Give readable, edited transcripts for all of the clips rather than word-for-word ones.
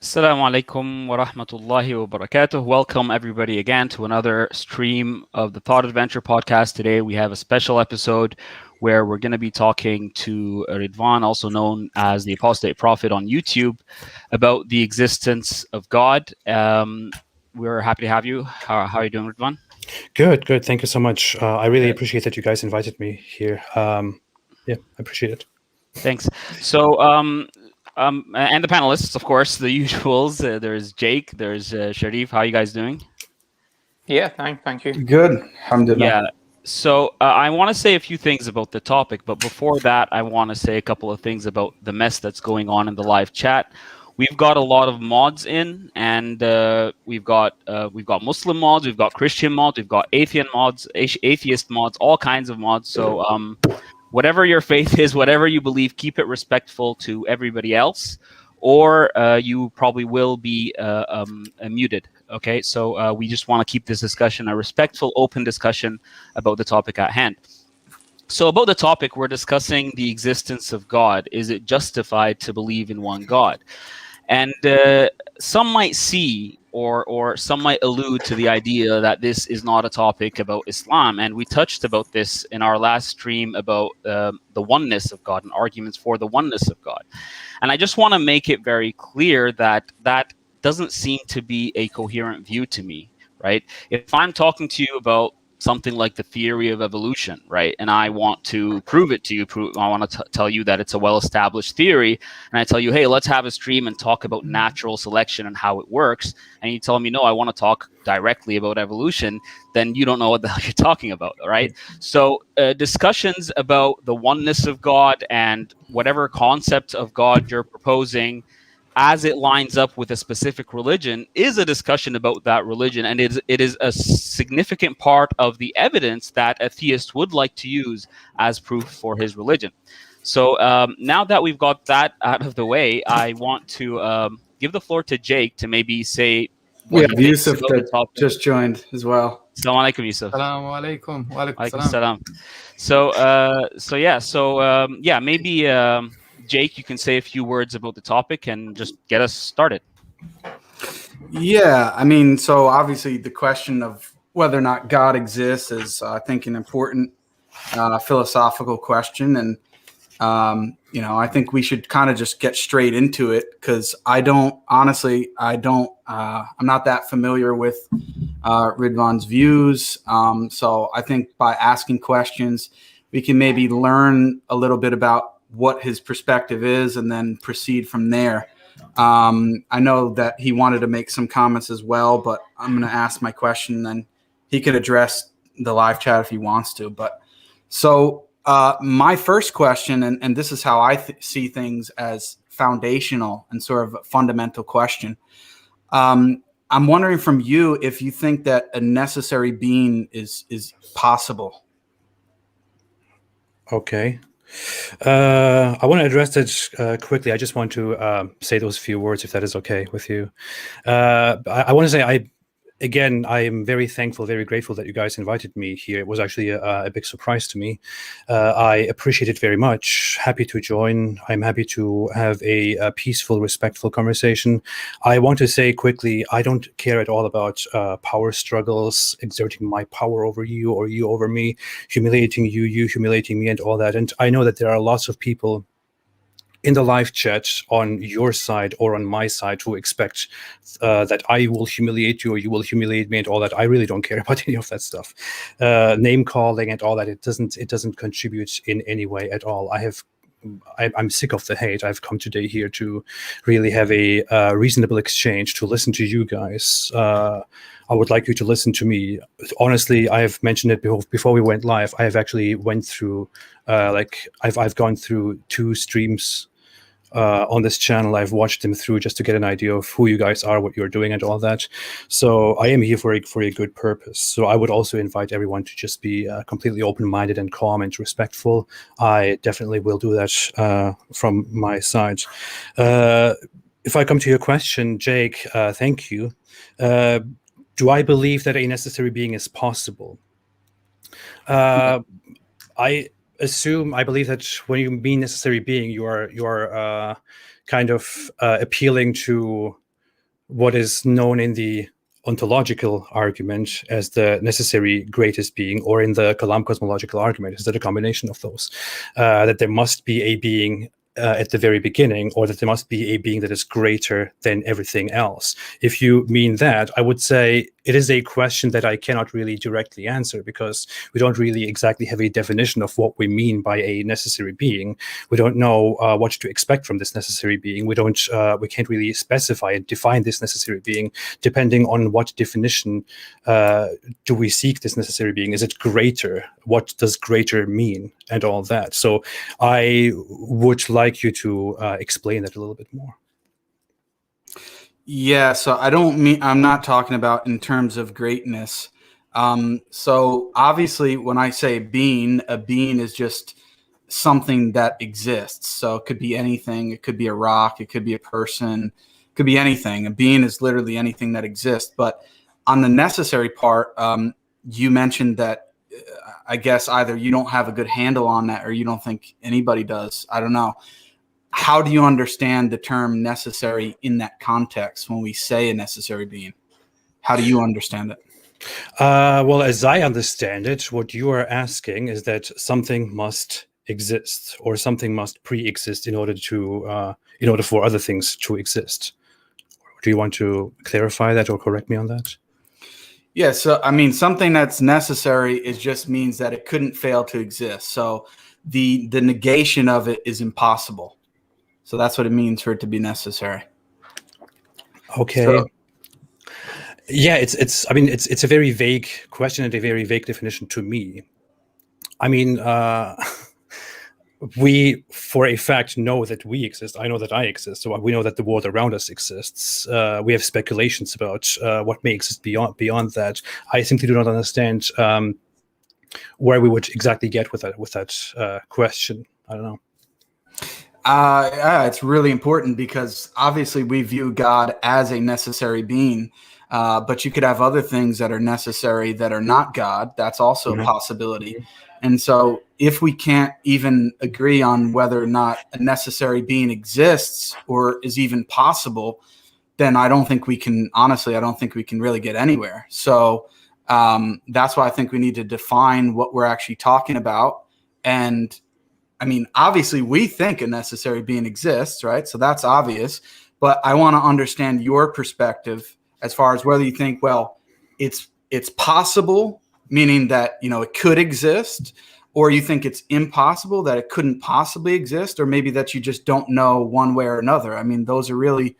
Assalamu alaikum wa rahmatullahi wa barakatuh. Welcome everybody again to another stream of the Thought Adventure podcast. Today we have a special episode where we're going to be talking to Ridvan, also known as the Apostate Prophet on YouTube, about the existence of God. We're happy to have you. How are you doing, Ridvan? Good. Thank you so much. I really appreciate that you guys invited me here. Yeah, I appreciate it. Thanks. So, and the panelists, of course, the usuals. There's Jake, there's Sharif. How are you guys doing? Yeah, thank you. Good, alhamdulillah. Yeah. So I want to say a few things about the topic, but before that, I want to say a couple of things about the mess that's going on in the live chat. We've got a lot of mods in, and we've got Muslim mods, we've got Christian mods, we've got atheist mods, all kinds of mods. So whatever your faith is, whatever you believe, keep it respectful to everybody else, or you probably will be muted. Okay, so we just want to keep this discussion a respectful, open discussion about the topic at hand. So about the topic, we're discussing the existence of God. Is it justified to believe in one God? And some might see or some might allude to the idea that this is not a topic about Islam. And we touched about this in our last stream about the oneness of God and arguments for the oneness of God. And I just want to make it very clear that that doesn't seem to be a coherent view to me, right? If I'm talking to you about something like the theory of evolution, right, and I want to prove it to you, I want to tell you that it's a well-established theory, and I tell you, hey, let's have a stream and talk about natural selection and how it works, and you tell me, no, I want to talk directly about evolution, then you don't know what the hell you're talking about, right? So discussions about the oneness of God and whatever concept of God you're proposing as it lines up with a specific religion is a discussion about that religion, and it is a significant part of the evidence that a theist would like to use as proof for his religion. So now that we've got that out of the way, I want to give the floor to Jake to maybe say we have Yusuf that just joined as well. Assalamu alaikum, Yusuf. Assalamu alaikum. Wa alaikum salam. So maybe Jake, you can say a few words about the topic and just get us started. Yeah, I mean, so obviously the question of whether or not God exists is, I think, an important philosophical question. And, I think we should kind of just get straight into it because I'm not that familiar with Ridvan's views. So I think by asking questions, we can maybe learn a little bit about what his perspective is and then proceed from there. I know that he wanted to make some comments as well, but I'm going to ask my question and then he could address the live chat if he wants to. But so my first question, and this is how I see things as foundational and sort of a fundamental question. I'm wondering from you if you think that a necessary being is possible. Okay. I want to address that quickly. I just want to say those few words, if that is okay with you. I want to say I am very thankful, very grateful that you guys invited me here. It was actually a big surprise to me. I appreciate it very much. Happy to join. I'm happy to have a peaceful, respectful conversation. I want to say quickly, I don't care at all about power struggles, exerting my power over you or you over me, humiliating you, you humiliating me, and all that. And I know that there are lots of people in the live chat on your side or on my side who expect that I will humiliate you or you will humiliate me and all that. I really don't care about any of that stuff. Name calling and all that, it doesn't contribute in any way at all. I'm sick of the hate. I've come today here to really have a reasonable exchange, to listen to you guys. I would like you to listen to me. Honestly, I have mentioned it before we went live. I have actually went through, I've gone through 2 streams on this channel. I've watched them through just to get an idea of who you guys are, what you're doing, and all that. So I am here for a good purpose. So I would also invite everyone to just be completely open-minded and calm and respectful. I definitely will do that from my side. If I come to your question, Jake, thank you. Do I believe that a necessary being is possible? I believe that when you mean necessary being, you are kind of appealing to what is known in the ontological argument as the necessary greatest being, or in the Kalam cosmological argument, is that a combination of those, that there must be a being at the very beginning, or that there must be a being that is greater than everything else. If you mean that, I would say it is a question that I cannot really directly answer, because we don't really exactly have a definition of what we mean by a necessary being. We don't know what to expect from this necessary being. We can't really specify and define this necessary being, depending on what definition do we seek this necessary being. Is it greater? What does greater mean? And all that. So I would like you to explain that a little bit more. Yeah, so I'm not talking about in terms of greatness. So obviously when I say being, a being is just something that exists. So it could be anything. It could be a rock. It could be a person. It could be anything. A being is literally anything that exists. But on the necessary part, you mentioned that I guess either you don't have a good handle on that, or you don't think anybody does. I don't know. How do you understand the term necessary in that context when we say a necessary being? How do you understand it? Well, as I understand it, what you are asking is that something must exist, or something must pre-exist in order for other things to exist. Do you want to clarify that or correct me on that? Yeah, so I mean, something that's necessary just means that it couldn't fail to exist. So the negation of it is impossible. So that's what it means for it to be necessary. Okay. So, yeah, it's a very vague question and a very vague definition to me. I mean, we for a fact know that we exist. I know that I exist. So we know that the world around us exists. We have speculations about what may exist beyond that. I simply do not understand where we would exactly get with that question. I don't know. Yeah, it's really important, because obviously we view God as a necessary being, but you could have other things that are necessary that are not God. That's also a possibility. And so if we can't even agree on whether or not a necessary being exists or is even possible, then I don't think we can really get anywhere. So that's why I think we need to define what we're actually talking about. And I mean, obviously we think a necessary being exists, right? So that's obvious, but I want to understand your perspective as far as whether you think, well, it's possible, meaning that, it could exist, or you think it's impossible, that it couldn't possibly exist, or maybe that you just don't know one way or another. I mean, those are really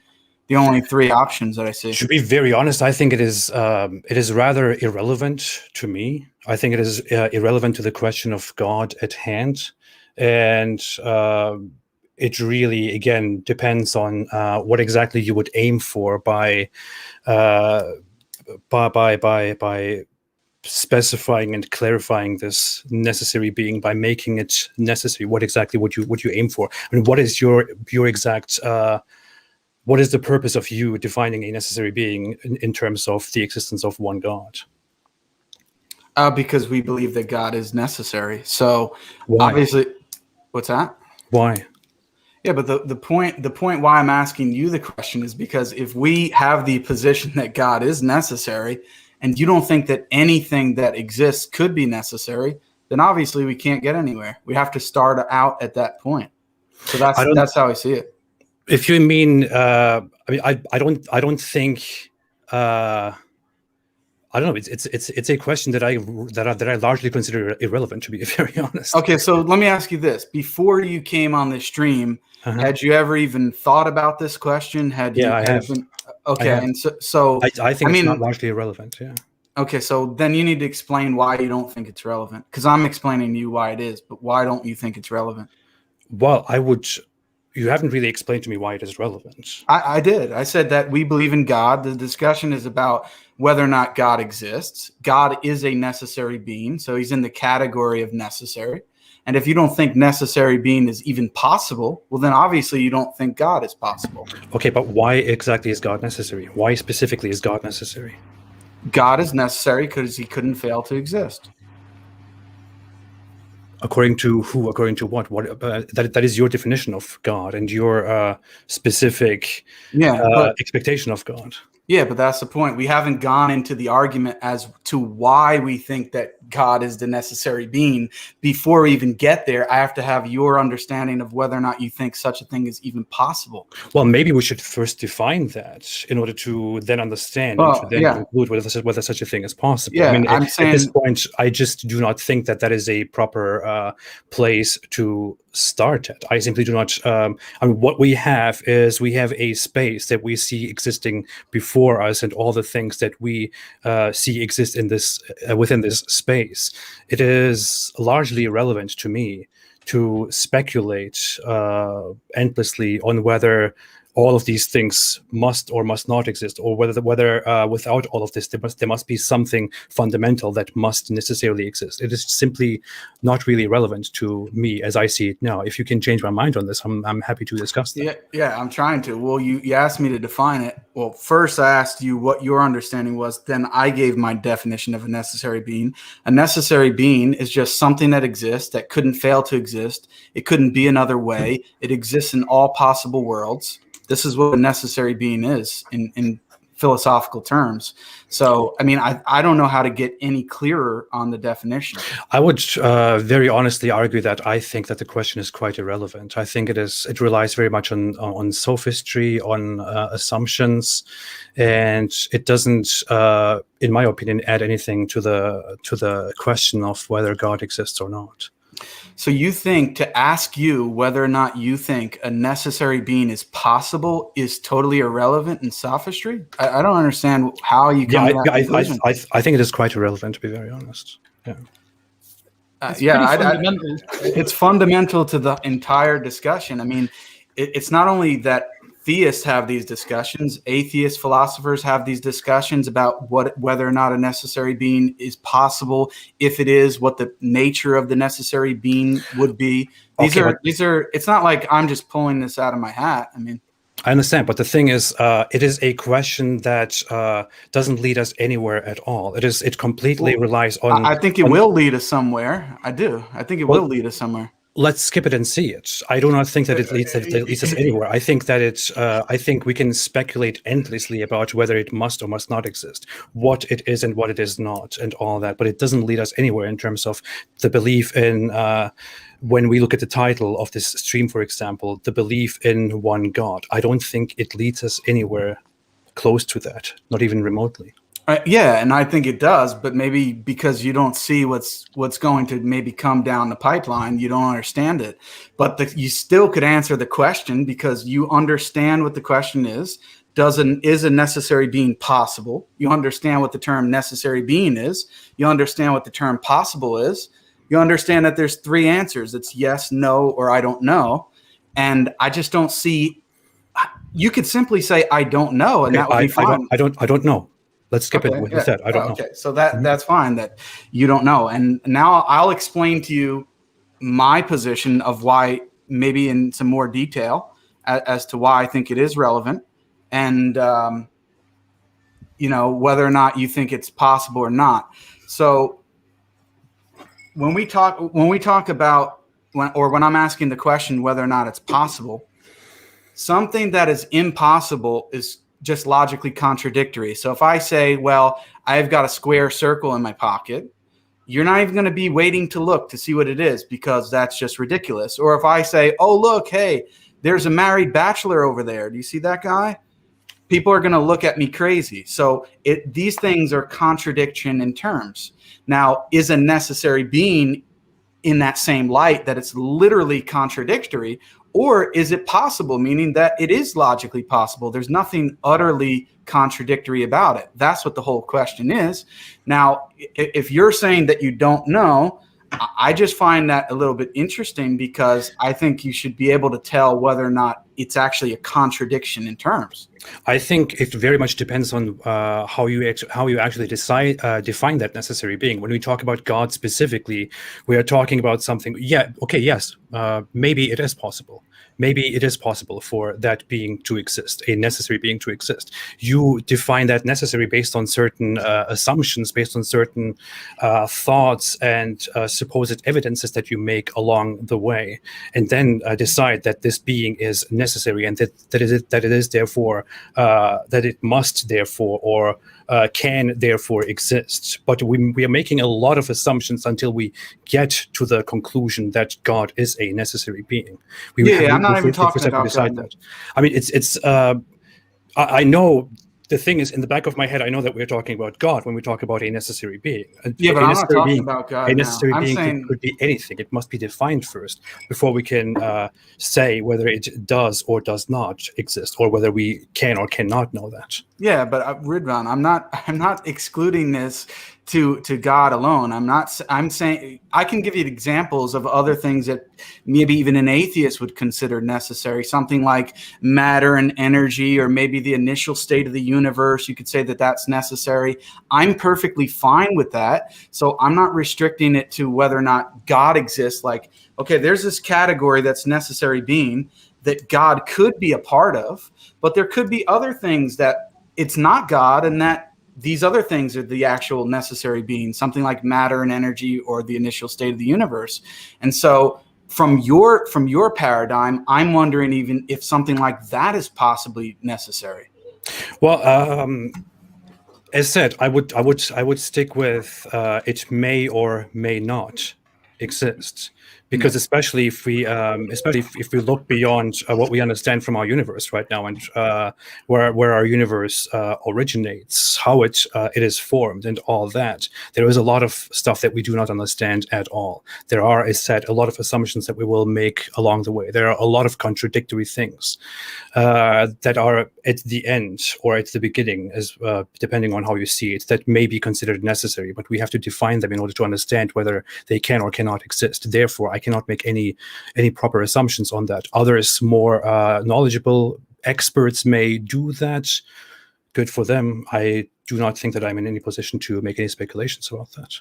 the only three options that I see. To be very honest, I think it is rather irrelevant to me. I think it is irrelevant to the question of God at hand. And it really, again, depends on what exactly you would aim for by specifying and clarifying this necessary being, by making it necessary. What exactly would you aim for? I mean, what is your exact? What is the purpose of you defining a necessary being in terms of the existence of one God? Because we believe that God is necessary. So Why? Obviously, what's that? Why? Yeah, but the point why I'm asking you the question is because if we have the position that God is necessary, and you don't think that anything that exists could be necessary, then obviously we can't get anywhere. We have to start out at that point. So that's how I see it. If you mean, I don't think. I don't know. It's a question that I largely consider irrelevant, to be very honest. Okay, so let me ask you this: before you came on this stream, had you ever even thought about this question? I have. Okay, and so I think it's not largely irrelevant. Yeah. Okay, so then you need to explain why you don't think it's relevant, because I'm explaining to you why it is, but why don't you think it's relevant? Well, you haven't really explained to me why it is relevant. I did. I said that we believe in God. The discussion is about whether or not God exists. God is a necessary being, so he's in the category of necessary. And if you don't think necessary being is even possible, well, then obviously you don't think God is possible. Okay, but why exactly is God necessary? Why specifically is God necessary? God is necessary because he couldn't fail to exist. According to who? According to what? What that is your definition of God and your specific expectation of God. Yeah, but that's the point. We haven't gone into the argument as to why we think that God is the necessary being. Before we even get there, I have to have your understanding of whether or not you think such a thing is even possible. Well, maybe we should first define that in order to then understand and to then conclude whether such a thing is possible. Yeah, I mean, I'm saying, at this point, I just do not think that is a proper place to start at. I simply do not. I mean, what we have is we have a space that we see existing before us, and all the things that we see exist in this within this space. It is largely irrelevant to me to speculate endlessly on whether all of these things must or must not exist, or whether without all of this there must be something fundamental that must necessarily exist. It is simply not really relevant to me as I see it now. If you can change my mind on this, I'm happy to discuss that. Yeah, I'm trying to. Well, you asked me to define it. Well, first I asked you what your understanding was, then I gave my definition of a necessary being. A necessary being is just something that exists, that couldn't fail to exist. It couldn't be another way. It exists in all possible worlds. This is what a necessary being is in philosophical terms. So, I mean, I don't know how to get any clearer on the definition. I would very honestly argue that I think that the question is quite irrelevant. I think it relies very much on sophistry, on assumptions, and it doesn't, in my opinion, add anything to the question of whether God exists or not. So you think to ask you whether or not you think a necessary being is possible is totally irrelevant in sophistry? I don't understand how you come to that conclusion. I think it is quite irrelevant, to be very honest. Yeah. It's fundamental to the entire discussion. I mean, it's not only that theists have these discussions, atheist philosophers have these discussions about whether or not a necessary being is possible. If it is, what the nature of the necessary being would be. These are. It's not like I'm just pulling this out of my hat. I mean, I understand, but the thing is, it is a question that doesn't lead us anywhere at all. It completely relies on. I think it will lead us somewhere. I do. I think it will lead us somewhere. Let's skip it and see it. I do not think that it leads us anywhere. I think that I think we can speculate endlessly about whether it must or must not exist, what it is and what it is not, and all that. But it doesn't lead us anywhere in terms of the belief in. When we look at the title of this stream, for example, the belief in one God, I don't think it leads us anywhere close to that, not even remotely. Yeah, and I think it does, but maybe because you don't see what's going to maybe come down the pipeline, you don't understand it. But you still could answer the question because you understand what the question is. Is a necessary being possible? You understand what the term necessary being is. You understand what the term possible is. You understand that there's three answers. It's yes, no, or I don't know. And I just don't see. You could simply say I don't know, and that would be fine. I don't know. Let's skip it with that. I don't know. Okay, so that's fine that you don't know. And now I'll explain to you my position of why, maybe in some more detail, as to why I think it is relevant, and whether or not you think it's possible or not. So when we talk about when I'm asking the question whether or not it's possible, something that is impossible is just logically contradictory. So if I say, well, I've got a square circle in my pocket, you're not even going to be waiting to look to see what it is because that's just ridiculous. Or if I say, oh, look, hey, there's a married bachelor over there. Do you see that guy? People are going to look at me crazy. So these things are contradiction in terms. Now, is a necessary being in that same light that it's literally contradictory? Or is it possible, meaning that it is logically possible? There's nothing utterly contradictory about it. That's what the whole question is. Now, if you're saying that you don't know, I just find that a little bit interesting because I think you should be able to tell whether or not it's actually a contradiction in terms. I think it very much depends on how you actually define that necessary being. When we talk about God specifically, we are talking about something. Yeah, okay, yes, maybe it is possible. Maybe it is possible for that being to exist, a necessary being to exist. You define that necessary based on certain assumptions, based on certain thoughts and supposed evidences that you make along the way, and then decide that this being is necessary and that it is therefore that it must therefore or can therefore exist. But we are making a lot of assumptions until we get to the conclusion that God is a necessary being. I'm not even talking about God. That. I mean, I know. The thing is, in the back of my head, I know that we're talking about God when we talk about a necessary being. Yeah, but I'm not talking about God. A necessary being could be anything. It must be defined first before we can say whether it does or does not exist, or whether we can or cannot know that. Yeah, but Ridvan, I'm not excluding this to God alone. I'm saying I can give you examples of other things that maybe even an atheist would consider necessary. Something like matter and energy, or maybe the initial state of the universe. You could say that that's necessary. I'm perfectly fine with that. So I'm not restricting it to whether or not God exists. Like, okay, there's this category that's necessary being that God could be a part of, but there could be other things that it's not God, and that these other things are the actual necessary being, something like matter and energy, or the initial state of the universe. And so from your paradigm, I'm wondering even if something like that is possibly necessary. Well, as said, I would stick with it may or may not exist. Because especially if we look beyond what we understand from our universe right now, and where our universe originates, how it is formed, and all that, there is a lot of stuff that we do not understand at all. There are, as said, a lot of assumptions that we will make along the way. There are a lot of contradictory things that are at the end or at the beginning, as depending on how you see it, that may be considered necessary. But we have to define them in order to understand whether they can or cannot exist. Therefore, I cannot make any proper assumptions on that. Others, more knowledgeable experts, may do that. Good for them. I do not think that I'm in any position to make any speculations about that.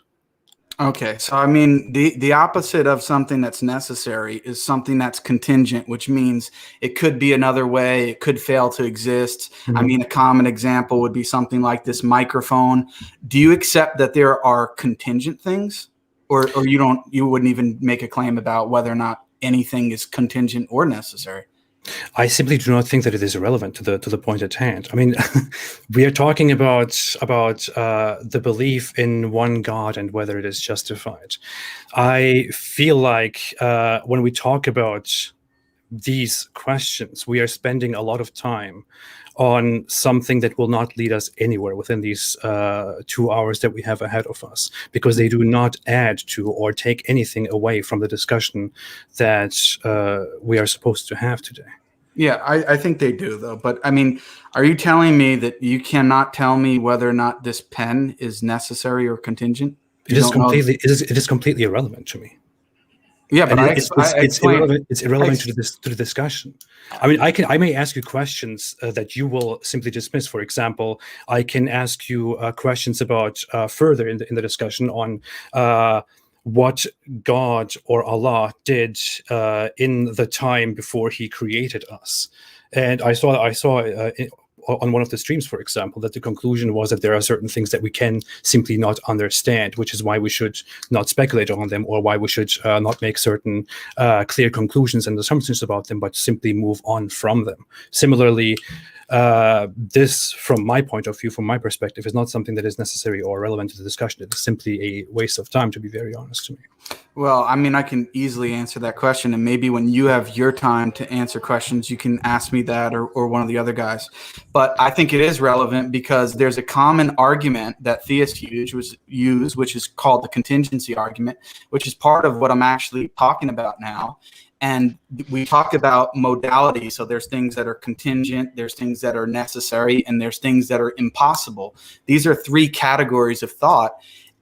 Okay, so I mean, the opposite of something that's necessary is something that's contingent, which means it could be another way, it could fail to exist. I mean, a common example would be something like this microphone. Do you accept that there are contingent things? Or you wouldn't even make a claim about whether or not anything is contingent or necessary? I simply do not think that it is irrelevant to the point at hand. I mean, we are talking about the belief in one God and whether it is justified. I feel like when we talk about these questions, we are spending a lot of time on something that will not lead us anywhere within these 2 hours that we have ahead of us, because they do not add to or take anything away from the discussion that we are supposed to have today. Yeah, I think they do, though. But I mean, are you telling me that you cannot tell me whether or not this pen is necessary or contingent? It is completely irrelevant to me. Yeah, but it's irrelevant. It's irrelevant to the discussion. I mean, I may ask you questions that you will simply dismiss. For example, I can ask you questions about further in the discussion on what God or Allah did in the time before He created us. And I saw on one of the streams, for example, that the conclusion was that there are certain things that we can simply not understand, which is why we should not speculate on them, or why we should not make certain clear conclusions and assumptions about them, but simply move on from them. Similarly, this, from my point of view, from my perspective, is not something that is necessary or relevant to the discussion. It is simply a waste of time, to be very honest to me. Well, I mean, I can easily answer that question, and maybe when you have your time to answer questions, you can ask me that or one of the other guys. But I think it is relevant because there's a common argument that theists use, which is called the contingency argument, which is part of what I'm actually talking about now. And we talk about modality. So there's things that are contingent, there's things that are necessary, and there's things that are impossible. These are three categories of thought.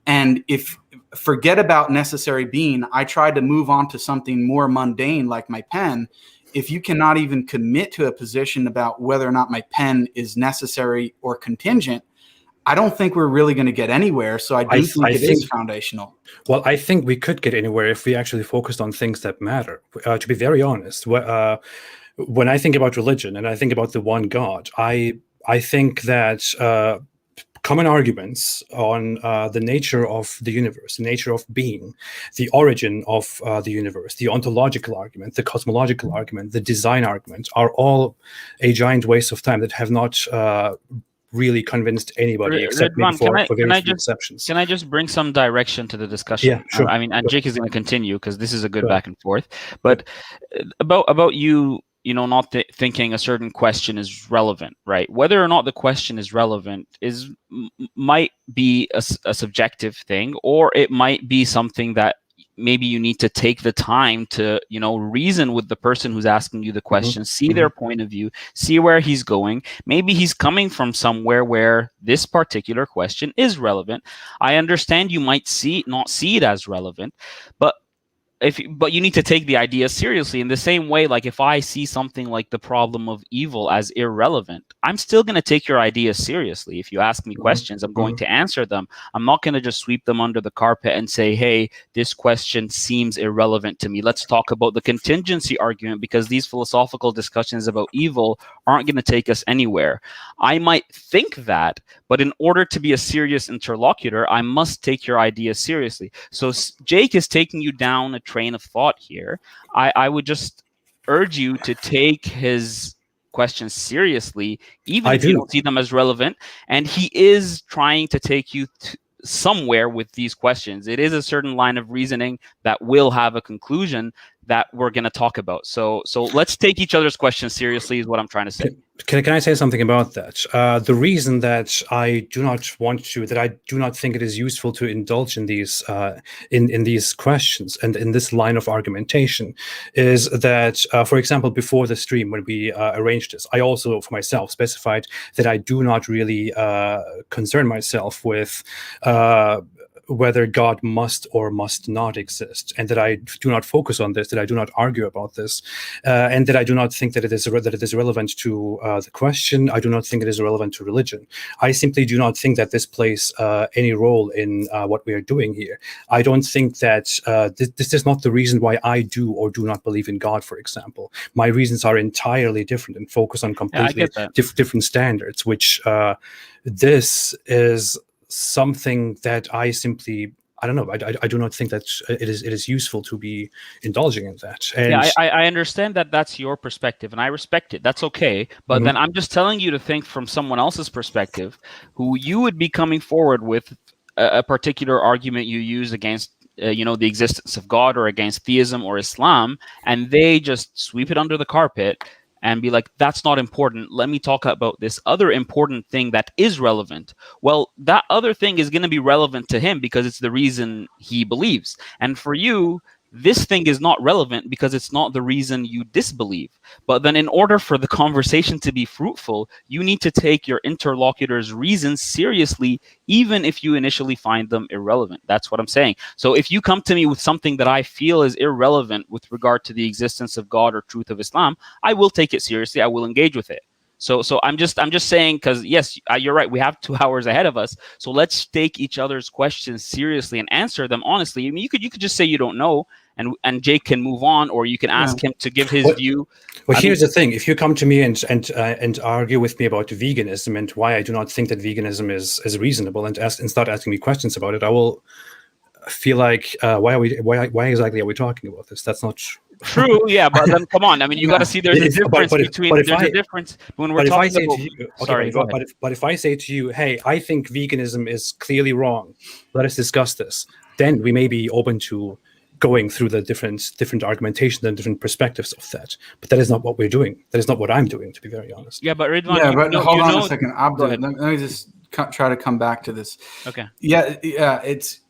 And if forget about necessary being. I tried to move on to something more mundane like my pen. If you cannot even commit to a position about whether or not my pen is necessary or contingent, I don't think we're really going to get anywhere. So I think it is foundational. Well, I think we could get anywhere if we actually focused on things that matter. To be very honest, when I think about religion and I think about the one God, I think that common arguments on the nature of the universe, the nature of being, the origin of the universe, the ontological argument, the cosmological argument, the design argument are all a giant waste of time that have not really convinced anybody except maybe for very few exceptions. Can I just bring some direction to the discussion? Yeah, sure. I mean, and Jake is going to continue because this is a good back and forth. But about you not thinking a certain question is relevant, right? Whether or not the question is relevant might be a subjective thing, or it might be something that maybe you need to take the time to, reason with the person who's asking you the question, see their point of view, see where he's going. Maybe he's coming from somewhere where this particular question is relevant. I understand you might not see it as relevant, but you need to take the idea seriously in the same way. Like if I see something like the problem of evil as irrelevant, I'm still going to take your idea seriously. If you ask me questions, I'm going to answer them. I'm not going to just sweep them under the carpet and say, hey, this question seems irrelevant to me. Let's talk about the contingency argument, because these philosophical discussions about evil aren't going to take us anywhere. I might think that, but in order to be a serious interlocutor, I must take your idea seriously. So Jake is taking you down a train of thought here. I would just urge you to take his questions seriously, even if you don't see them as relevant. And he is trying to take you somewhere with these questions. It is a certain line of reasoning that will have a conclusion that we're going to talk about. So let's take each other's questions seriously is what I'm trying to say. Can I say something about that? The reason that I do not think it is useful to indulge in these in these questions and in this line of argumentation is that, for example, before the stream when we arranged this, I also for myself specified that I do not really concern myself with whether God must or must not exist, and that I do not focus on this, that I do not argue about this, and that I do not think that it is relevant to the question. I do not think it is relevant to religion. I simply do not think that this plays any role in what we are doing here. I don't think that this is not the reason why I do or do not believe in God, for example. My reasons are entirely different and focus on completely different standards, which this is something that I simply, I don't know. I do not think that it is useful to be indulging in that. And yeah, I understand that that's your perspective, and I respect it. That's okay. But then I'm just telling you to think from someone else's perspective, who you would be coming forward with a particular argument you use against the existence of God or against theism or Islam, and they just sweep it under the carpet and be like, that's not important. Let me talk about this other important thing that is relevant. Well, that other thing is going to be relevant to him because it's the reason he believes. And for you, this thing is not relevant because it's not the reason you disbelieve. But then in order for the conversation to be fruitful, you need to take your interlocutor's reasons seriously, even if you initially find them irrelevant. That's what I'm saying. So if you come to me with something that I feel is irrelevant with regard to the existence of God or truth of Islam, I will take it seriously. I will engage with it. So I'm just saying, because yes, you're right. We have 2 hours ahead of us. So let's take each other's questions seriously and answer them honestly. I mean, you could just say you don't know, and Jake can move on, or you can ask him to give his view. Well, here's the thing: if you come to me and argue with me about veganism and why I do not think that veganism is reasonable, and start asking me questions about it, I will feel like why exactly are we talking about this? That's not true. Yeah, but then come on. I mean, you got to see there's a difference there's a difference when we're talking about. But if I say to you, hey, I think veganism is clearly wrong, let us discuss this, then we may be open to going through the different argumentation and different perspectives of that. But that is not what we're doing. That is not what I'm doing, to be very honest. Yeah, but Ridvan, hold on a second. Let me just try to come back to this. Okay. Yeah.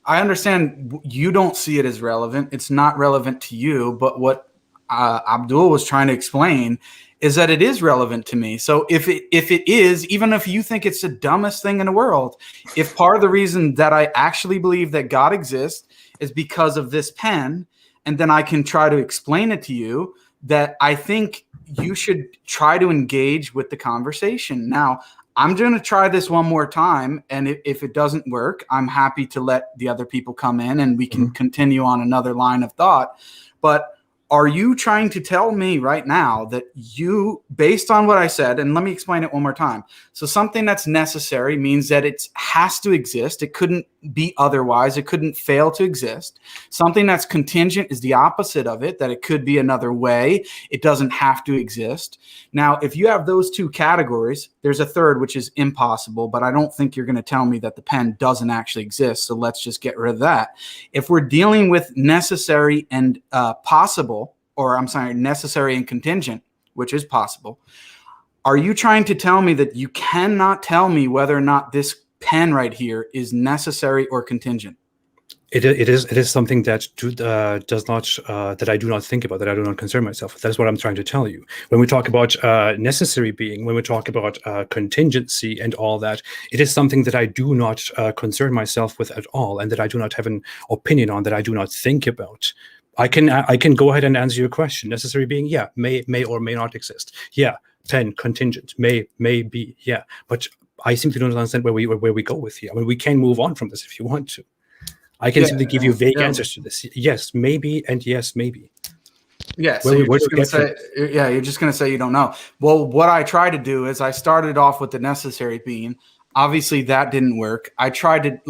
I understand you don't see it as relevant. It's not relevant to you. But what Abdul was trying to explain is that it is relevant to me. So if it is, even if you think it's the dumbest thing in the world, if part of the reason that I actually believe that God exists is because of this pen, and then I can try to explain it to you, that I think you should try to engage with the conversation. Now, I'm going to try this one more time, and if it doesn't work, I'm happy to let the other people come in and we can continue on another line of thought. But are you trying to tell me right now that you, based on what I said, and let me explain it one more time. So something that's necessary means that it has to exist. It couldn't be otherwise. It couldn't fail to exist. Something that's contingent is the opposite of it, that it could be another way. It doesn't have to exist. Now, if you have those two categories, there's a third, which is impossible, but I don't think you're going to tell me that the pen doesn't actually exist. So let's just get rid of that. If we're dealing with necessary and possible, or I'm sorry, necessary and contingent, which is possible, are you trying to tell me that you cannot tell me whether or not this pen right here is necessary or contingent? It is something that does not that I do not think about, that I do not concern myself with. That's what I'm trying to tell you. When we talk about necessary being, when we talk about contingency and all that, it is something that I do not concern myself with at all, and that I do not have an opinion on, that I do not think about. I can go ahead and answer your question. Necessary being, yeah, may or may not exist. Yeah, pen contingent may be, yeah, but I simply don't understand where we go with here. I mean, we can move on from this if you want to. I can simply give you vague answers to this. Yes, maybe, and yes, maybe. Yeah, so you're just gonna say, you're just going to say you don't know. Well, what I tried to do is I started off with the necessary being. Obviously, that didn't work. I tried to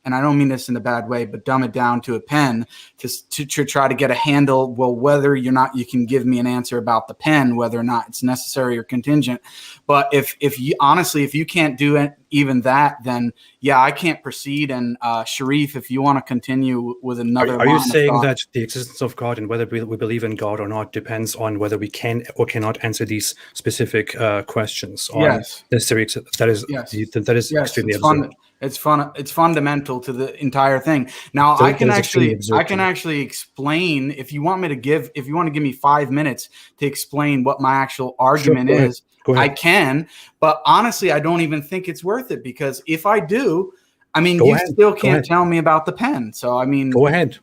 and I don't mean this in a bad way, but dumb it down to a pen to try to get a handle. Well, whether you're not, you can give me an answer about the pen, whether or not it's necessary or contingent. But if you honestly, if you can't do it, even that, then yeah, I can't proceed. And Sharif, if you want to continue with another, are you saying that the existence of God and whether we believe in God or not depends on whether we can or cannot answer these specific questions? Yes. Necessary. That is extremely absurd. It's fundamental to the entire thing. Now, I can actually explain, if you want to give me 5 minutes to explain what my actual argument is. I can, but honestly, I don't even think it's worth it, because if I do, I mean, you still can't tell me about the pen. So, I mean, go ahead,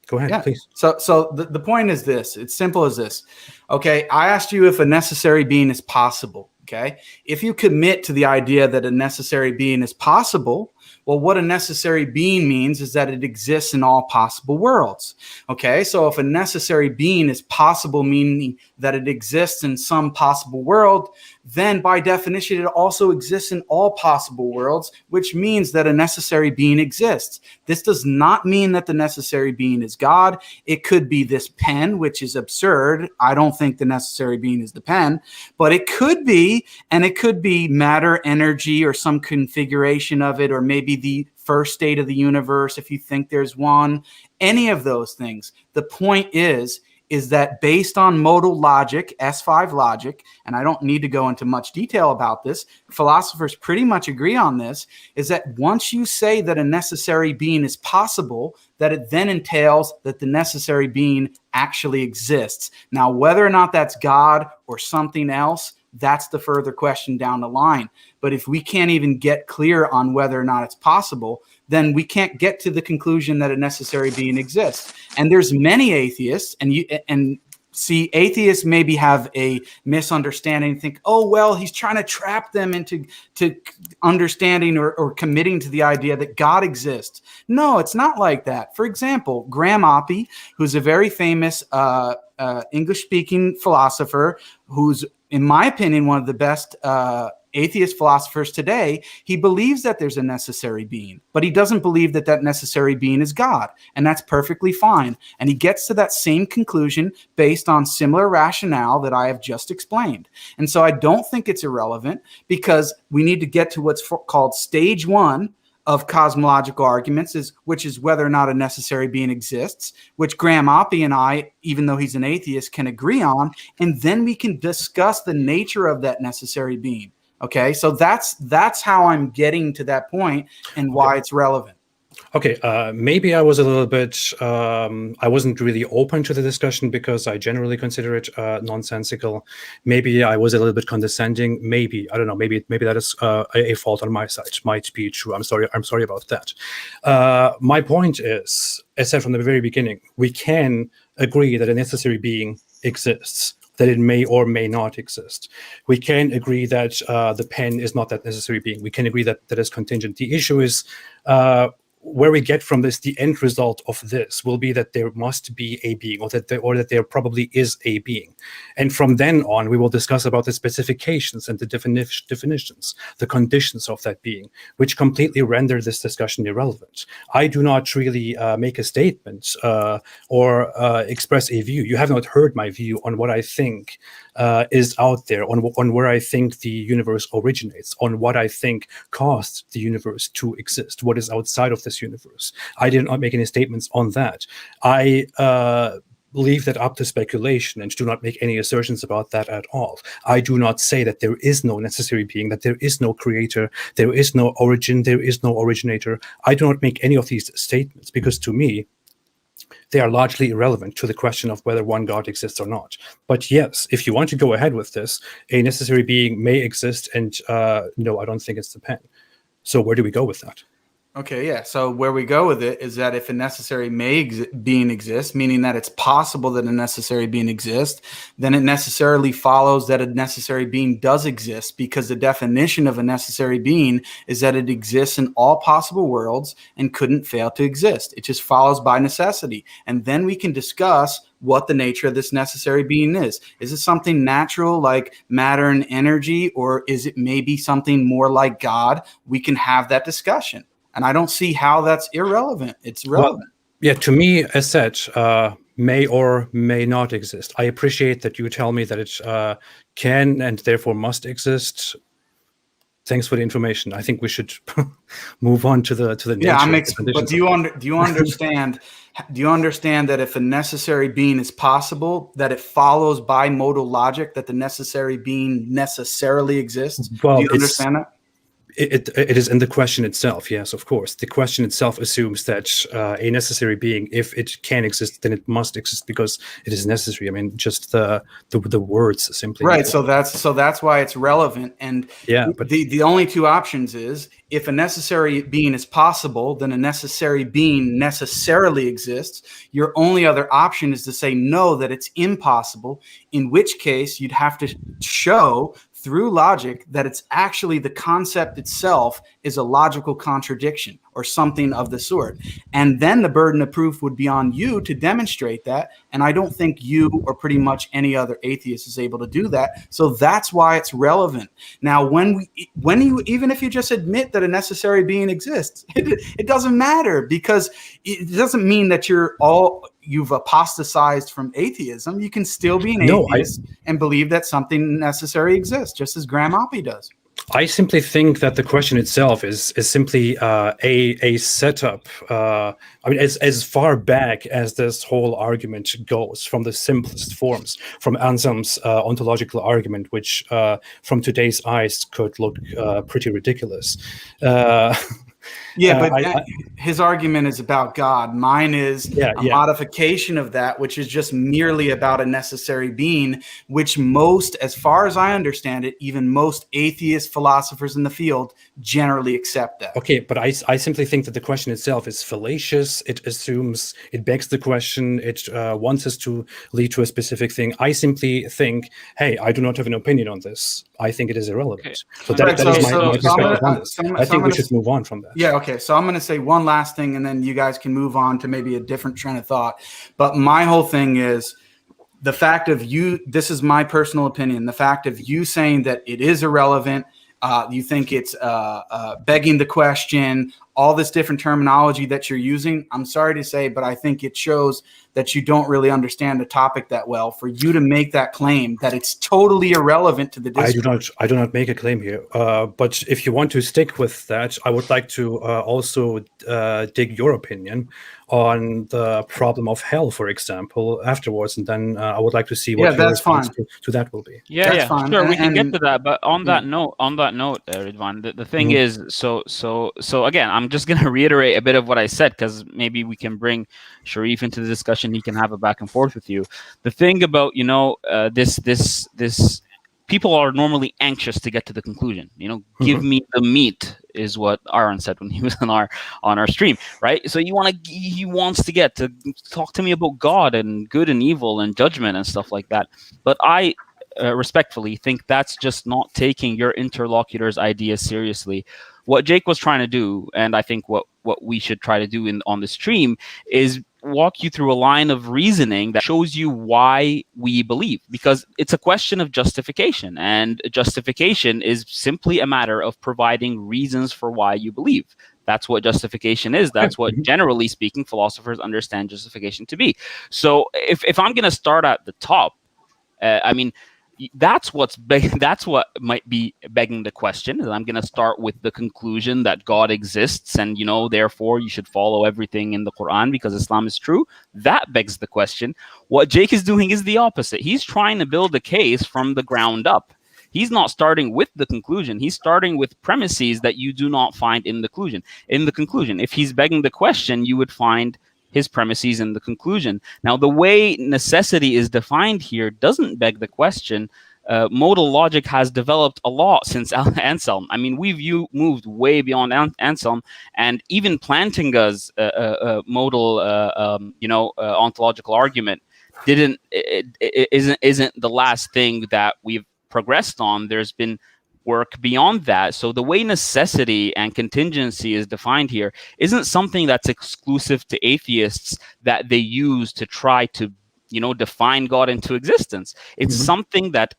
please. So the point is this. It's simple as this. Okay, I asked you if a necessary being is possible. Okay, if you commit to the idea that a necessary being is possible, well, what a necessary being means is that it exists in all possible worlds. Okay, so if a necessary being is possible, meaning that it exists in some possible world, then by definition, it also exists in all possible worlds, which means that a necessary being exists. This does not mean that the necessary being is God. It could be this pen, which is absurd. I don't think the necessary being is the pen, but it could be, and it could be matter, energy, or some configuration of it, or maybe the first state of the universe, if you think there's one, any of those things. The point is that based on modal logic, S5 logic, and I don't need to go into much detail about this, philosophers pretty much agree on this, is that once you say that a necessary being is possible, that it then entails that the necessary being actually exists. Now, whether or not that's God or something else, that's the further question down the line. But if we can't even get clear on whether or not it's possible, then we can't get to the conclusion that a necessary being exists. And there's many atheists, and see, atheists maybe have a misunderstanding, think, oh, well, he's trying to trap them into understanding or committing to the idea that God exists. No, it's not like that. For example, Graham Oppy, who's a very famous English-speaking philosopher, who's, in my opinion, one of the best atheist philosophers today, he believes that there's a necessary being, but he doesn't believe that that necessary being is God, and that's perfectly fine. And he gets to that same conclusion based on similar rationale that I have just explained. And so I don't think it's irrelevant, because we need to get to what's called stage one of cosmological arguments, which is whether or not a necessary being exists, which Graham Oppy and I, even though he's an atheist, can agree on, and then we can discuss the nature of that necessary being. Okay, so that's how I'm getting to that point and why it's relevant. Okay, maybe I was a little bit, I wasn't really open to the discussion because I generally consider it nonsensical. Maybe I was a little bit condescending. Maybe, I don't know, maybe that is a fault on my side. Might be true. I'm sorry about that. My point is, as said from the very beginning, we can agree that a necessary being exists, that it may or may not exist. We can agree that the pen is not that necessary being. We can agree that that is contingent. The issue is where we get from this, the end result of this will be that there must be a being, or that there probably is a being. And from then on, we will discuss about the specifications and the definitions, the conditions of that being, which completely render this discussion irrelevant. I do not really make a statement or express a view. You have not heard my view on what I think is out there, on where I think the universe originates, on what I think caused the universe to exist, what is outside of this universe. I did not make any statements on that. I leave that up to speculation and do not make any assertions about that at all. I do not say that there is no necessary being, that there is no creator, there is no origin, there is no originator. I do not make any of these statements because, to me, they are largely irrelevant to the question of whether one God exists or not. But yes, if you want to go ahead with this, a necessary being may exist, and no, I don't think it's the pen. So where do we go with that? Okay, yeah. So where we go with it is that if a necessary being exists, meaning that it's possible that a necessary being exists, then it necessarily follows that a necessary being does exist, because the definition of a necessary being is that it exists in all possible worlds and couldn't fail to exist. It just follows by necessity. And then we can discuss what the nature of this necessary being is. Is it something natural like matter and energy, or is it maybe something more like God? We can have that discussion. And I don't see how that's irrelevant. It's relevant. Well, yeah, to me, as said, may or may not exist. I appreciate that you tell me that it can and therefore must exist. Thanks for the information. I think we should move on to the nature. Yeah, but do you understand? Do you understand that if a necessary being is possible, that it follows by modal logic that the necessary being necessarily exists? Well, do you understand that? It is in the question itself, yes, of course. The question itself assumes that a necessary being, if it can exist, then it must exist because it is necessary. I mean, just the words simply. Right. So that's why it's relevant. And yeah, but the only two options is, if a necessary being is possible, then a necessary being necessarily exists. Your only other option is to say no, that it's impossible, in which case you'd have to show through logic that it's actually the concept itself is a logical contradiction or something of the sort. And then the burden of proof would be on you to demonstrate that. And I don't think you or pretty much any other atheist is able to do that. So that's why it's relevant. Now, even if you just admit that a necessary being exists, it doesn't matter, because it doesn't mean that you've apostatized from atheism. You can still be an atheist and believe that something necessary exists, just as Graham Oppie does. I simply think that the question itself is simply a setup. I mean, as far back as this whole argument goes, from the simplest forms, from Anselm's ontological argument, which from today's eyes could look pretty ridiculous. Yeah, but his argument is about God. Mine is a modification of that, which is just merely about a necessary being, which most, as far as I understand it, even most atheist philosophers in the field generally accept that. Okay, but I simply think that the question itself is fallacious. It assumes, it begs the question, it wants us to lead to a specific thing. I simply think, hey, I do not have an opinion on this. I think it is irrelevant. Okay. So that is my perspective on this. I think we should move on from that. Yeah, okay. So I'm going to say one last thing, and then you guys can move on to maybe a different train of thought. But my whole thing is the fact of you, this is my personal opinion, the fact of you saying that it is irrelevant, you think it's begging the question, all this different terminology that you're using, I'm sorry to say, but I think it shows that you don't really understand the topic that well for you to make that claim that it's totally irrelevant to the discourse. I do not make a claim here. But if you want to stick with that, I would like to also dig your opinion on the problem of hell, for example, afterwards, and then I would like to see what your response to that will be. Yeah, fine. Sure, we can get to that. But on that note, Ridvan, the thing is, so again, I'm just going to reiterate a bit of what I said, because maybe we can bring Sharif into the discussion. He can have a back and forth with you. The thing about, this people are normally anxious to get to the conclusion. Give me the meat is what Aaron said when he was on our stream, right? So he wants to get to talk to me about God and good and evil and judgment and stuff like that. But I respectfully think that's just not taking your interlocutor's ideas seriously. What Jake was trying to do, and I think what we should try to do on the stream, is walk you through a line of reasoning that shows you why we believe, because it's a question of justification, and justification is simply a matter of providing reasons for why you believe. That's what justification is. That's what, generally speaking, philosophers understand justification to be. So if I'm going to start at the top, that's what might be begging the question. And I'm going to start with the conclusion that God exists, and therefore you should follow everything in the Quran because Islam is true. That begs the question. What Jake is doing is the opposite. He's trying to build a case from the ground up. He's not starting with the conclusion. He's starting with premises that you do not find in the conclusion. If he's begging the question, you would find his premises in the conclusion. Now, the way necessity is defined here doesn't beg the question. Modal logic has developed a lot since Anselm. We've moved way beyond Anselm, and even Plantinga's modal, ontological argument isn't the last thing that we've progressed on. There's been work beyond that. So the way necessity and contingency is defined here isn't something that's exclusive to atheists that they use to try to, define God into existence. It's something that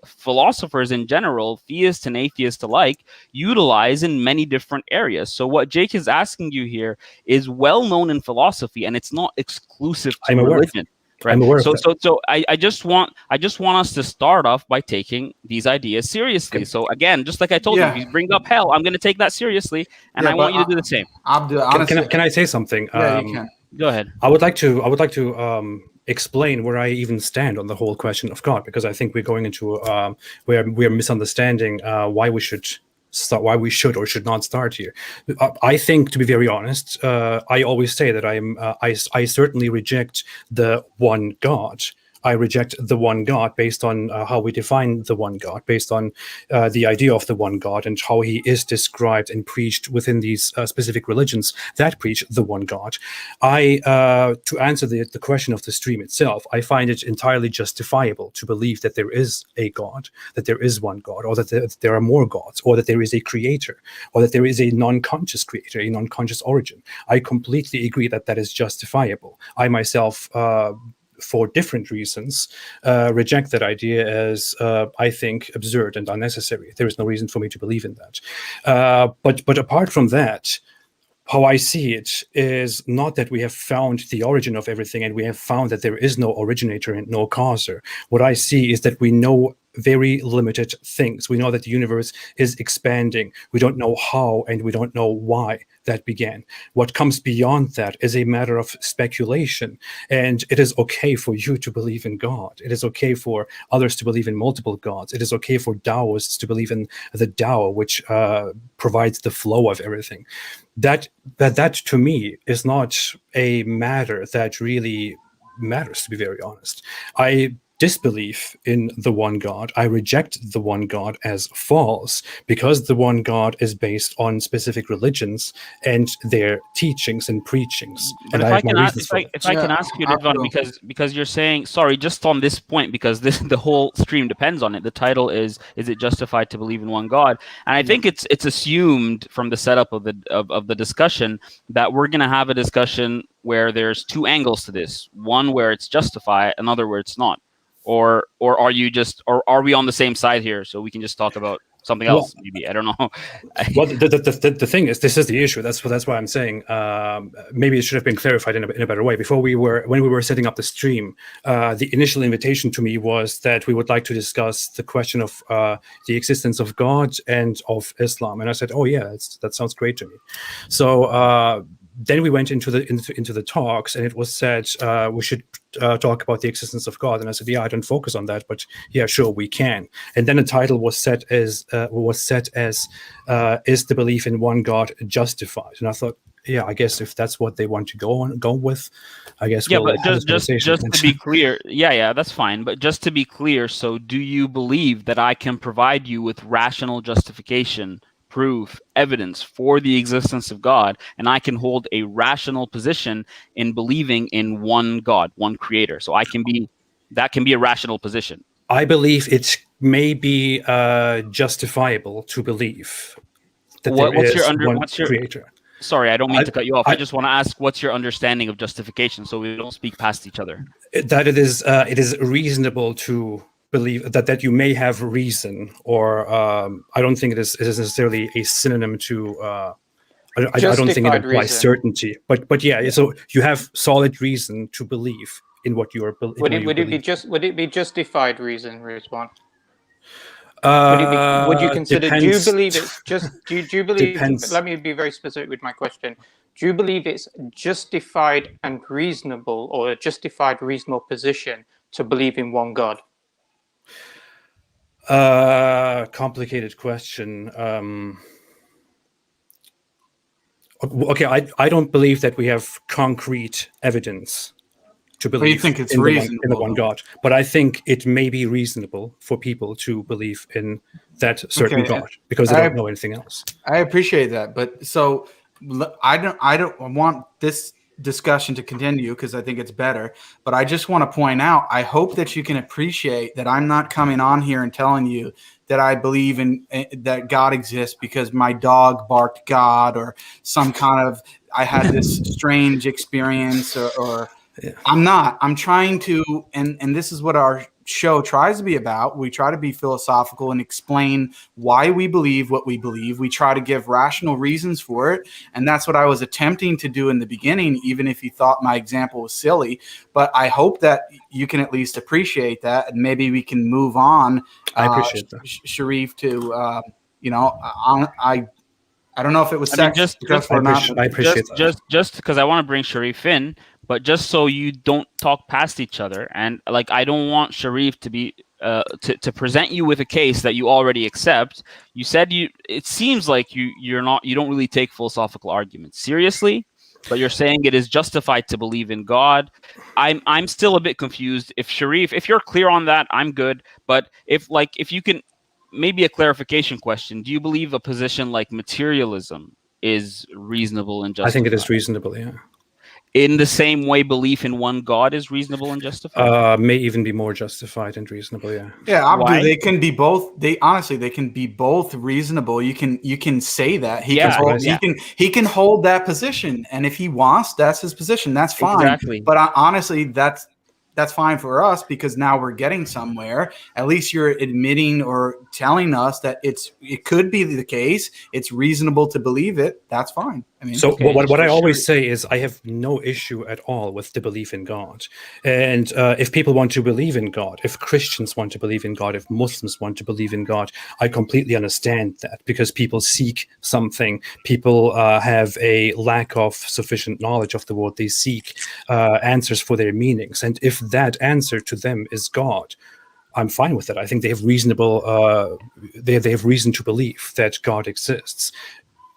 philosophers in general, theists and atheists alike, utilize in many different areas. So what Jake is asking you here is well known in philosophy, and it's not exclusive to religion. Right. So I just want us to start off by taking these ideas seriously. So again, just like I told you, if you bring up hell, I'm going to take that seriously, and I want you to do the same. Can I say something? Yeah, you can. Go ahead. I would like to explain where I even stand on the whole question of God, because I think we're going into where we're misunderstanding why we should or should not start here. I think, to be very honest, I always say that I certainly reject the one God. I reject the one God based on how we define the one God, based on the idea of the one God and how he is described and preached within these specific religions that preach the one God. To answer the question of the stream itself, I find it entirely justifiable to believe that there is a God, that there is one God, or that there are more gods, or that there is a creator, or that there is a non-conscious creator, a non-conscious origin. I completely agree that that is justifiable. I myself, for different reasons, reject that idea as, I think, absurd and unnecessary. There is no reason for me to believe in that. But apart from that, how I see it is not that we have found the origin of everything and we have found that there is no originator and no causer. What I see is that we know very limited things. We know that the universe is expanding. We don't know how and we don't know why that began. What comes beyond that is a matter of speculation. And it is okay for you to believe in God. It is okay for others to believe in multiple gods. It is okay for Taoists to believe in the Tao, which provides the flow of everything. That to me is not a matter that really matters, to be very honest. I disbelief in the one God. I reject the one God as false because the one God is based on specific religions and their teachings and preachings. But and if I can ask you, Ridvan, because you're saying, sorry, just on this point, because the whole stream depends on it. The title is it justified to believe in one God? And I think it's assumed from the setup of the discussion that we're going to have a discussion where there's two angles to this. One where it's justified, another where it's not. Or are we on the same side here? So we can just talk about something else. Maybe I don't know. Well, the thing is, this is the issue. That's why I'm saying maybe it should have been clarified in a better way. When we were setting up the stream, the initial invitation to me was that we would like to discuss the question of the existence of God and of Islam, and I said, "Oh yeah, that sounds great to me." So then we went into the talks, and it was said we should talk about the existence of God, and I said, "Yeah, I don't focus on that, but yeah, sure, we can." And then the title was set as "Is the belief in one God justified?" And I thought, yeah, I guess if that's what they want to go with, I guess. Yeah, we'll but just to be clear, yeah, that's fine. But just to be clear, so do you believe that I can provide you with rational justification, proof, evidence for the existence of God, and I can hold a rational position in believing in one God, one creator? So that can be a rational position. I believe it may be justifiable to believe that what's your creator. Sorry, I don't mean to cut you off. I just want to ask, what's your understanding of justification, so we don't speak past each other? That it is reasonable to believe that you may have reason, or I don't think it is necessarily a synonym to. I don't think it implies certainty, but yeah. So you have solid reason to believe in what you are believing. Would it be justified reason, Ridvan? Would you consider? Depends. Do you believe it's just? Do you believe? Depends. Let me be very specific with my question. Do you believe it's justified and reasonable, or a justified, reasonable position to believe in one God? Complicated question. Okay, I don't believe that we have concrete evidence to believe you think it's in reasonable the one God, but I think it may be reasonable for people to believe in that certain God because they don't know anything else. I appreciate that, but so I don't want this discussion to continue because I think it's better, but I just want to point out, I hope that you can appreciate that I'm not coming on here and telling you that I believe in that God exists because my dog barked God, or some kind of I had this strange experience, or yeah. I'm trying to, and this is what our show tries to be about. We try to be philosophical and explain why we believe what we believe. We try to give rational reasons for it. And that's what I was attempting to do in the beginning, even if you thought my example was silly. But I hope that you can at least appreciate that. And maybe we can move on. I appreciate that. Sharif, to, I don't know if it was successful or not. I appreciate that. Just because I want to bring Sharif in, but just so you don't talk past each other, and like I don't want Sharif to be to present you with a case that you already accept. You said it seems like you don't really take philosophical arguments seriously, but you're saying it is justified to believe in God. I'm still a bit confused. If Sharif, if you're clear on that, I'm good. But if you can. Maybe a clarification question. Do you believe a position like materialism is reasonable and justified? I think it is reasonable, yeah. In the same way belief in one God is reasonable and justified? May even be more justified and reasonable, yeah. Yeah, Abdul, they can be both. They can be both reasonable. You can say that. He can hold that position. And if he wants, that's his position. That's fine. Exactly. But honestly, that's fine for us because now we're getting somewhere. At least you're admitting or telling us that it could be the case. It's reasonable to believe it. That's fine. I mean, so what I always say is I have no issue at all with the belief in God. And if people want to believe in God, if Christians want to believe in God, if Muslims want to believe in God, I completely understand that because people seek something. People have a lack of sufficient knowledge of the world. They seek answers for their meanings. And if that answer to them is God, I'm fine with it. I think they have reasonable, they have reason to believe that God exists.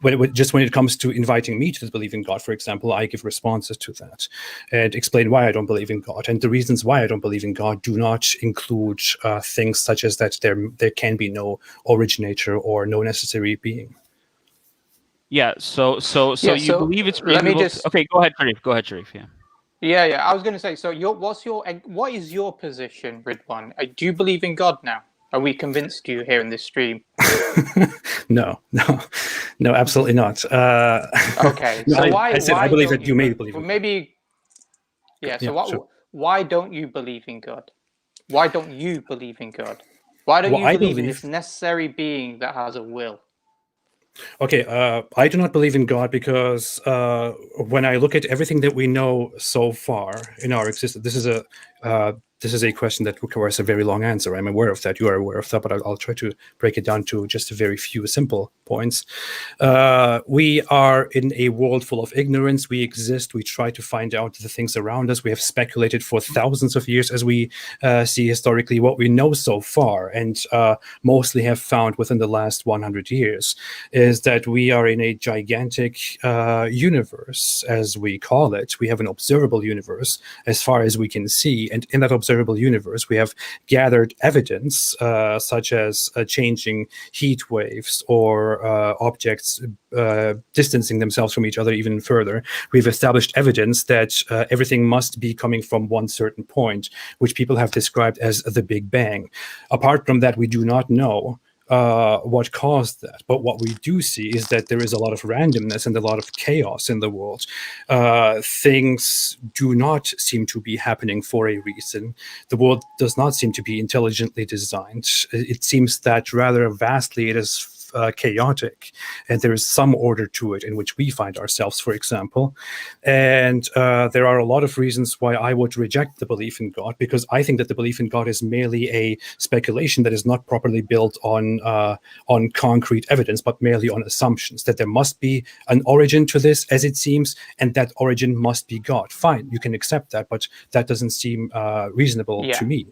When it comes to inviting me to believe in God, for example, I give responses to that and explain why I don't believe in God. And the reasons why I don't believe in God do not include things such as that there can be no originator or no necessary being. Yeah. So you believe it's reasonable? Okay, go ahead, Sharif. Yeah. Yeah. I was going to say. So, what is your position, Ridvan? Do you believe in God now? Are we convinced you here in this stream? No, absolutely not. Okay, so I believe that you may believe. Maybe. Yeah. So Why don't you believe in God? Why don't you believe in God? Why don't Well, you I believe in believe. this necessary being that has a will? Okay, I do not believe in God because when I look at everything that we know so far in our existence, this is a question that requires a very long answer. I'm aware of that. You are aware of that, but I'll try to break it down to just a very few simple points. We are in a world full of ignorance. We exist. We try to find out the things around us. We have speculated for thousands of years, as we see historically. What we know so far, and mostly have found within the last 100 years, is that we are in a gigantic universe, as we call it. We have an observable universe as far as we can see, and in that observable universe, we have gathered evidence such as changing heat waves or objects distancing themselves from each other even further. We've established evidence that everything must be coming from one certain point, which people have described as the Big Bang. Apart from that, we do not know what caused that. But what we do see is that there is a lot of randomness and a lot of chaos in the world. Things do not seem to be happening for a reason. The world does not seem to be intelligently designed. It seems that rather vastly it is chaotic, and there is some order to it in which we find ourselves, for example. And there are a lot of reasons why I would reject the belief in God, because I think that the belief in God is merely a speculation that is not properly built on concrete evidence, but merely on assumptions that there must be an origin to this, as it seems, and that origin must be God. Fine, you can accept that, but that doesn't seem reasonable to me.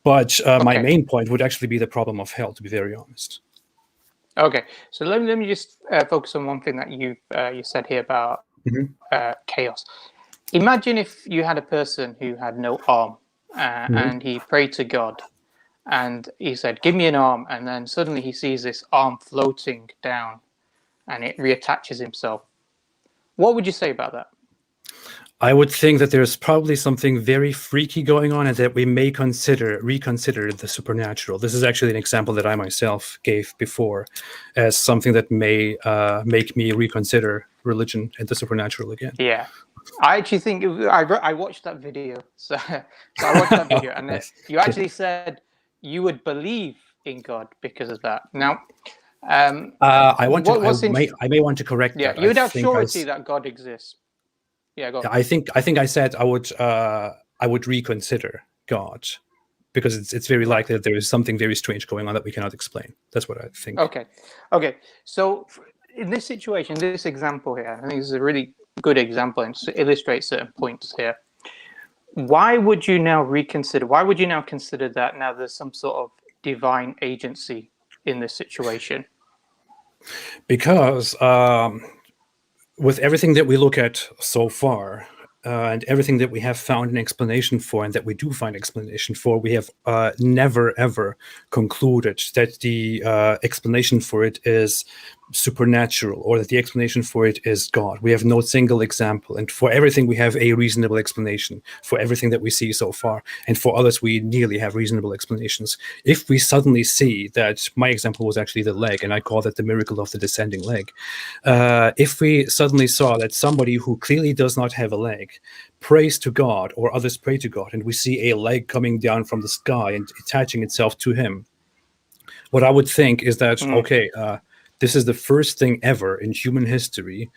But my main point would actually be the problem of hell, to be very honest. Okay, so let me just focus on one thing that you said here about chaos. Imagine if you had a person who had no arm and he prayed to God and he said, "Give me an arm," and then suddenly he sees this arm floating down and it reattaches himself. What would you say about that? I would think that there's probably something very freaky going on, and that we may reconsider the supernatural. This is actually an example that I myself gave before as something that may make me reconsider religion and the supernatural again. Yeah, I actually think I watched that video. So I watched that video, and you actually said you would believe in God because of that. Now, I may want to correct that. Yeah, you would have surety that God exists. Yeah, go on. I think I said I would reconsider God, because it's very likely that there is something very strange going on that we cannot explain. That's what I think. Okay. So in this situation, this example here, I think this is a really good example and illustrates certain points here. Why would you now reconsider? Why would you now consider that now there's some sort of divine agency in this situation? Because with everything that we look at so far, and everything that we have found an explanation for, and that we do find explanation for, we have never ever concluded that the explanation for it is supernatural, or that the explanation for it is God. We have no single example, and for everything we have a reasonable explanation for everything that we see so far, and for others we nearly have reasonable explanations. If we suddenly see that, my example was actually the leg, and I call that the miracle of the descending leg. If we suddenly saw that somebody who clearly does not have a leg prays to God, or others pray to God, and we see a leg coming down from the sky and attaching itself to him, what I would think is that, okay, this is the first thing ever in human history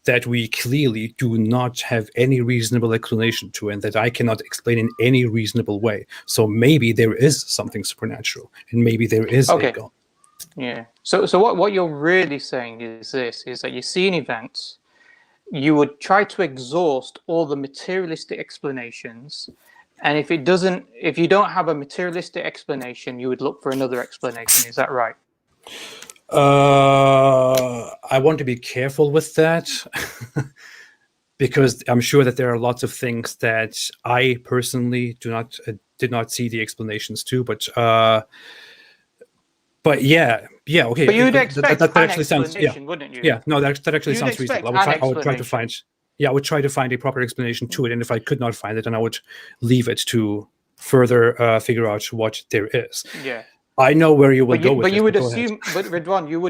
that we clearly do not have any reasonable explanation to, and that I cannot explain in any reasonable way. So maybe there is something supernatural, and maybe there is a God. Yeah. So what you're really saying is this, is that you see an event, you would try to exhaust all the materialistic explanations, and if you don't have a materialistic explanation, you would look for another explanation. Is that right? I want to be careful with that because I'm sure that there are lots of things that I personally did not see the explanations to, but yeah, okay. But you'd expect that an actually sounds, wouldn't you? Yeah, no, that actually sounds reasonable. I would try to find, I would try to find a proper explanation to it, and if I could not find it, then I would leave it to further figure out what there is. Yeah. I know where you will go with this. But you would assume, but Ridwan, you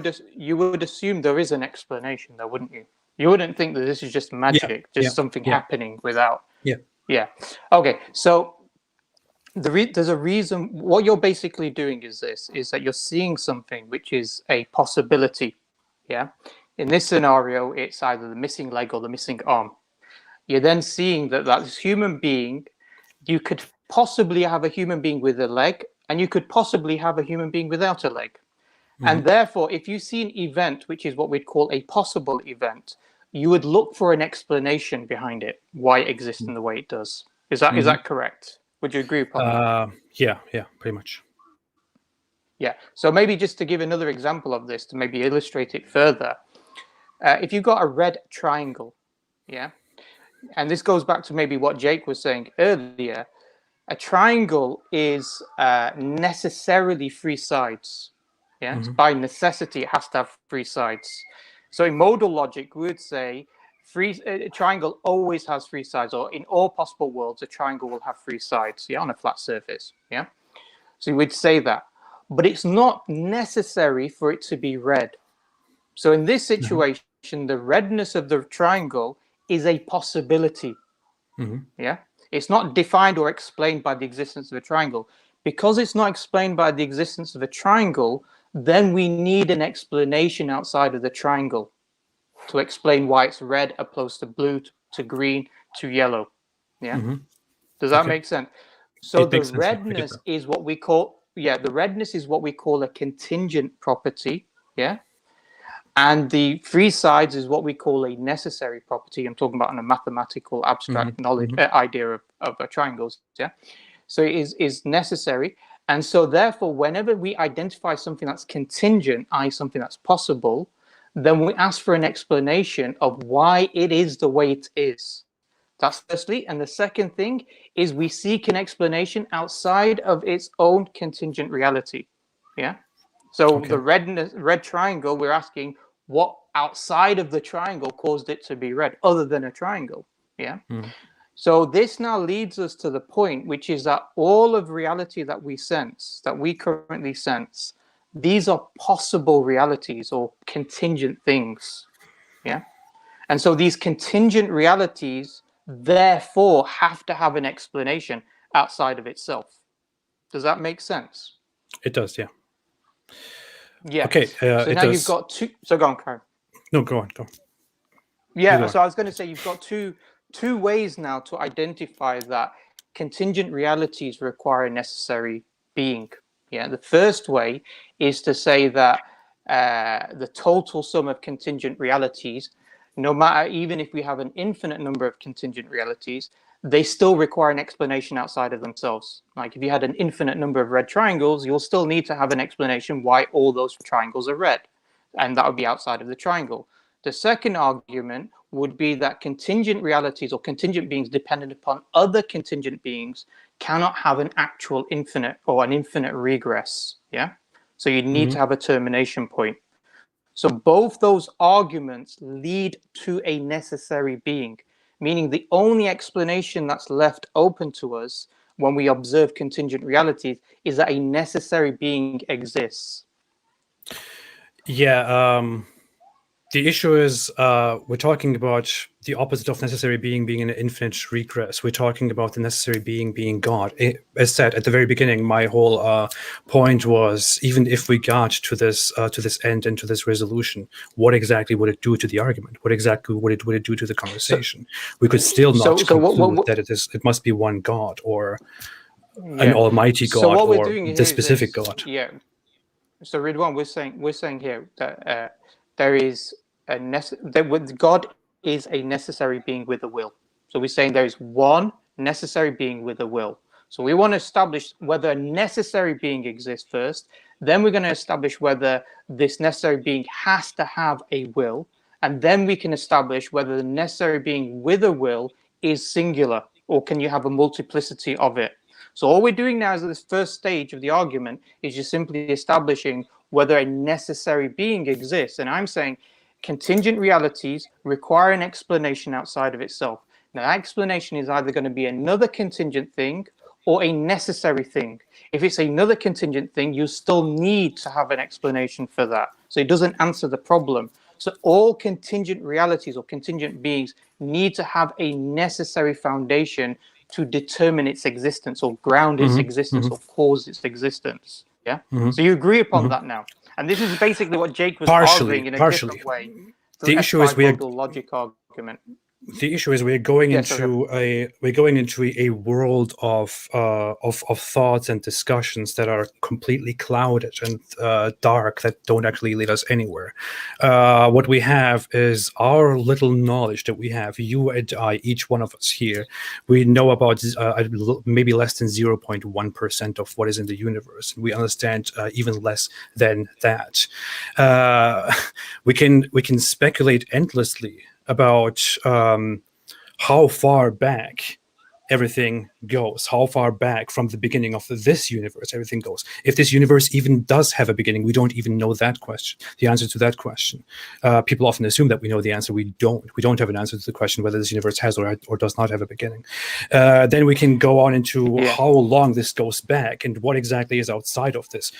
would assume there is an explanation, though, wouldn't you? You wouldn't think that this is just magic, something happening without. Yeah. Yeah. Okay. So there's a reason. What you're basically doing is that you're seeing something which is a possibility. Yeah. In this scenario, it's either the missing leg or the missing arm. You're then seeing that this human being, you could possibly have a human being with a leg, and you could possibly have a human being without a leg. And therefore, if you see an event, which is what we'd call a possible event, you would look for an explanation behind it, why it exists in the way it does. Is that correct? Would you agree upon that? Yeah, pretty much. Yeah. So maybe just to give another example of this, to maybe illustrate it further, if you've got a red triangle, yeah, and this goes back to maybe what Jake was saying earlier, a triangle is necessarily three sides. Yeah, so by necessity, it has to have three sides. So in modal logic, we would say a triangle always has three sides, or in all possible worlds, a triangle will have three sides, yeah, on a flat surface. Yeah, so we'd say that, but it's not necessary for it to be red. So in this situation, the redness of the triangle is a possibility. Yeah, it's not defined or explained by the existence of a triangle. Because it's not explained by the existence of a triangle, then we need an explanation outside of the triangle to explain why it's red opposed to blue, to green, to yellow. Yeah. Does that make sense? So the redness is what we call, the redness is what we call a contingent property. Yeah. And the three sides is what we call a necessary property. I'm talking about in a mathematical abstract knowledge idea of triangles. Yeah. So it is necessary. And so therefore, whenever we identify something that's contingent, i.e. something that's possible, then we ask for an explanation of why it is the way it is. That's firstly. And the second thing is we seek an explanation outside of its own contingent reality. Yeah. So the red triangle, we're asking what outside of the triangle caused it to be red, other than a triangle. Yeah. So this now leads us to the point, which is that all of reality that we sense, that we currently sense, these are possible realities or contingent things. Yeah. And so these contingent realities, therefore, have to have an explanation outside of itself. Does that make sense? It does, yeah. Yeah. Okay. So now you've got two. So go on, Karen. No, go on. Yeah. So I was going to say you've got two ways now to identify that contingent realities require a necessary being. Yeah. The first way is to say that the total sum of contingent realities, no matter, even if we have an infinite number of contingent realities, they still require an explanation outside of themselves. Like if you had an infinite number of red triangles, you'll still need to have an explanation why all those triangles are red. And that would be outside of the triangle. The second argument would be that contingent realities or contingent beings dependent upon other contingent beings cannot have an actual infinite or an infinite regress. Yeah. So you need to have a termination point. So both those arguments lead to a necessary being, meaning the only explanation that's left open to us when we observe contingent realities is that a necessary being exists. Yeah. The issue is we're talking about the opposite of necessary being an infinite regress. We're talking about the necessary being God. As said at the very beginning, my whole point was, even if we got to this end and to this resolution, what exactly would it do to the argument? What exactly would it do to the conversation? We could still not conclude that it must be one God or an almighty God or the specific God. Yeah. So Ridwan, we're saying here that there is God is a necessary being with a will. So we're saying there is one necessary being with a will. So we want to establish whether a necessary being exists first. Then we're going to establish whether this necessary being has to have a will. And then we can establish whether the necessary being with a will is singular, or can you have a multiplicity of it. So all we're doing now is this first stage of the argument is just simply establishing whether a necessary being exists. And I'm saying contingent realities require an explanation outside of itself. Now, that explanation is either going to be another contingent thing or a necessary thing. If it's another contingent thing, you still need to have an explanation for that. So it doesn't answer the problem. So all contingent realities or contingent beings need to have a necessary foundation to determine its existence or ground its existence or cause its existence. Yeah. So you agree upon that now, and this is basically what Jake was arguing in a different way. The issue is logic argument. The issue is we're going into a world of thoughts and discussions that are completely clouded and dark, that don't actually lead us anywhere. What we have is our little knowledge that we have, you and I, each one of us here. We know about maybe less than 0.1% of what is in the universe. We understand even less than that. We can speculate endlessly about how far back everything goes, how far back from the beginning of this universe everything goes. If this universe even does have a beginning, we don't even know that question, the answer to that question. People often assume that we know the answer. We don't. We don't have an answer to the question whether this universe has or does not have a beginning. Then we can go on into how long this goes back and what exactly is outside of this.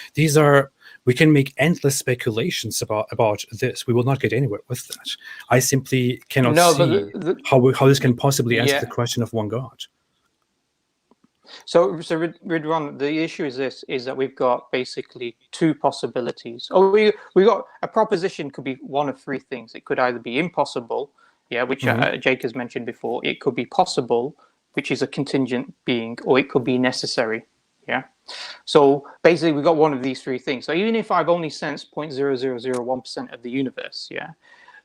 We can make endless speculations about this. We will not get anywhere with that. I simply cannot see how this can possibly answer the question of one God. So Ridwan, the issue is that we've got basically two possibilities. We got a proposition could be one of three things. It could either be impossible, which Jake has mentioned before. It could be possible, which is a contingent being, or it could be necessary. Yeah. So basically, we've got one of these three things. So even if I've only sensed 0.0001% of the universe,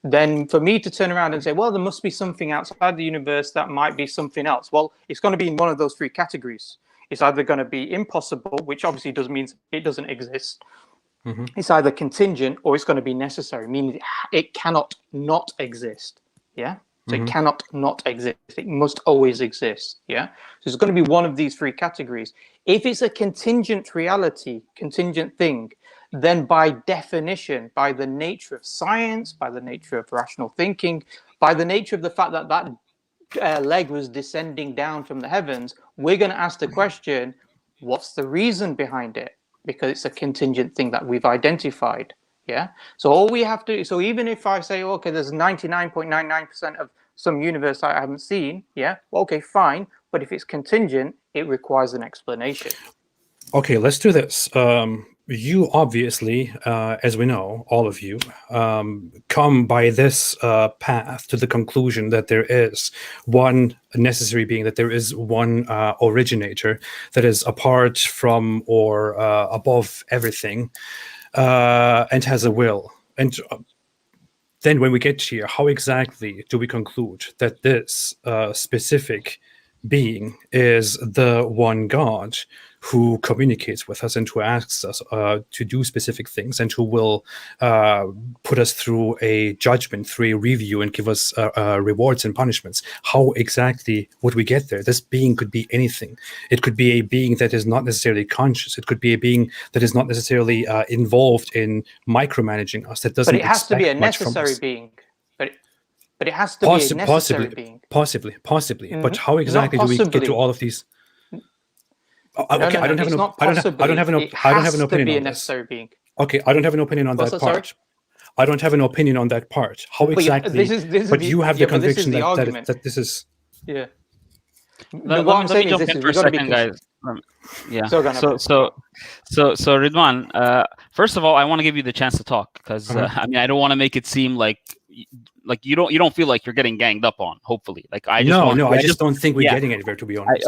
then for me to turn around and say, well, there must be something outside the universe that might be something else. Well, it's going to be in one of those three categories. It's either going to be impossible, which obviously means it doesn't exist. It's either contingent, or it's going to be necessary, meaning it cannot not exist. Yeah. So it cannot not exist. It must always exist. Yeah. So it's going to be one of these three categories. If it's a contingent reality, contingent thing, then by definition, by the nature of science, by the nature of rational thinking, by the nature of the fact that that leg was descending down from the heavens, we're going to ask the question, what's the reason behind it? Because it's a contingent thing that we've identified. Yeah. So all we have to, so even if I say, okay, there's 99.99% of some universe I haven't seen, well, okay, fine. But if it's contingent, it requires an explanation. Okay, let's do this. You obviously, as we know, all of you, come by this path to the conclusion that there is one necessary being, that there is one originator that is apart from or above everything, and has a will. And then when we get here, how exactly do we conclude that this specific being is the one God who communicates with us and who asks us to do specific things, and who will put us through a judgment, through a review, and give us rewards and punishments? How exactly would we get there? This being could be anything. It could be a being that is not necessarily conscious. It could be a being that is not necessarily involved in micromanaging us. That doesn't. But it has to be a necessary being. But it has to be a necessary being. Possibly. But how exactly do we get to all of these? Okay, I don't have an opinion on this. Okay, I don't have an opinion on that part. I don't have an opinion on that part. How exactly? But you have the conviction that this is. Yeah. Let me jump in for a second, guys. So Ridwan, first of all, I want to give you the chance to talk, because I mean, I don't want to make it seem like you don't feel like you're getting ganged up on. Hopefully, I just don't think we're getting anywhere, to be honest.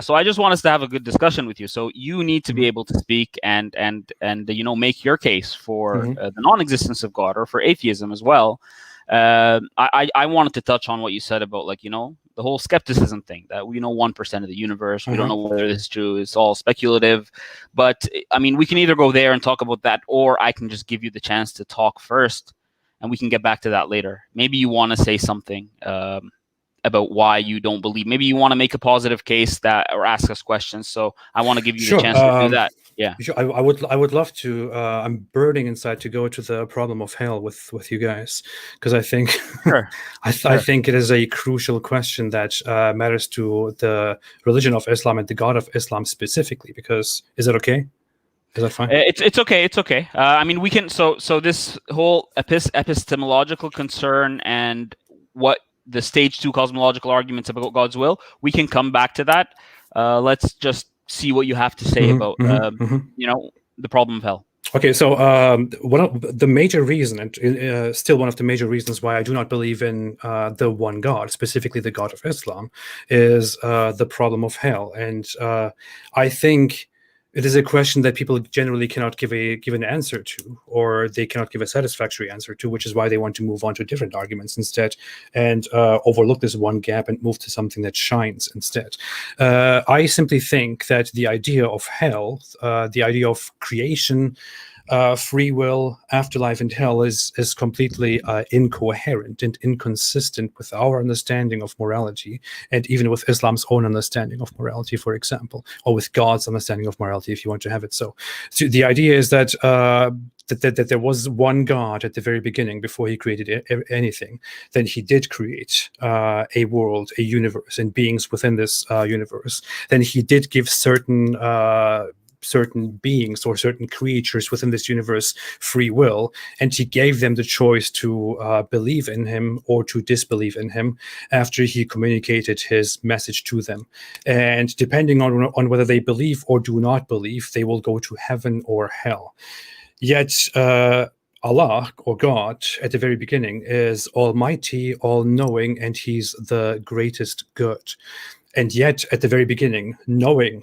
So I just want us to have a good discussion with you. So you need to be able to speak and make your case for the non-existence of God, or for atheism as well. I wanted to touch on what you said about the whole skepticism thing, that we know 1% of the universe. We don't know whether this is true. It's all speculative. But I mean, we can either go there and talk about that, or I can just give you the chance to talk first, and we can get back to that later. Maybe you want to say something about why you don't believe. Maybe you want to make a positive case or ask us questions. So I want to give you the chance to do that. Yeah, sure. I would love to. I'm burning inside to go to the problem of hell with you guys, because I think I think it is a crucial question that matters to the religion of Islam and the God of Islam specifically. Because is it okay? Is that fine? It's okay. It's okay. I mean, we can. So this whole epistemological concern and what the stage 2 cosmological arguments about God's will, we can come back to that. Let's just see what you have to say about the problem of hell. Okay, so one of the major reason, and still one of the major reasons why I do not believe in the one God, specifically the God of Islam, is the problem of hell. And I think it is a question that people generally cannot give an answer to, or they cannot give a satisfactory answer to, which is why they want to move on to different arguments instead, and overlook this one gap and move to something that shines instead. I simply think that the idea of hell, the idea of creation, free will, afterlife, and hell is completely incoherent and inconsistent with our understanding of morality, and even with Islam's own understanding of morality, for example, or with God's understanding of morality, if you want to have it so. So the idea is that that there was one God at the very beginning before he created anything. Then he did create a world, a universe, and beings within this universe. Then he did give certain beings or certain creatures within this universe free will, and he gave them the choice to believe in him or to disbelieve in him after he communicated his message to them. And depending on whether they believe or do not believe, they will go to heaven or hell. Yet Allah, or God, at the very beginning is almighty, all-knowing, and he's the greatest good. And yet at the very beginning, knowing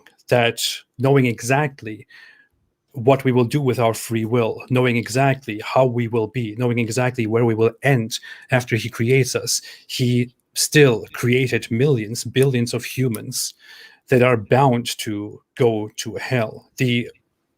exactly what we will do with our free will, knowing exactly how we will be, knowing exactly where we will end after he creates us, he still created millions, billions of humans that are bound to go to hell. The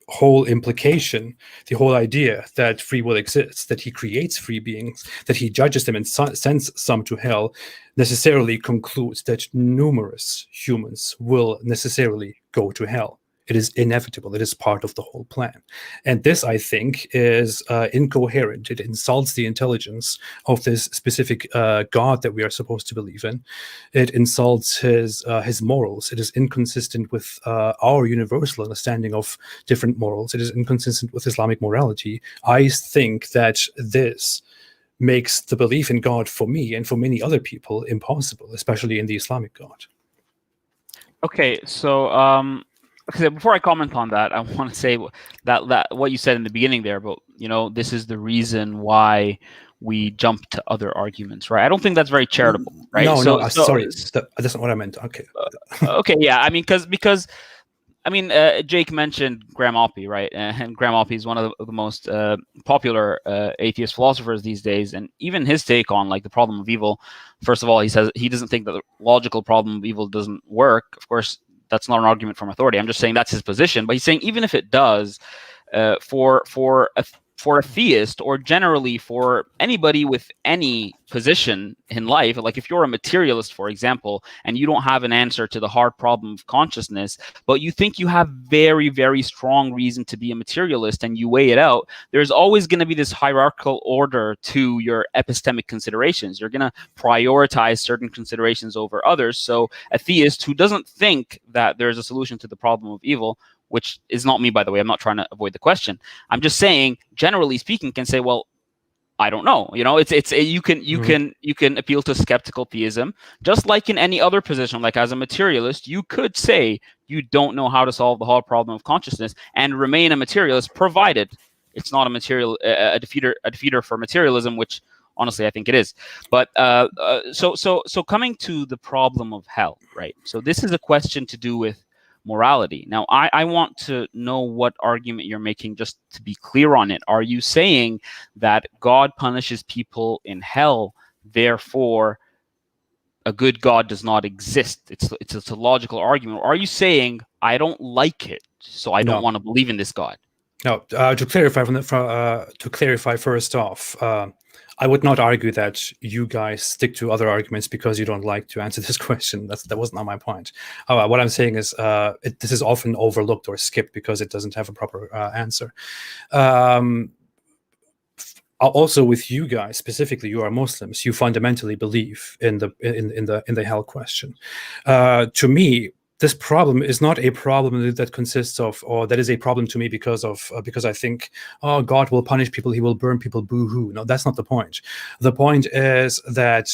whole implication, the whole idea that free will exists, that he creates free beings, that he judges them and sends some to hell, necessarily concludes that numerous humans will necessarily go to hell. It is inevitable. It is part of the whole plan. And this, I think, is incoherent. It insults the intelligence of this specific God that we are supposed to believe in. It insults his morals. It is inconsistent with our universal understanding of different morals. It is inconsistent with Islamic morality. I think that this makes the belief in God for me and for many other people impossible, especially in the Islamic God. Okay, so before I comment on that, I want to say that what you said in the beginning there about, this is the reason why we jump to other arguments, right? I don't think that's very charitable, right? Sorry, that's not what I meant. Okay. Okay, yeah, I mean, because Jake mentioned Graham Oppy, right? And Graham Oppy is one of the most popular atheist philosophers these days, and even his take on the problem of evil. First of all, he says he doesn't think that the logical problem of evil doesn't work. Of course, that's not an argument from authority. I'm just saying that's his position. But he's saying even if it does, for a theist, or generally for anybody with any position in life, like if you're a materialist, for example, and you don't have an answer to the hard problem of consciousness, but you think you have very, very strong reason to be a materialist and you weigh it out, there's always going to be this hierarchical order to your epistemic considerations. You're going to prioritize certain considerations over others. So a theist who doesn't think that there's a solution to the problem of evil, which is not me, by the way, I'm not trying to avoid the question, I'm just saying, generally speaking, can say, well, I don't know. You can appeal to skeptical theism, just like in any other position. Like as a materialist, you could say you don't know how to solve the hard problem of consciousness and remain a materialist, provided it's not a defeater for materialism, which honestly I think it is. But so coming to the problem of hell, right? So this is a question to do with morality. Now, I want to know what argument you're making, just to be clear on it. Are you saying that God punishes people in hell, therefore a good God does not exist? It's a logical argument. Or are you saying I don't like it, so I don't want to believe in this God? No. To clarify first off, I would not argue that you guys stick to other arguments because you don't like to answer this question. That was not my point. What I'm saying is this is often overlooked or skipped because it doesn't have a proper answer. Also, with you guys specifically, you are Muslims. You fundamentally believe in the hell question. To me, this problem is not a problem that consists of, or that is a problem to me because I think, oh, God will punish people, he will burn people, boo-hoo. No, that's not the point. The point is that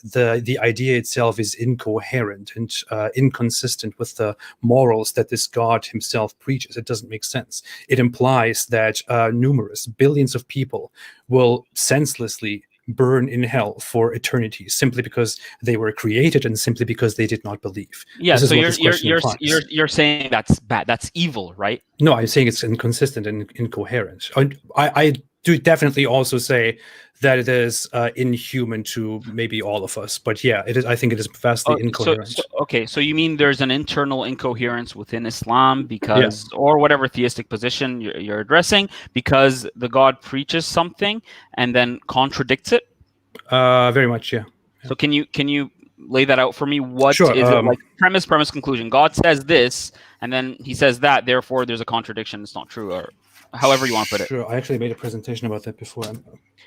the idea itself is incoherent and inconsistent with the morals that this God himself preaches. It doesn't make sense. It implies that numerous billions of people will senselessly burn in hell for eternity simply because they were created and simply because they did not believe. Yeah, so you're saying that's bad, that's evil, right? No, I'm saying it's inconsistent and incoherent. I do definitely also say that it is inhuman to maybe all of us, but yeah, it is. I think it is vastly incoherent. So you mean there's an internal incoherence within Islam because, or whatever theistic position you're addressing, because the God preaches something and then contradicts it? Very much, yeah. So can you lay that out for me? What sure, is it like? Premise, conclusion. God says this, and then he says that. Therefore, there's a contradiction. It's not true, or however you want to put it. Sure, I actually made a presentation about that before.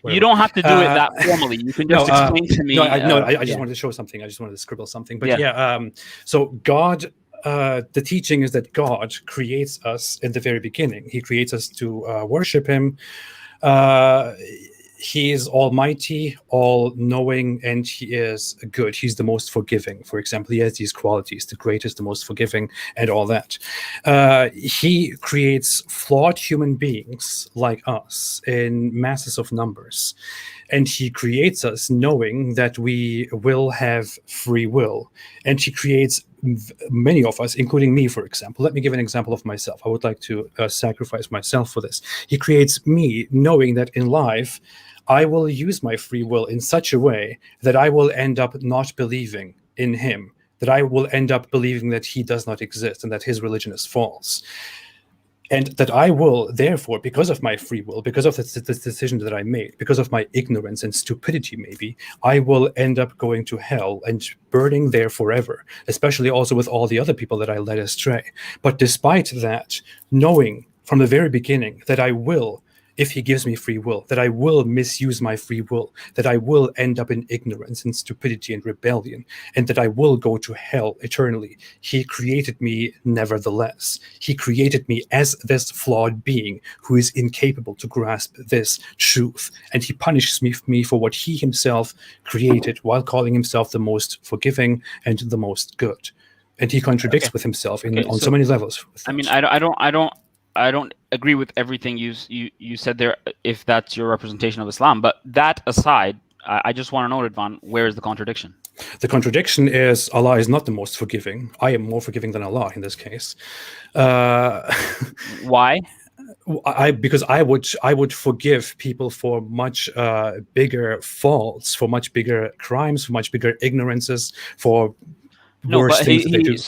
You don't have to do it that formally. You can just explain to me. I just wanted to show something. I just wanted to scribble something. But so God, the teaching is that God creates us in the very beginning. He creates us to worship him. He is almighty, all-knowing, and he is good. He's the most forgiving. For example, he has these qualities, the greatest, the most forgiving, and all that. He creates flawed human beings like us in masses of numbers. And he creates us knowing that we will have free will. And he creates many of us, including me, for example. Let me give an example of myself. I would like to sacrifice myself for this. He creates me knowing that in life, I will use my free will in such a way that I will end up not believing in him, that I will end up believing that he does not exist and that his religion is false. And that I will, therefore, because of my free will, because of this decision that I made, because of my ignorance and stupidity, maybe, I will end up going to hell and burning there forever, especially also with all the other people that I led astray. But despite that, knowing from the very beginning that I will, if he gives me free will, that I will misuse my free will, that I will end up in ignorance and stupidity and rebellion, and that I will go to hell eternally. He created me nevertheless. He created me as this flawed being who is incapable to grasp this truth. And he punishes me for what he himself created while calling himself the most forgiving and the most good. And he contradicts with himself on so many levels. I mean, I don't agree with everything you said there, if that's your representation of Islam. But that aside, I just want to know, Ridvan, where is the contradiction? The contradiction is Allah is not the most forgiving. I am more forgiving than Allah in this case. Why? Because I would forgive people for much bigger faults, for much bigger crimes, for much bigger ignorances, for worse things that they do.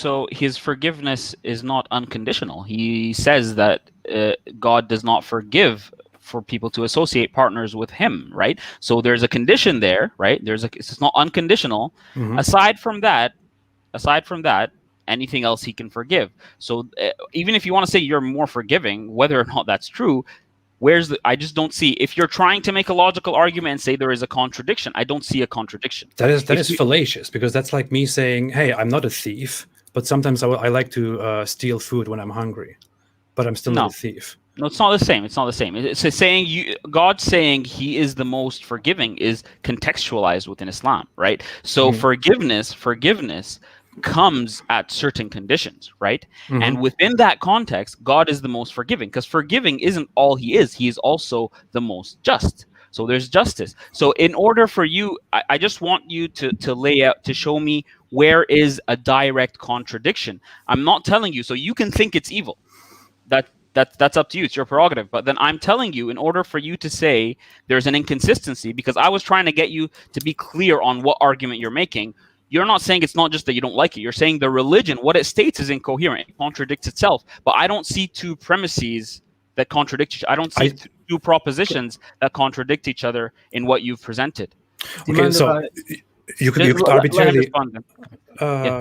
So his forgiveness is not unconditional. He says that God does not forgive for people to associate partners with him, right? So there's a condition there, right? It's not unconditional. Mm-hmm. Aside from that, anything else he can forgive. So even if you want to say you're more forgiving, whether or not that's true, I just don't see, if you're trying to make a logical argument and say there is a contradiction, I don't see a contradiction. That is fallacious, because that's like me saying, hey, I'm not a thief, but sometimes I like to steal food when I'm hungry, but I'm still not a thief. No, it's not the same. It's not the same. It's saying God saying he is the most forgiving is contextualized within Islam, right? So forgiveness comes at certain conditions, right? Mm-hmm. And within that context, God is the most forgiving, because forgiving isn't all he is also the most just. So there's justice. So in order for you, I just want you to lay out, to show me where is a direct contradiction. I'm not telling you, so you can think it's evil. That's up to you. It's your prerogative. But then I'm telling you, in order for you to say there's an inconsistency, because I was trying to get you to be clear on what argument you're making. You're not saying it's not just that you don't like it. You're saying the religion, what it states, is incoherent. It contradicts itself. But I don't see two premises that contradict each other. I don't see two propositions that contradict each other in what you've presented. Okay, so you could arbitrarily...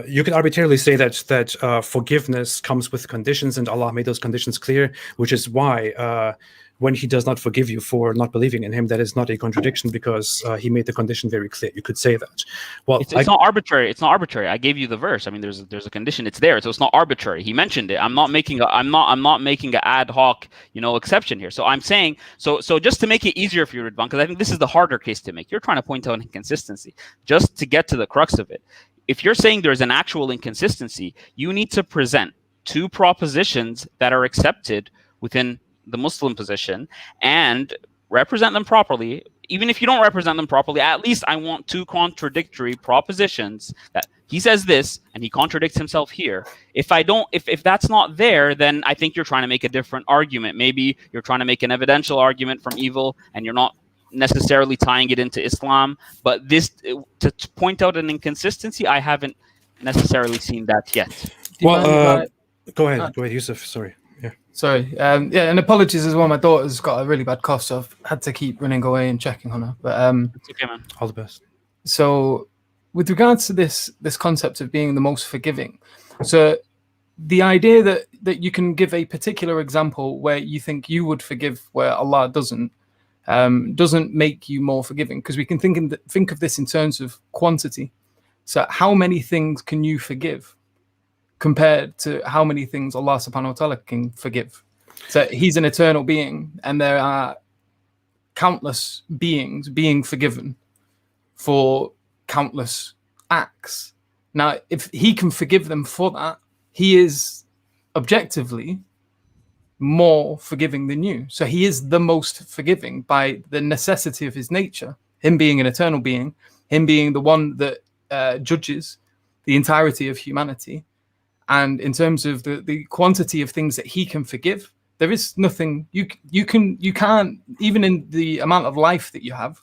you could arbitrarily say that forgiveness comes with conditions, and Allah made those conditions clear, which is why when He does not forgive you for not believing in Him, that is not a contradiction, because He made the condition very clear. You could say that. Well, it's not arbitrary. It's not arbitrary. I gave you the verse. I mean, there's a condition. It's there, so it's not arbitrary. He mentioned it. I'm not making an ad hoc, exception here. So I'm saying, so just to make it easier for you, Ridvan, because I think this is the harder case to make. You're trying to point out an inconsistency. Just to get to the crux of it, if you're saying there's an actual inconsistency, you need to present two propositions that are accepted within the Muslim position and represent them properly. Even if you don't represent them properly, at least I want two contradictory propositions that he says this and he contradicts himself here. If that's not there, then I think you're trying to make a different argument. Maybe you're trying to make an evidential argument from evil and you're not necessarily tying it into Islam. But this, to point out an inconsistency, I haven't necessarily seen that yet. Well, go ahead, Yusuf. Sorry. Yeah. Sorry. And apologies as well. My daughter's got a really bad cough, so I've had to keep running away and checking on her. But it's okay, man. All the best. So, with regards to this concept of being the most forgiving, so the idea that you can give a particular example where you think you would forgive where Allah doesn't make you more forgiving, because we can think of this in terms of quantity. So, how many things can you forgive compared to how many things Allah subhanahu wa ta'ala can forgive? So He's an eternal being, and there are countless beings being forgiven for countless acts. Now, if He can forgive them for that, He is objectively more forgiving than you. So He is the most forgiving by the necessity of His nature, Him being an eternal being, Him being the one that judges the entirety of humanity. And in terms of the quantity of things that He can forgive, there is nothing you can't, even in the amount of life that you have,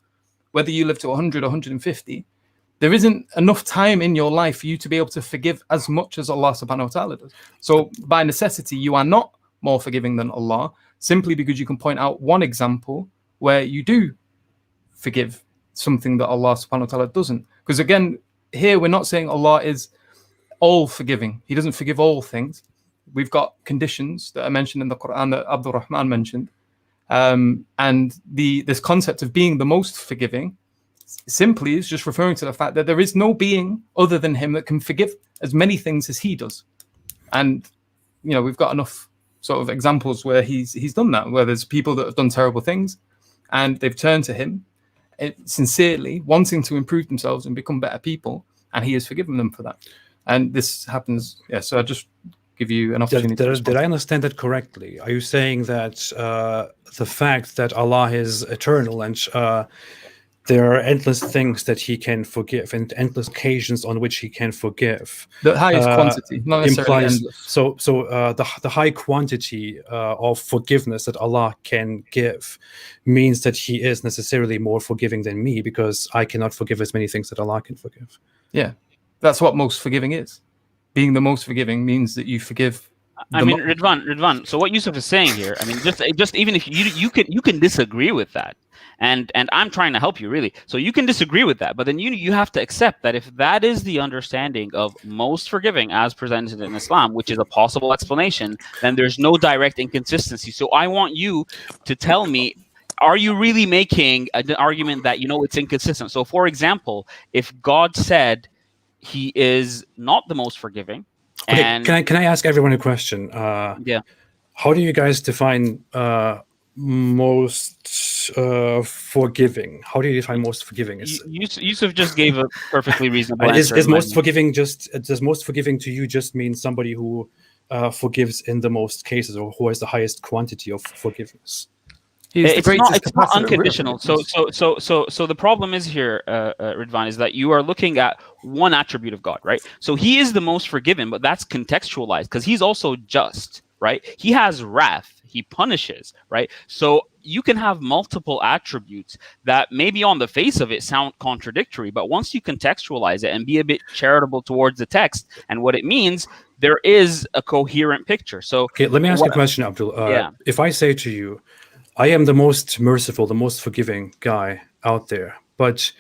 whether you live to 100 or 150, there isn't enough time in your life for you to be able to forgive as much as Allah subhanahu wa ta'ala does. So by necessity, you are not more forgiving than Allah, simply because you can point out one example where you do forgive something that Allah subhanahu wa ta'ala doesn't. Because again, here we're not saying Allah is all forgiving. He doesn't forgive all things. We've got conditions that are mentioned in the Quran that Abdul Rahman mentioned. And this concept of being the most forgiving simply is just referring to the fact that there is no being other than Him that can forgive as many things as He does. And, we've got enough sort of examples where he's done that, where there's people that have done terrible things and they've turned to Him sincerely, wanting to improve themselves and become better people, and He has forgiven them for that. And this happens, so I just give you an opportunity. Did I understand that correctly? Are you saying that the fact that Allah is eternal and there are endless things that He can forgive and endless occasions on which He can forgive, the highest quantity, not necessarily implies, endless. So the high quantity of forgiveness that Allah can give means that He is necessarily more forgiving than me, because I cannot forgive as many things that Allah can forgive? Yeah. That's what most forgiving is. Being the most forgiving means that you forgive. Ridvan. So what Yusuf is saying here, I mean, just even if you can disagree with that, and I'm trying to help you really. So you can disagree with that, but then you have to accept that if that is the understanding of most forgiving as presented in Islam, which is a possible explanation, then there's no direct inconsistency. So I want you to tell me, are you really making an argument that it's inconsistent? So for example, if God said He is not the most forgiving. Okay, and can I ask everyone a question? Yeah. How do you guys define most forgiving? How do you define most forgiving? Yusuf just gave a perfectly reasonable answer. Is most forgiving does most forgiving to you just mean somebody who forgives in the most cases, or who has the highest quantity of forgiveness? It's not unconditional. So the problem is here, Ridvan, is that you are looking at one attribute of God, right? So He is the most forgiven, but that's contextualized because He's also just, right? He has wrath. He punishes, right? So you can have multiple attributes that maybe on the face of it sound contradictory, but once you contextualize it and be a bit charitable towards the text and what it means, there is a coherent picture. So okay, let me ask you a question, Abdul. If I say to you, I am the most merciful, the most forgiving guy out there, but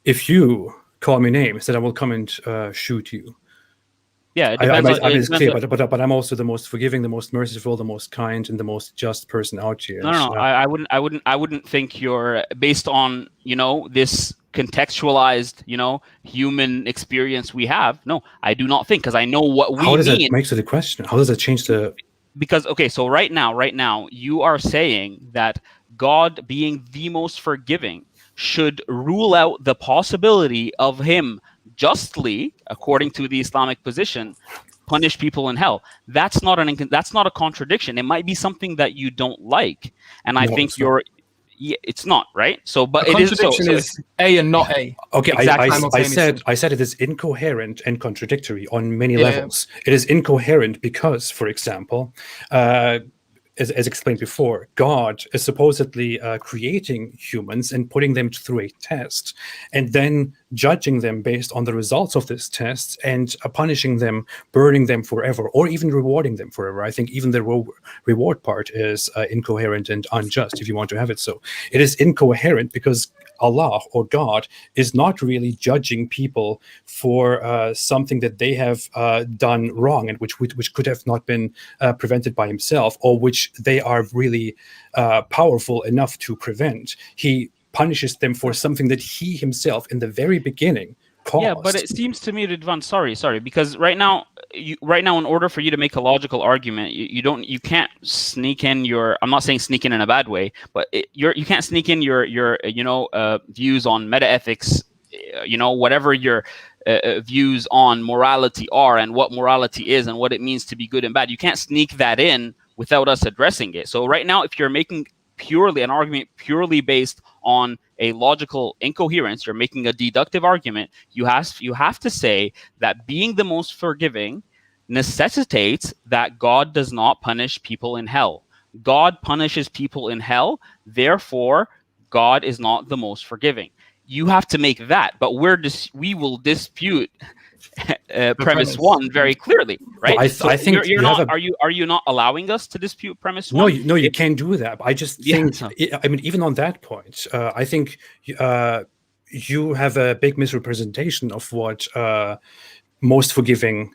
if you call me names, then I will come and shoot you. Yeah, it I depends. it's clear, but I'm also the most forgiving, the most merciful, the most kind, and the most just person out here. No. I wouldn't think you're based on this contextualized human experience we have. No, I do not think, because I know what we mean. How does that make the question? How does that change the? Because so right now, you are saying that God, being the most forgiving, should rule out the possibility of him justly, according to the Islamic position, punish people in hell. That's not a contradiction. It might be something that you don't like, and I think it's not, right? So, but the it is contradiction is A and not A. Okay, exactly. I said it is incoherent and contradictory on many levels. It is incoherent because, for example, as explained before, God is supposedly creating humans and putting them through a test, and then judging them based on the results of this test, and punishing them, burning them forever, or even rewarding them forever. I think even the reward part is incoherent and unjust, if you want to have it so. It is incoherent because Allah or God is not really judging people for something that they have done wrong, and which could have not been prevented by himself, or which they are really powerful enough to prevent. He punishes them for something that he himself in the very beginning caused. Yeah, but it seems to me, Ridvan, sorry, because right now, in order for you to make a logical argument, you can't sneak in your. I'm not saying sneak in a bad way, but you can't sneak in your views on metaethics, whatever your views on morality are, and what morality is, and what it means to be good and bad. You can't sneak that in without us addressing it. So right now, if you're making an argument purely based on a logical incoherence, you're making a deductive argument, you have to say that being the most forgiving necessitates that God does not punish people in hell. God punishes people in hell, therefore God is not the most forgiving. You have to make that, but we will dispute premise one very clearly, right? Well, I think you're not. Are you not allowing us to dispute premise one? No, you can't do that. I just think. I mean, even on that point, I think you have a big misrepresentation of what most forgiving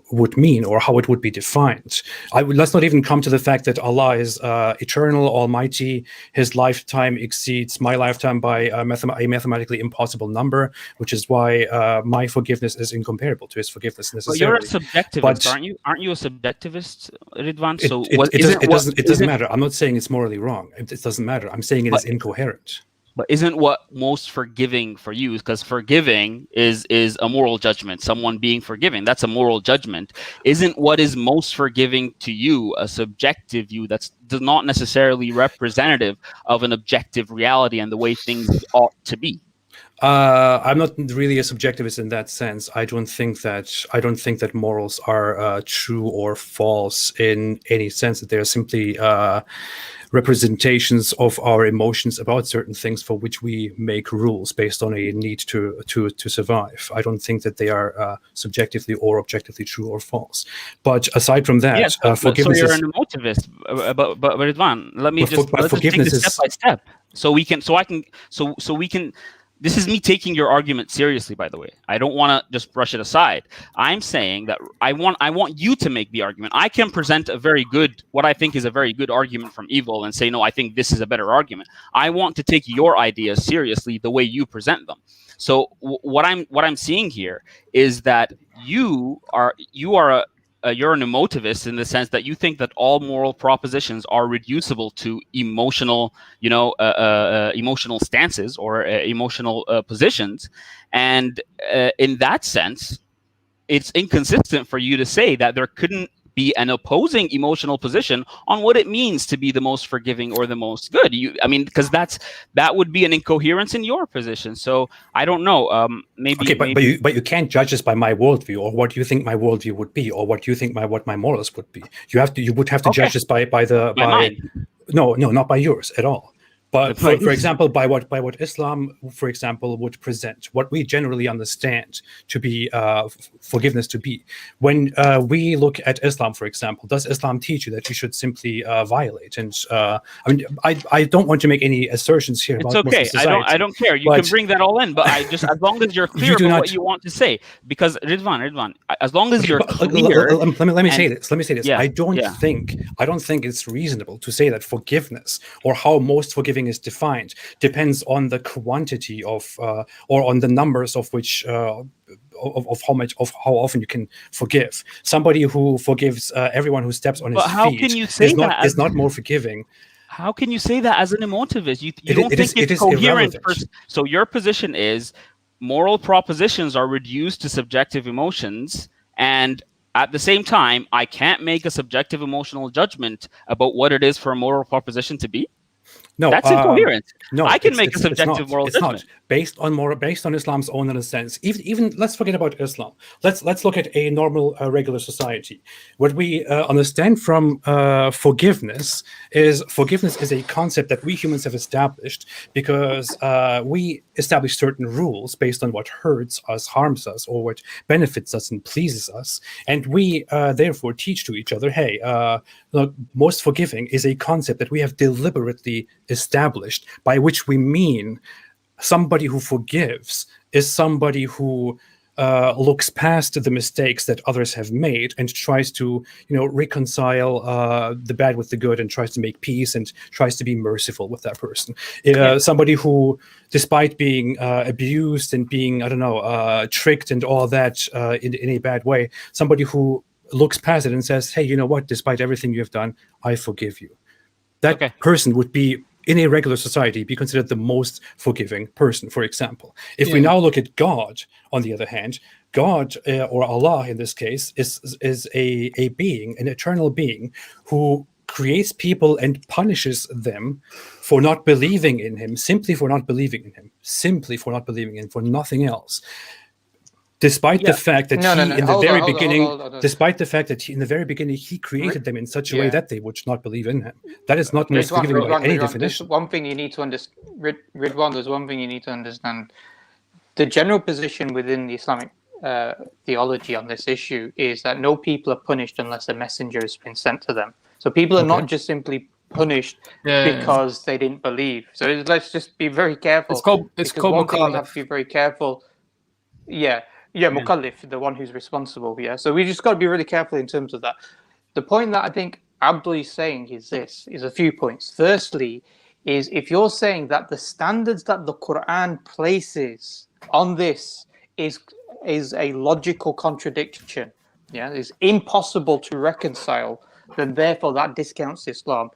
would mean, or how it would be defined. Let's not even come to the fact that Allah is eternal, almighty. His lifetime exceeds my lifetime by a mathematically impossible number, which is why my forgiveness is incomparable to his forgiveness necessarily. But you're a subjectivist, aren't you? Aren't you a subjectivist, Ridvan? So it doesn't matter. I'm not saying it's morally wrong. It doesn't matter. I'm saying it is incoherent. But isn't what most forgiving for you, because forgiving is a moral judgment, someone being forgiving, that's a moral judgment. Isn't what is most forgiving to you a subjective view that's not necessarily representative of an objective reality and the way things ought to be? I'm not really a subjectivist in that sense. I don't think that morals are true or false in any sense, that they are simply representations of our emotions about certain things for which we make rules based on a need to survive. I don't think that they are subjectively or objectively true or false. But aside from that, yes, forgiveness. So you're an emotivist, but Ridvan, let's just take this step by step, so we can. This is me taking your argument seriously, by the way. I don't want to just brush it aside. I'm saying that I want you to make the argument. I can present what I think is a very good argument from evil and say, no, I think this is a better argument. I want to take your ideas seriously the way you present them. So what I'm seeing here is that you're an emotivist in the sense that you think that all moral propositions are reducible to emotional stances or emotional positions, and in that sense, it's inconsistent for you to say that there couldn't be an opposing emotional position on what it means to be the most forgiving or the most good. Because that would be an incoherence in your position. So I don't know. But you can't judge us by my worldview, or what you think my worldview would be, or what you think what my morals would be. You would have to judge us by mine. No, not by yours at all. But for example, by what Islam, for example, would present, what we generally understand to be forgiveness to be, when we look at Islam, for example, does Islam teach you that you should simply violate? And I mean, I don't want to make any assertions here. It's about okay. Muslim society, I don't care. You can bring that all in, but I just, as long as you're clear about what you want to say, because Ridvan, as long as you're clear. Let me say this. Yeah, I don't think it's reasonable to say that forgiveness, or how most forgiving is defined, depends on the quantity of or on the numbers of which of how often you can forgive. Somebody who forgives everyone who steps on his feet is not more forgiving. How can you say that as an emotivist? You don't think it's coherent? So your position is moral propositions are reduced to subjective emotions, and at the same time, I can't make a subjective emotional judgment about what it is for a moral proposition to be? No, that's incoherent. No, I can make a subjective moral judgment. It's not based on Islam's own understanding. Even let's forget about Islam. Let's look at a normal, regular society. What we understand from forgiveness is a concept that we humans have established because we establish certain rules based on what hurts us, harms us, or what benefits us and pleases us, and we therefore teach to each other, hey, look, most forgiving is a concept that we have deliberately established, by which we mean somebody who forgives is somebody who looks past the mistakes that others have made and tries to, reconcile the bad with the good, and tries to make peace and tries to be merciful with that person. Somebody who, despite being abused and being, tricked and all that in a bad way, somebody who looks past it and says, hey, you know what, despite everything you have done, I forgive you. That person would be, in a regular society, be considered the most forgiving person, for example. If we now look at God, on the other hand, God, or Allah in this case, is a being, an eternal being, who creates people and punishes them for not believing in him, simply for not believing in him, for nothing else. Despite the fact that despite the fact that in the very beginning he created them in such a way that they would not believe in him. That is not most forgiving by any definition. There's one thing you need to understand, Ridwan. There's one thing you need to understand. The general position within the Islamic theology on this issue is that no people are punished unless a messenger has been sent to them. So people are not just simply punished because they didn't believe. So let's just be very careful. It's called we have to be very careful. Mukallif, the one who's responsible. So we just got to be really careful in terms of that. The point that I think Abdul is saying is a few points. Firstly, is if you're saying that the standards that the Quran places on this is a logical contradiction, is impossible to reconcile, then therefore that discounts Islam.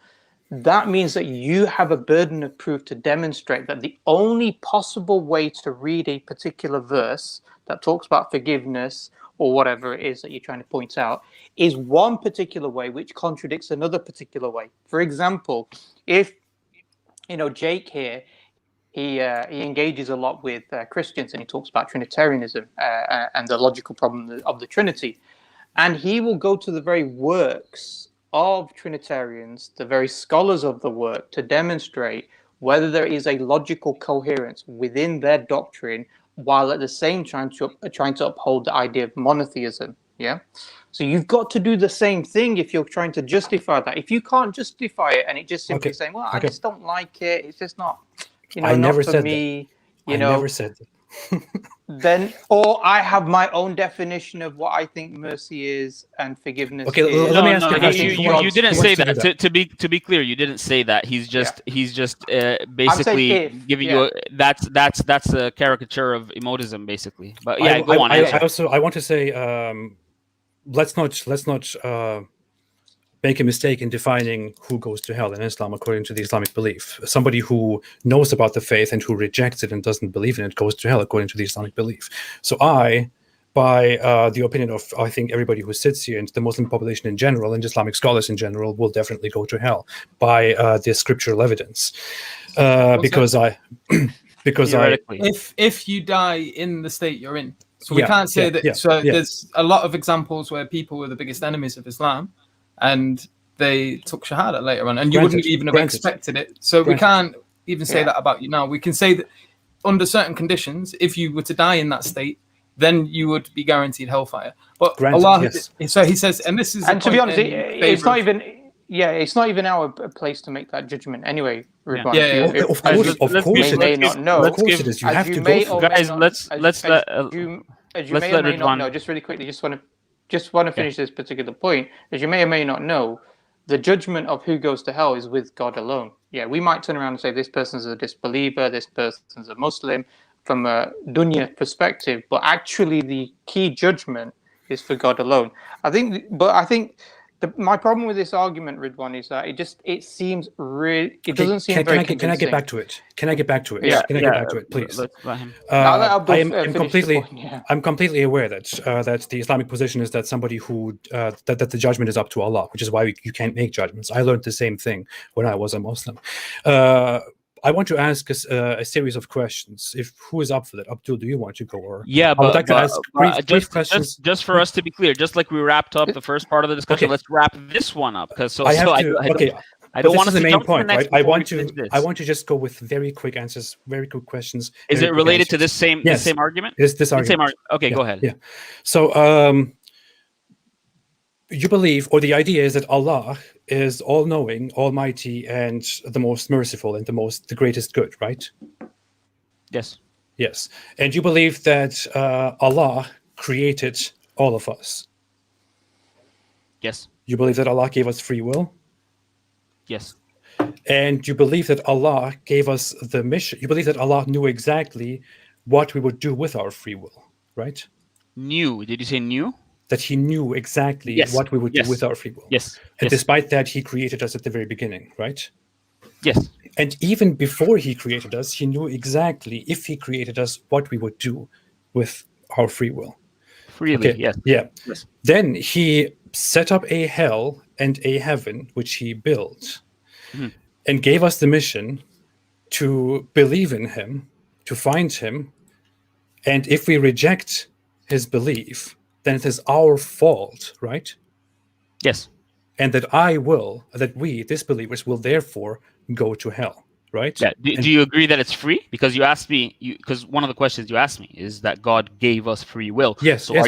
That means that you have a burden of proof to demonstrate that the only possible way to read a particular verse that talks about forgiveness or whatever it is that you're trying to point out is one particular way which contradicts another particular way. For example, if Jake here, he engages a lot with Christians, and he talks about Trinitarianism and the logical problem of the Trinity, and he will go to the very works of Trinitarians, the very scholars of the work, to demonstrate whether there is a logical coherence within their doctrine, while at the same time trying to uphold the idea of monotheism. So you've got to do the same thing if you're trying to justify that. If you can't justify it and it just simply saying, well, I just don't like it, it's just not, I never said me, that. I never said that. Then, or I have my own definition of what I think mercy is and forgiveness is. Let me ask you a question. You didn't say that. To be clear, you didn't say that. He's just basically giving you that's a caricature of emotism, basically. But go on. I want to say, let's not make a mistake in defining who goes to hell in Islam according to the Islamic belief. Somebody who knows about the faith and who rejects it and doesn't believe in it goes to hell according to the Islamic belief. So by the opinion of, I think, everybody who sits here and the Muslim population in general and Islamic scholars in general will definitely go to hell by the scriptural evidence. If you die in the state you're in. So we can't say that. There's a lot of examples where people were the biggest enemies of Islam, and they took shahada later on, and you wouldn't even have expected it. So we can't even say that about you now. We can say that under certain conditions, if you were to die in that state, then you would be guaranteed hellfire. But Granted, Allah, yes. So he says, and this is, and to be honest, it's not even. Yeah, it's not even our place to make that judgment anyway, Ridwan. Of course you may not know. Of course it is. You have to go through. Guys, let's let Ridwan. No, just really quickly, just want to finish this particular point. As you may or may not know, the judgment of who goes to hell is with God alone. Yeah, we might turn around and say this person's a disbeliever, this person's a Muslim from a dunya perspective, but actually the key judgment is for God alone. I think my problem with this argument, Ridwan, is that it seems really. It doesn't seem very convincing. Can I get back to it? Yeah. Can I get back to it, please? I'm completely aware that the Islamic position is that somebody who that the judgment is up to Allah, which is why you can't make judgments. I learned the same thing when I was a Muslim. I want to ask a series of questions. Who is up for that? Abdul, do you want to go? Or yeah, but, I would like to ask brief questions. Just for us to be clear, just like we wrapped up the first part of the discussion, let's wrap this one up because I don't want to. The main point, right? I want to just go with very quick answers, very quick questions. Is it related to this same argument? This argument. Okay, go ahead. Yeah. So you believe, or the idea is that Allah is all-knowing, almighty, and the most merciful and the greatest good, right? Yes. Yes. And you believe that Allah created all of us? Yes. You believe that Allah gave us free will? Yes. And you believe that Allah gave us the mission? You believe that Allah knew exactly what we would do with our free will, right? Knew. Did you say knew? That he knew exactly what we would do with our free will. Yes. And despite that, he created us at the very beginning, right? Yes. And even before he created us, he knew exactly, if he created us, what we would do with our free will. Freely, yes. Yeah. Yes. Then he set up a hell and a heaven, which he built, and gave us the mission to believe in him, to find him. And if we reject his belief, then it is our fault, right? Yes. And that we, disbelievers, will therefore go to hell, right? Yeah. Do you agree that it's free? Because you asked me, because one of the questions you asked me is that God gave us free will. Yes, so are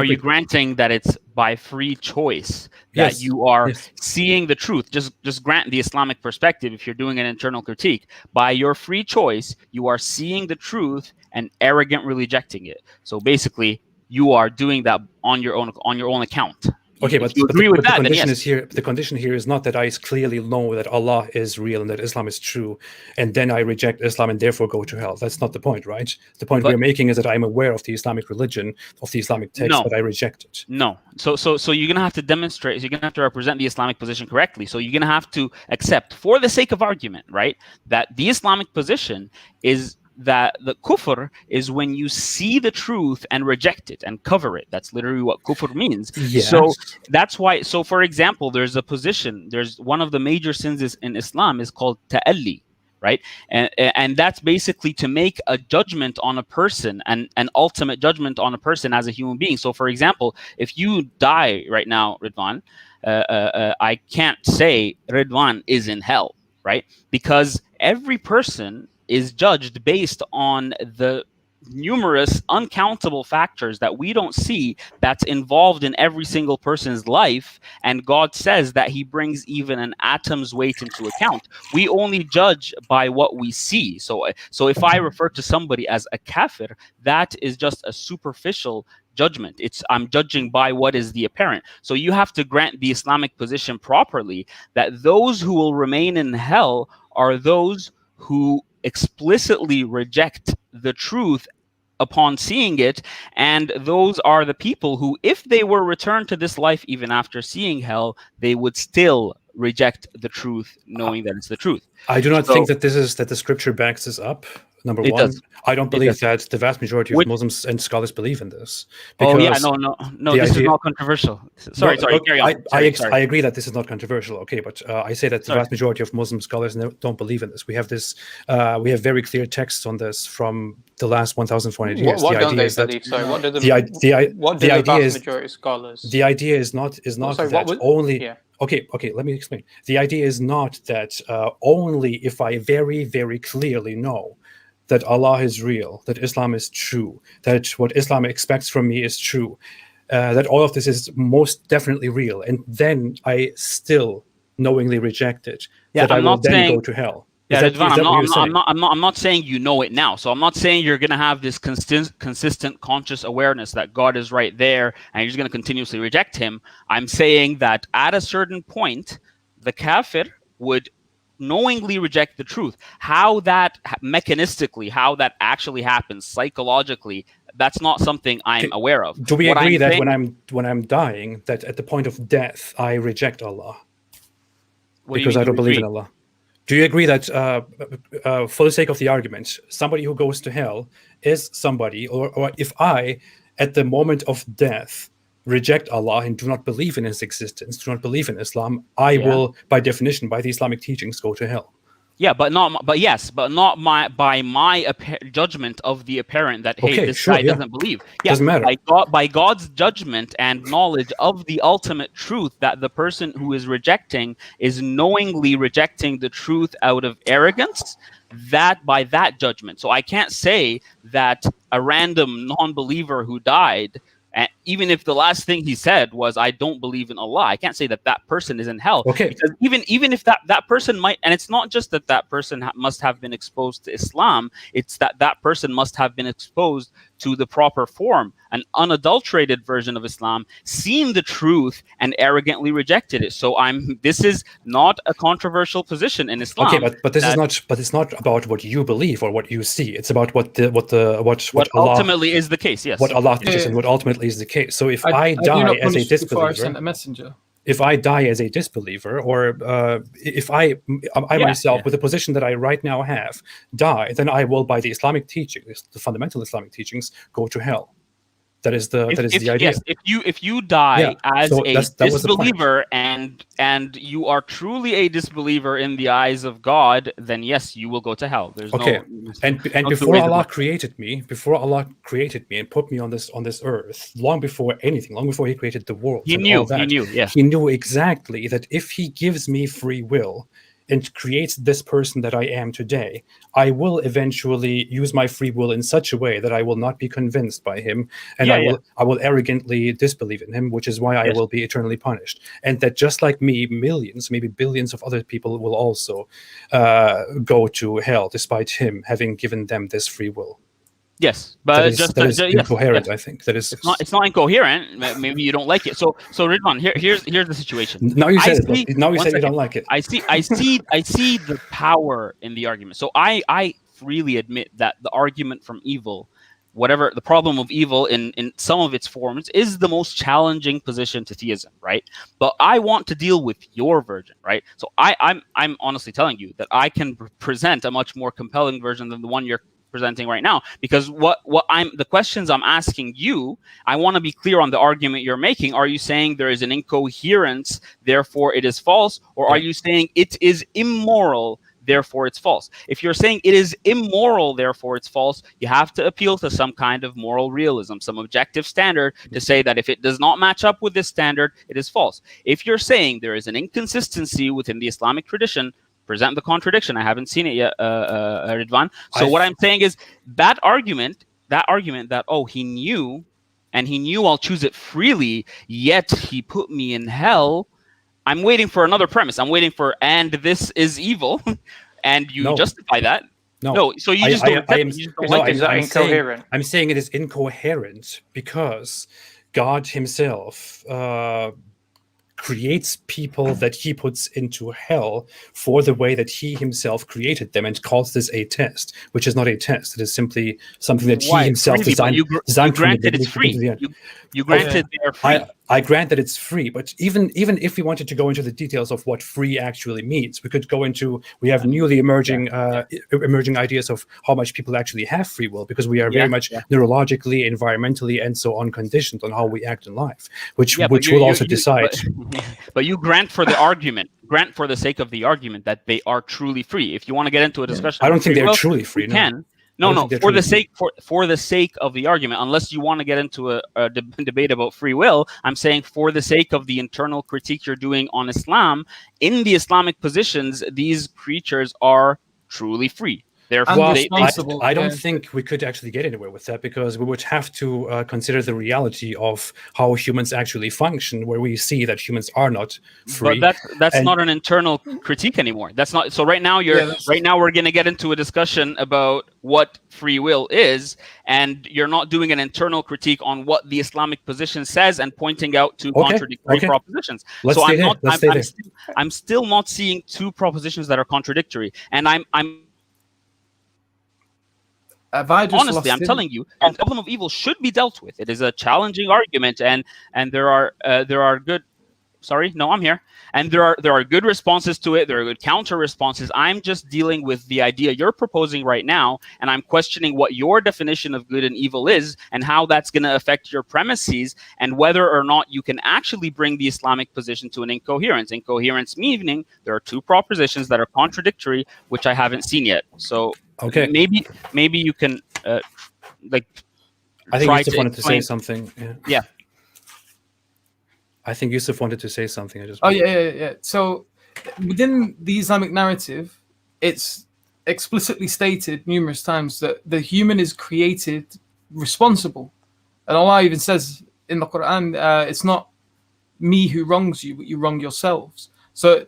you granting that it's by free choice that you are seeing the truth? Just grant the Islamic perspective. If you're doing an internal critique, by your free choice, you are seeing the truth and arrogantly rejecting it. So basically, you are doing that on your own account. Okay, but the condition here is not that I clearly know that Allah is real and that Islam is true, and then I reject Islam and therefore go to hell. That's not the point, right? The point we're making is that I'm aware of the Islamic religion, of the Islamic text, but I reject it. No. So you're gonna have to demonstrate. You're gonna have to represent the Islamic position correctly. So you're gonna have to accept, for the sake of argument, right, that the Islamic position is that the kufr is when you see the truth and reject it and cover it. That's literally what kufr means. Yes. So that's why. So for example, there's one of the major sins in Islam is called ta'alli, right? And that's basically to make a judgment on a person, and an ultimate judgment on a person as a human being. So for example, if you die right now, Ridvan, I can't say Ridvan is in hell, right? Because every person is judged based on the numerous uncountable factors that we don't see that's involved in every single person's life, and God says that he brings even an atom's weight into account. We only judge by what we see. So if I refer to somebody as a kafir, that is just a superficial judgment. I'm judging by what is the apparent. So you have to grant the Islamic position properly, that those who will remain in hell are those who explicitly reject the truth upon seeing it, and those are the people who, if they were returned to this life even after seeing hell, they would still reject the truth, knowing that it's the truth. I do not think that the scripture backs this up. Number It one, does. I don't believe does. that the vast majority of Muslims and scholars believe in this. Oh yeah, because no. the This is idea- not controversial. Sorry, No, carry on. I Sorry. agree that this is not controversial. Okay, but I say that the Sorry. vast majority of Muslim scholars don't believe in this. We have this. We have very clear texts on this from the last 1,400 years. What the don't idea they is that believe? Sorry, what do the the idea vast is majority of scholars? the idea is not sorry, that only. Yeah. Okay, let me explain. The idea is not that only if I very, very clearly know that Allah is real, that Islam is true, that what Islam expects from me is true, that all of this is most definitely real, and then I still knowingly reject it, that I will then go to hell. Yeah, Ridvan, I'm not saying you know it now. So I'm not saying you're going to have this consistent conscious awareness that God is right there and you're just going to continuously reject him. I'm saying that at a certain point, the kafir would knowingly reject the truth. How that mechanistically, how that actually happens psychologically, that's not something I'm aware of. Do we agree that when I'm dying, that at the point of death, I reject Allah? Because I don't believe in Allah. Do you agree that, for the sake of the argument, somebody who goes to hell is somebody, or if I, at the moment of death, reject Allah and do not believe in his existence, do not believe in Islam, I will, by definition, by the Islamic teachings, go to hell? Yeah, but not by my judgment of the apparent that this guy doesn't believe. Yeah, doesn't matter. By God's judgment and knowledge of the ultimate truth that the person who is rejecting is knowingly rejecting the truth out of arrogance. That by that judgment, so I can't say that a random non-believer who died. And even if the last thing he said was, I don't believe in Allah, I can't say that that person is in hell. Okay. Because even if that person might, and it's not just that person must have been exposed to Islam, it's that person must have been exposed to the proper form, an unadulterated version of Islam, seen the truth and arrogantly rejected it. So this is not a controversial position in Islam. Okay, but it's not about what you believe or what you see. It's about what Allah ultimately is the case. Yes. What Allah teaches and what ultimately is the case. So if I die as a disbeliever, if I die as a disbeliever, or if I myself, with the position that I right now have, die, then I will, by the Islamic teachings, the fundamental Islamic teachings, go to hell. That is the idea. Yes, if you die as a disbeliever and you are truly a disbeliever in the eyes of God, then yes, you will go to hell. There's and before Allah created me and put me on this earth, long before He created the world, He knew exactly that if He gives me free will and creates this person that I am today, I will eventually use my free will in such a way that I will not be convinced by him, and I will arrogantly disbelieve in him, which is why I will be eternally punished. And that just like me, millions, maybe billions of other people will also go to hell, despite him having given them this free will. Yes, but that is incoherent. I think that is. It's not incoherent. Maybe you don't like it. So Ridvan, here's the situation. Now you said it. Now you said you don't like it. I see the power in the argument. So I freely admit that the argument from evil, whatever the problem of evil in some of its forms, is the most challenging position to theism, right? But I want to deal with your version, right? So I'm honestly telling you that I can present a much more compelling version than the one you're presenting right now, because the questions I'm asking you, I want to be clear on the argument you're making. Are you saying there is an incoherence, therefore it is false, or are you saying it is immoral, therefore it's false? If you're saying it is immoral, therefore it's false, you have to appeal to some kind of moral realism, some objective standard to say that if it does not match up with this standard, it is false. If you're saying there is an inconsistency within the Islamic tradition, present the contradiction. I haven't seen it yet, Ridvan. So what I'm saying is that argument that he knew, and he knew I'll choose it freely, yet he put me in hell. I'm waiting for another premise. I'm waiting for, and this is evil, and you justify that. No. So you just don't. Incoherent. I'm saying it is incoherent because God Himself creates people that He puts into hell for the way that He Himself created them, and calls this a test, which is not a test. It is simply something that He Himself designed. You granted it's free. You granted they are free. I grant that it's free, but even if we wanted to go into the details of what free actually means, we could go into, we have newly emerging emerging ideas of how much people actually have free will, because we are very much neurologically, environmentally, and so on conditioned on how we act in life, which will also decide. But you grant for the argument, grant for the sake of the argument that they are truly free. If you want to get into a discussion, I don't think they're truly free. No, for the sake of the argument, unless you want to get into a debate about free will, I'm saying for the sake of the internal critique you're doing on Islam, in the Islamic positions, these creatures are truly free. Therefore, I don't think we could actually get anywhere with that, because we would have to consider the reality of how humans actually function, where we see that humans are not free. But that's not an internal critique anymore. That's not. So right now we're going to get into a discussion about what free will is, and you're not doing an internal critique on what the Islamic position says and pointing out two contradictory propositions. I'm still not seeing two propositions that are contradictory, and I'm honestly, I'm telling you, the problem of evil should be dealt with. It is a challenging argument, and there are good. Sorry, no, I'm here, and there are good responses to it. There are good counter responses. I'm just dealing with the idea you're proposing right now, and I'm questioning what your definition of good and evil is, and how that's going to affect your premises, and whether or not you can actually bring the Islamic position to an incoherence. Incoherence meaning there are two propositions that are contradictory, which I haven't seen yet. So. Okay, maybe you can I think Yusuf wanted to say something. Yeah. I think Yusuf wanted to say something. Yeah. So within the Islamic narrative, it's explicitly stated numerous times that the human is created responsible, and Allah even says in the Quran, it's not me who wrongs you, but you wrong yourselves. So,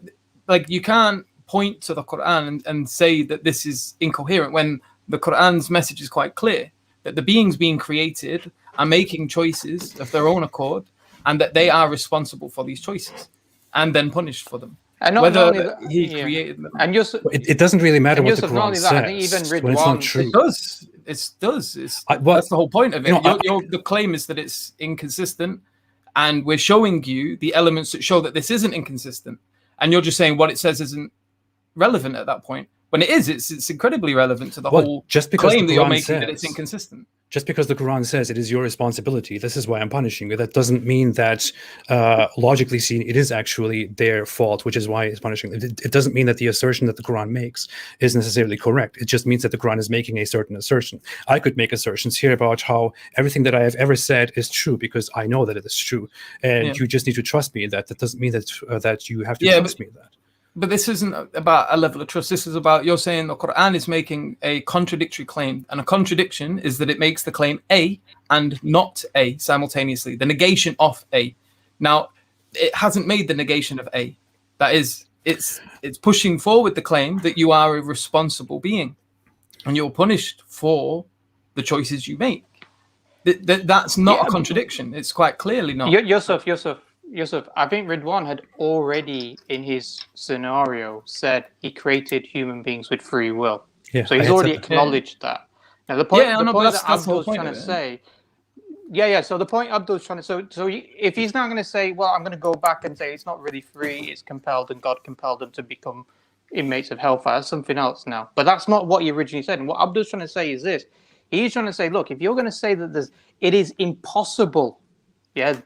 you can't point to the Quran and say that this is incoherent when the Quran's message is quite clear, that the beings being created are making choices of their own accord, and that they are responsible for these choices and then punished for them. And not whether he created them. And it doesn't really matter what the Quran says. I think even Ridwan, it's not true. It does. That's the whole point of it. The claim is that it's inconsistent, and we're showing you the elements that show that this isn't inconsistent, and you're just saying what it says isn't relevant at that point. When it is, it's incredibly relevant to the whole claim that you're making that it's inconsistent. Just because the Quran says it is your responsibility, this is why I'm punishing you, that doesn't mean that logically seen it is actually their fault, which is why it's punishing. It doesn't mean that the assertion that the Quran makes is necessarily correct. It just means that the Quran is making a certain assertion. I could make assertions here about how everything that I have ever said is true because I know that it is true, and you just need to trust me in that. That doesn't mean that you have to trust me in that. But this isn't about a level of trust. This is about, you're saying the Quran is making a contradictory claim. And a contradiction is that it makes the claim A and not A simultaneously, the negation of A. Now, it hasn't made the negation of A. That is, it's pushing forward the claim that you are a responsible being and you're punished for the choices you make. That's not a contradiction. It's quite clearly not. Yusuf, I think Ridwan had already, in his scenario, said he created human beings with free will. Yeah, so he's already acknowledged that. Now, the point that Abdul's trying to say... so the point Abdul's trying to... So if he's now going to say, well, I'm going to go back and say it's not really free, it's compelled, and God compelled them to become inmates of hellfire, that's something else now. But that's not what he originally said. And what Abdul's trying to say is this. He's trying to say, look, if you're going to say that it is impossible...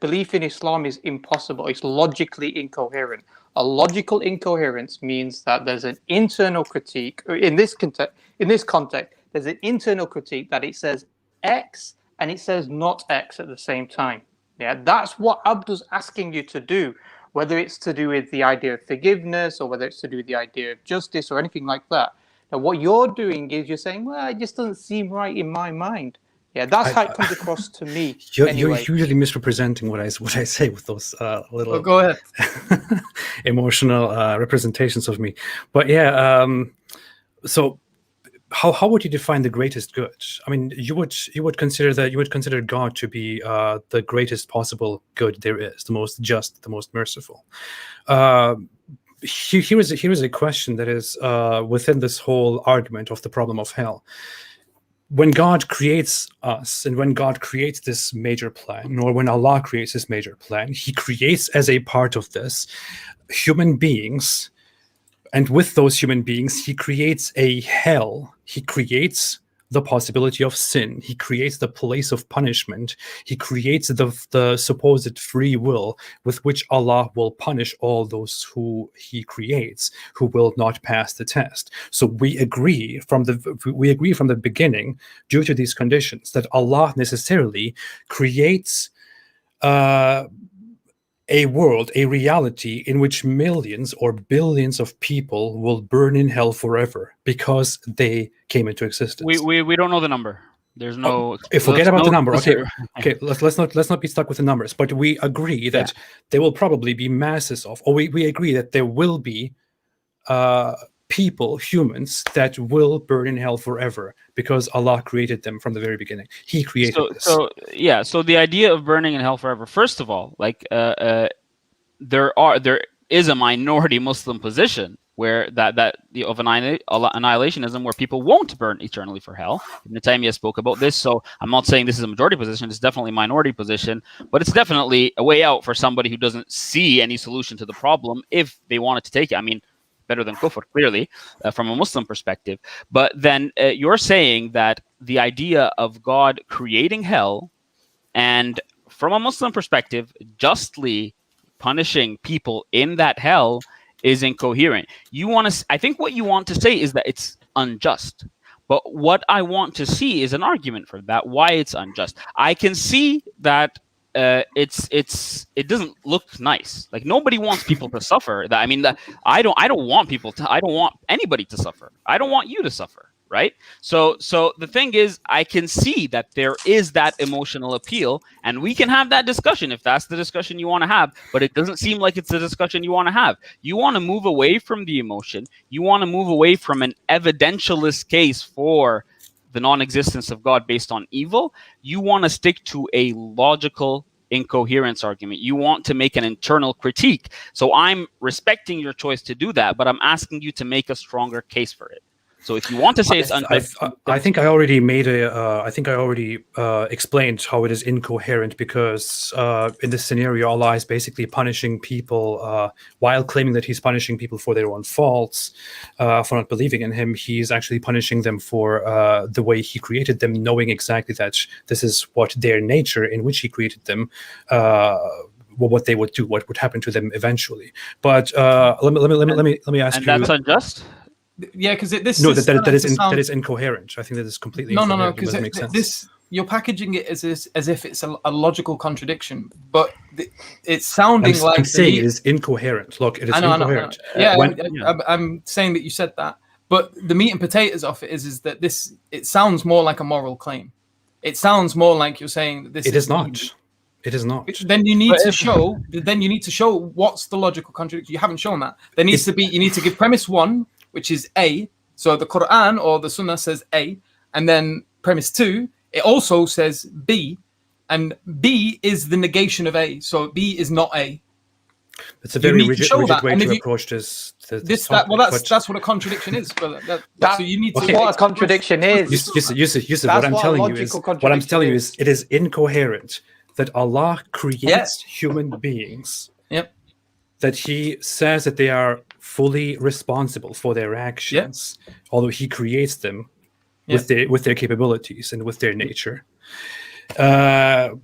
belief in Islam is impossible. It's logically incoherent. A logical incoherence means that there's an internal critique. In this context, there's an internal critique that it says X and it says not X at the same time. Yeah, that's what Abdul's asking you to do, whether it's to do with the idea of forgiveness or whether it's to do with the idea of justice or anything like that. Now, what you're doing is you're saying, well, it just doesn't seem right in my mind. Yeah, that's how it comes across to me. You're usually misrepresenting what I say with those little go ahead. emotional representations of me. But so how would you define the greatest good? I mean, you would consider God to be the greatest possible good there is, the most just, the most merciful. Here is a question that is within this whole argument of the problem of hell. when God creates us, and when God creates this major plan, or when Allah creates this major plan, he creates as a part of this human beings, and with those human beings, he creates a hell. He creates the possibility of sin. He creates the place of punishment. He creates the supposed free will with which Allah will punish all those who he creates, who will not pass the test. So we agree from the beginning, due to these conditions, that Allah necessarily creates a world, a reality in which millions or billions of people will burn in hell forever because they came into existence. We don't know the number. There's no. Forget about the number. Okay. Let's not be stuck with the numbers. But we agree that there will probably be masses of, or we agree that there will be people, humans, that will burn in hell forever because Allah created them from the very beginning. He created this. So the idea of burning in hell forever, first of all, like there is a minority Muslim position where of annihilationism, where people won't burn eternally for hell. Ibn Taymiyyah spoke about this, so I'm not saying this is a majority position. It's definitely a minority position, but it's definitely a way out for somebody who doesn't see any solution to the problem if they wanted to take it. I mean, better than kufr, clearly, from a Muslim perspective. But then you're saying that the idea of God creating hell and, from a Muslim perspective, justly punishing people in that hell is incoherent. I think what you want to say is that it's unjust. But what I want to see is an argument for that, why it's unjust. I can see that it doesn't look nice. Like, nobody wants people to suffer. I don't want anybody to suffer. I don't want you to suffer, right? So the thing is, I can see that there is that emotional appeal, and we can have that discussion if that's the discussion you want to have, but it doesn't seem like it's the discussion you want to have. You want to move away from the emotion. You want to move away from an evidentialist case for the non-existence of God based on evil. You want to stick to a logical incoherence argument. You want to make an internal critique. So I'm respecting your choice to do that, but I'm asking you to make a stronger case for it. So if you want to say it's unjust, I think I already explained how it is incoherent, because in this scenario, Allah is basically punishing people while claiming that he's punishing people for their own faults, for not believing in him. He's actually punishing them for the way he created them, knowing exactly that this is what their nature in which he created them, what they would do, what would happen to them eventually. But let me ask you. And that's unjust? Yeah, because that is incoherent. I think that is completely incoherent. Because you're packaging it as if it's a logical contradiction, but it's sounding like I'm saying it is incoherent. Look, it is incoherent. Yeah, I'm saying that you said that, but the meat and potatoes of it is that it sounds more like a moral claim. It sounds more like you're saying that this. It is not. It is not. Then you need to show. Then you need to show what's the logical contradiction. You haven't shown that. There needs to be. You need to give premise one, which is A. So the Quran or the Sunnah says A, and then premise 2, it also says B, and B is the negation of A. So B is not A. It's a very rigid way to approach this. That's what a contradiction is. So you need to. What a contradiction is. Yusuf, what I'm telling you is, it is incoherent that Allah creates human beings. Yep. That he says that they are fully responsible for their actions, although he creates them with their capabilities and with their nature. And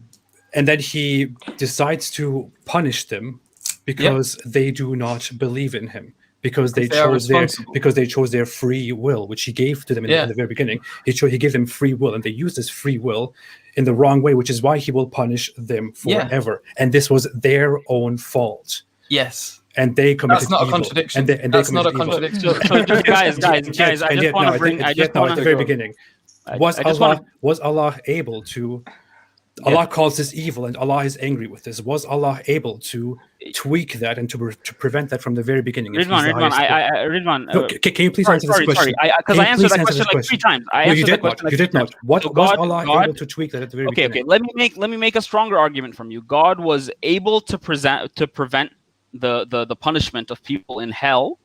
then he decides to punish them because they do not believe in him, because they chose their free will, which he gave to them in the very beginning. He gave them free will, and they used this free will in the wrong way, which is why he will punish them forever. And this was their own fault. Yes. And they committed That's not evil. A contradiction. That's not a contradiction. So guys, I just want to bring. At the very beginning, was Allah able to? Allah calls this evil, and Allah is angry with this. Was Allah able to tweak that and to prevent that from the very beginning? Ridvan, can you please answer this question? Because I answered that question like 3 times. You did not. Was Allah able to tweak that at the very beginning? Okay. Let me make a stronger argument from you. God was able to prevent the punishment of people in hell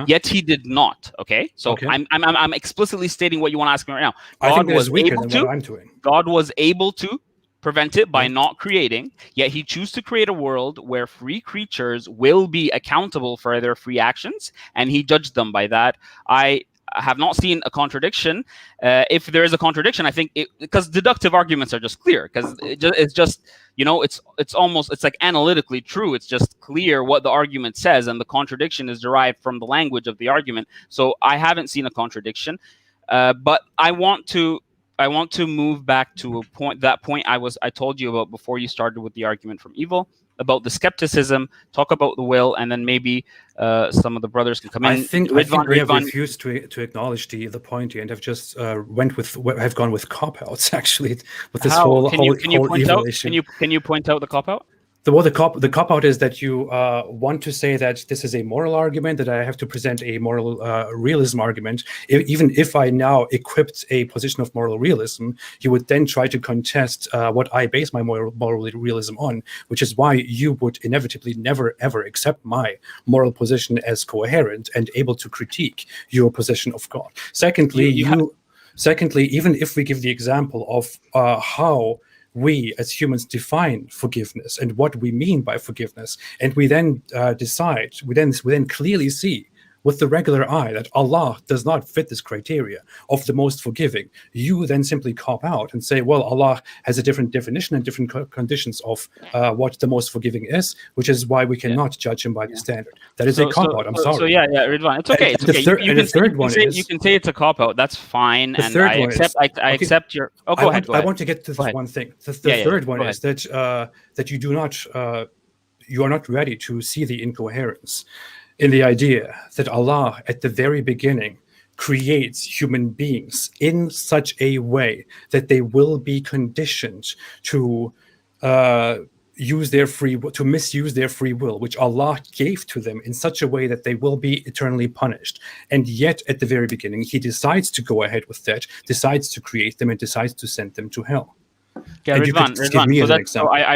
Yet he did not. Okay, so Okay. I'm explicitly stating what you want to ask me right now. I think God that was is weaker able than to. what I'm doing. God was able to prevent it by not creating, yet he chose to create a world where free creatures will be accountable for their free actions, and he judged them by that. I have not seen a contradiction. If there is a contradiction, I think because deductive arguments are just clear, because it's just it's like analytically true. It's just clear what the argument says, and the contradiction is derived from the language of the argument. So I haven't seen a contradiction, but I want to move back to that point I told you about before you started with the argument from evil, about the skepticism, talk about the will, and then maybe some of the brothers can come in. I think we have refused to acknowledge the point here and have just have gone with cop-outs, actually, with this whole evil issue. Can you point out the cop-out? The cop-out is that you want to say that this is a moral argument, that I have to present a moral realism argument. Even if I now equipped a position of moral realism, you would then try to contest what I base my moral realism on, which is why you would inevitably never, ever accept my moral position as coherent and able to critique your position of God. Secondly, even if we give the example of how we as humans define forgiveness and what we mean by forgiveness, and we then we then clearly see with the regular eye that Allah does not fit this criteria of the most forgiving, you then simply cop out and say, well, Allah has a different definition and different conditions of what the most forgiving is, which is why we cannot judge him by the standard. That is a cop out. I'm sorry. So yeah, Ridvan, it's okay. It's okay. You can say it's a cop out. That's fine. And I accept your. Oh, go ahead. I want to get to this one thing. The third one is that you are not ready to see the incoherence in the idea that Allah, at the very beginning, creates human beings in such a way that they will be conditioned to misuse their free will, which Allah gave to them in such a way that they will be eternally punished. And yet, at the very beginning, He decides to go ahead with that, decides to create them, and decides to send them to hell. Yeah, Ridvan. So I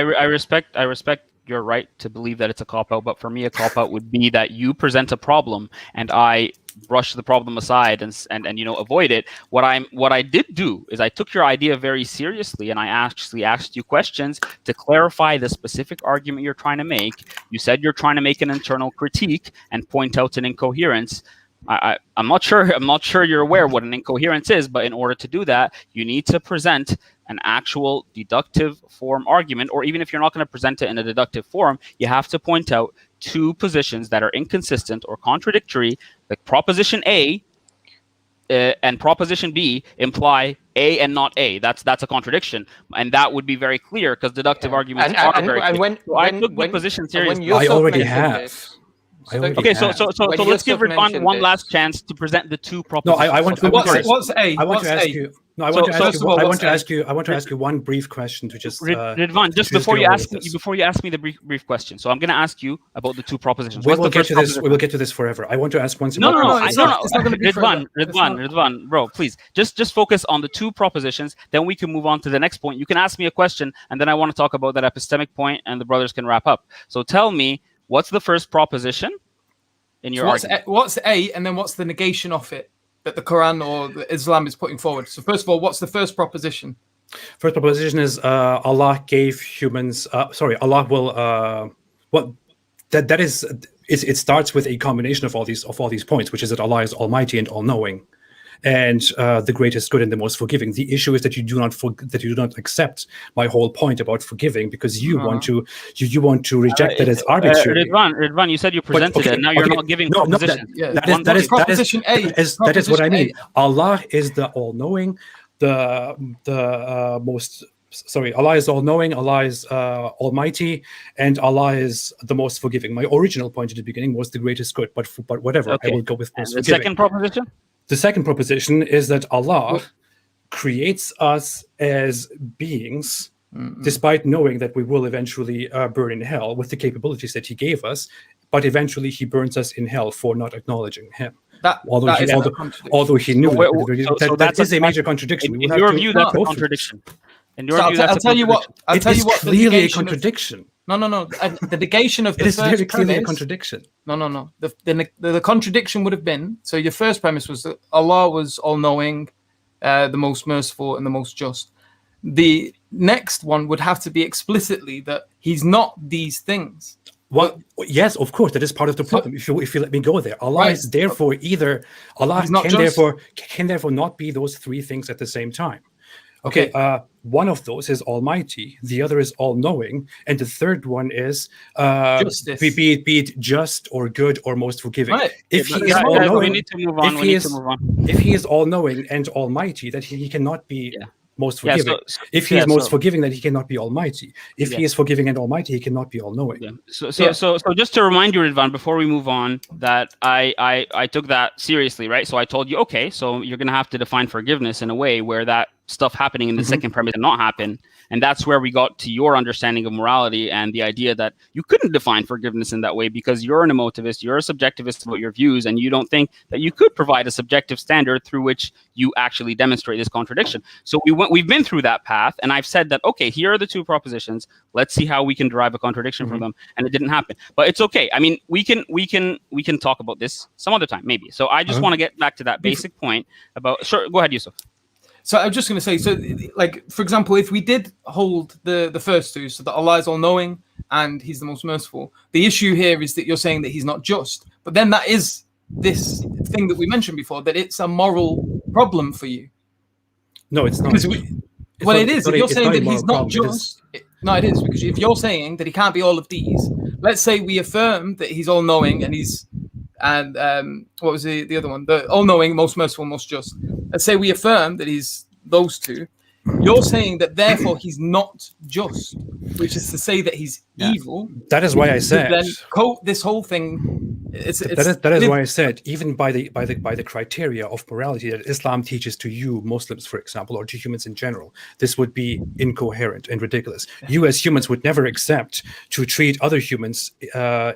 respect your right to believe that it's a cop-out, but for me a cop-out would be that you present a problem and I brush the problem aside and avoid it. What I did do is I took your idea very seriously, and I actually asked you questions to clarify the specific argument you're trying to make. You said you're trying to make an internal critique and point out an incoherence. I'm not sure you're aware what an incoherence is, but in order to do that, you need to present an actual deductive form argument, or even if you're not going to present it in a deductive form, you have to point out two positions that are inconsistent or contradictory. Like proposition A and proposition B imply A and not A. That's a contradiction, and that would be very clear because deductive arguments are very clear. I took the position seriously. I already have. Okay, so let's give Ridvan one last chance to present the two propositions. No, I want to. What's A? I want to ask you. No, I want to ask you one brief question to just. Ridvan, just before you ask me the brief question. So I'm going to ask you about the two propositions. We will get to this forever. I want to ask once. No. It's not going to be Ridvan, bro, please just focus on the two propositions. Then we can move on to the next point. You can ask me a question, and then I want to talk about that epistemic point, and the brothers can wrap up. So tell me, what's the first proposition in your argument? What's A, and then what's the negation of it that the Quran or the Islam is putting forward? So first of all, what's the first proposition? First proposition is Allah gave humans. Allah will. That is. It starts with a combination of all these points, which is that Allah is Almighty and all-knowing, and the greatest good and the most forgiving. The issue is that you do not accept my whole point about forgiving because you want to reject that as arbitrary. Ridvan, you said you presented it. Now you're not giving proposition. That is what I mean. Allah is the all-knowing, the most. Sorry, Allah is all-knowing, Allah is almighty, and Allah is the most forgiving. My original point at the beginning was the greatest good, but whatever, I will go with most forgiving. The second proposition? The second proposition is that Allah creates us as beings, despite knowing that we will eventually burn in hell with the capabilities that He gave us, but eventually He burns us in hell for not acknowledging Him. Although He knew that is a major contradiction. In your view, that's a contradiction. I'll tell you what. It is clearly a contradiction. No. The negation of the It is very first clearly a premise. contradiction. No. The contradiction would have been, so your first premise was that Allah was all-knowing, the most merciful and the most just. The next one would have to be explicitly that he's not these things. Well, yes, of course, that is part of the problem. If you let me go there, Allah is therefore Allah can therefore not be those three things at the same time. Okay, one of those is Almighty, the other is all-knowing, and the third one is Justice. be it just or good or most forgiving. Right. If he is we need to move on. if he is all-knowing and almighty, that he cannot be most forgiving. If he is most forgiving, that he cannot be almighty. If he is forgiving and almighty, he cannot be all-knowing. Yeah. So just to remind you, Ridvan, before we move on, that I took that seriously, right? So I told you, okay, so you're going to have to define forgiveness in a way where that stuff happening in the second premise did not happen. And that's where we got to your understanding of morality and the idea that you couldn't define forgiveness in that way because you're an emotivist, you're a subjectivist about your views, and you don't think that you could provide a subjective standard through which you actually demonstrate this contradiction. So we've been through that path, and I've said that, okay, here are the two propositions. Let's see how we can derive a contradiction from them. And it didn't happen. But it's okay. I mean, we can talk about this some other time, maybe. So I just want to get back to that basic point about, sure, go ahead, Yusuf. So I'm just going to say, so like, for example, if we did hold the first two, so that Allah is all-knowing and he's the most merciful, the issue here is that you're saying that he's not just. But then that is this thing that we mentioned before, that it's a moral problem for you. No, it's not. Well, it is. If you're saying that he's not just... No, it is. Because if you're saying that he can't be all of these, let's say we affirm that he's all-knowing and he's... And what was the other one? The all-knowing, most merciful, most just. Let's say we affirm that he's those two. You're saying that therefore he's not just, which is to say that he's evil. That is why I said then this whole thing. That is why I said, even by the criteria of morality that Islam teaches to you Muslims, for example, or to humans in general, this would be incoherent and ridiculous. You as humans would never accept to treat other humans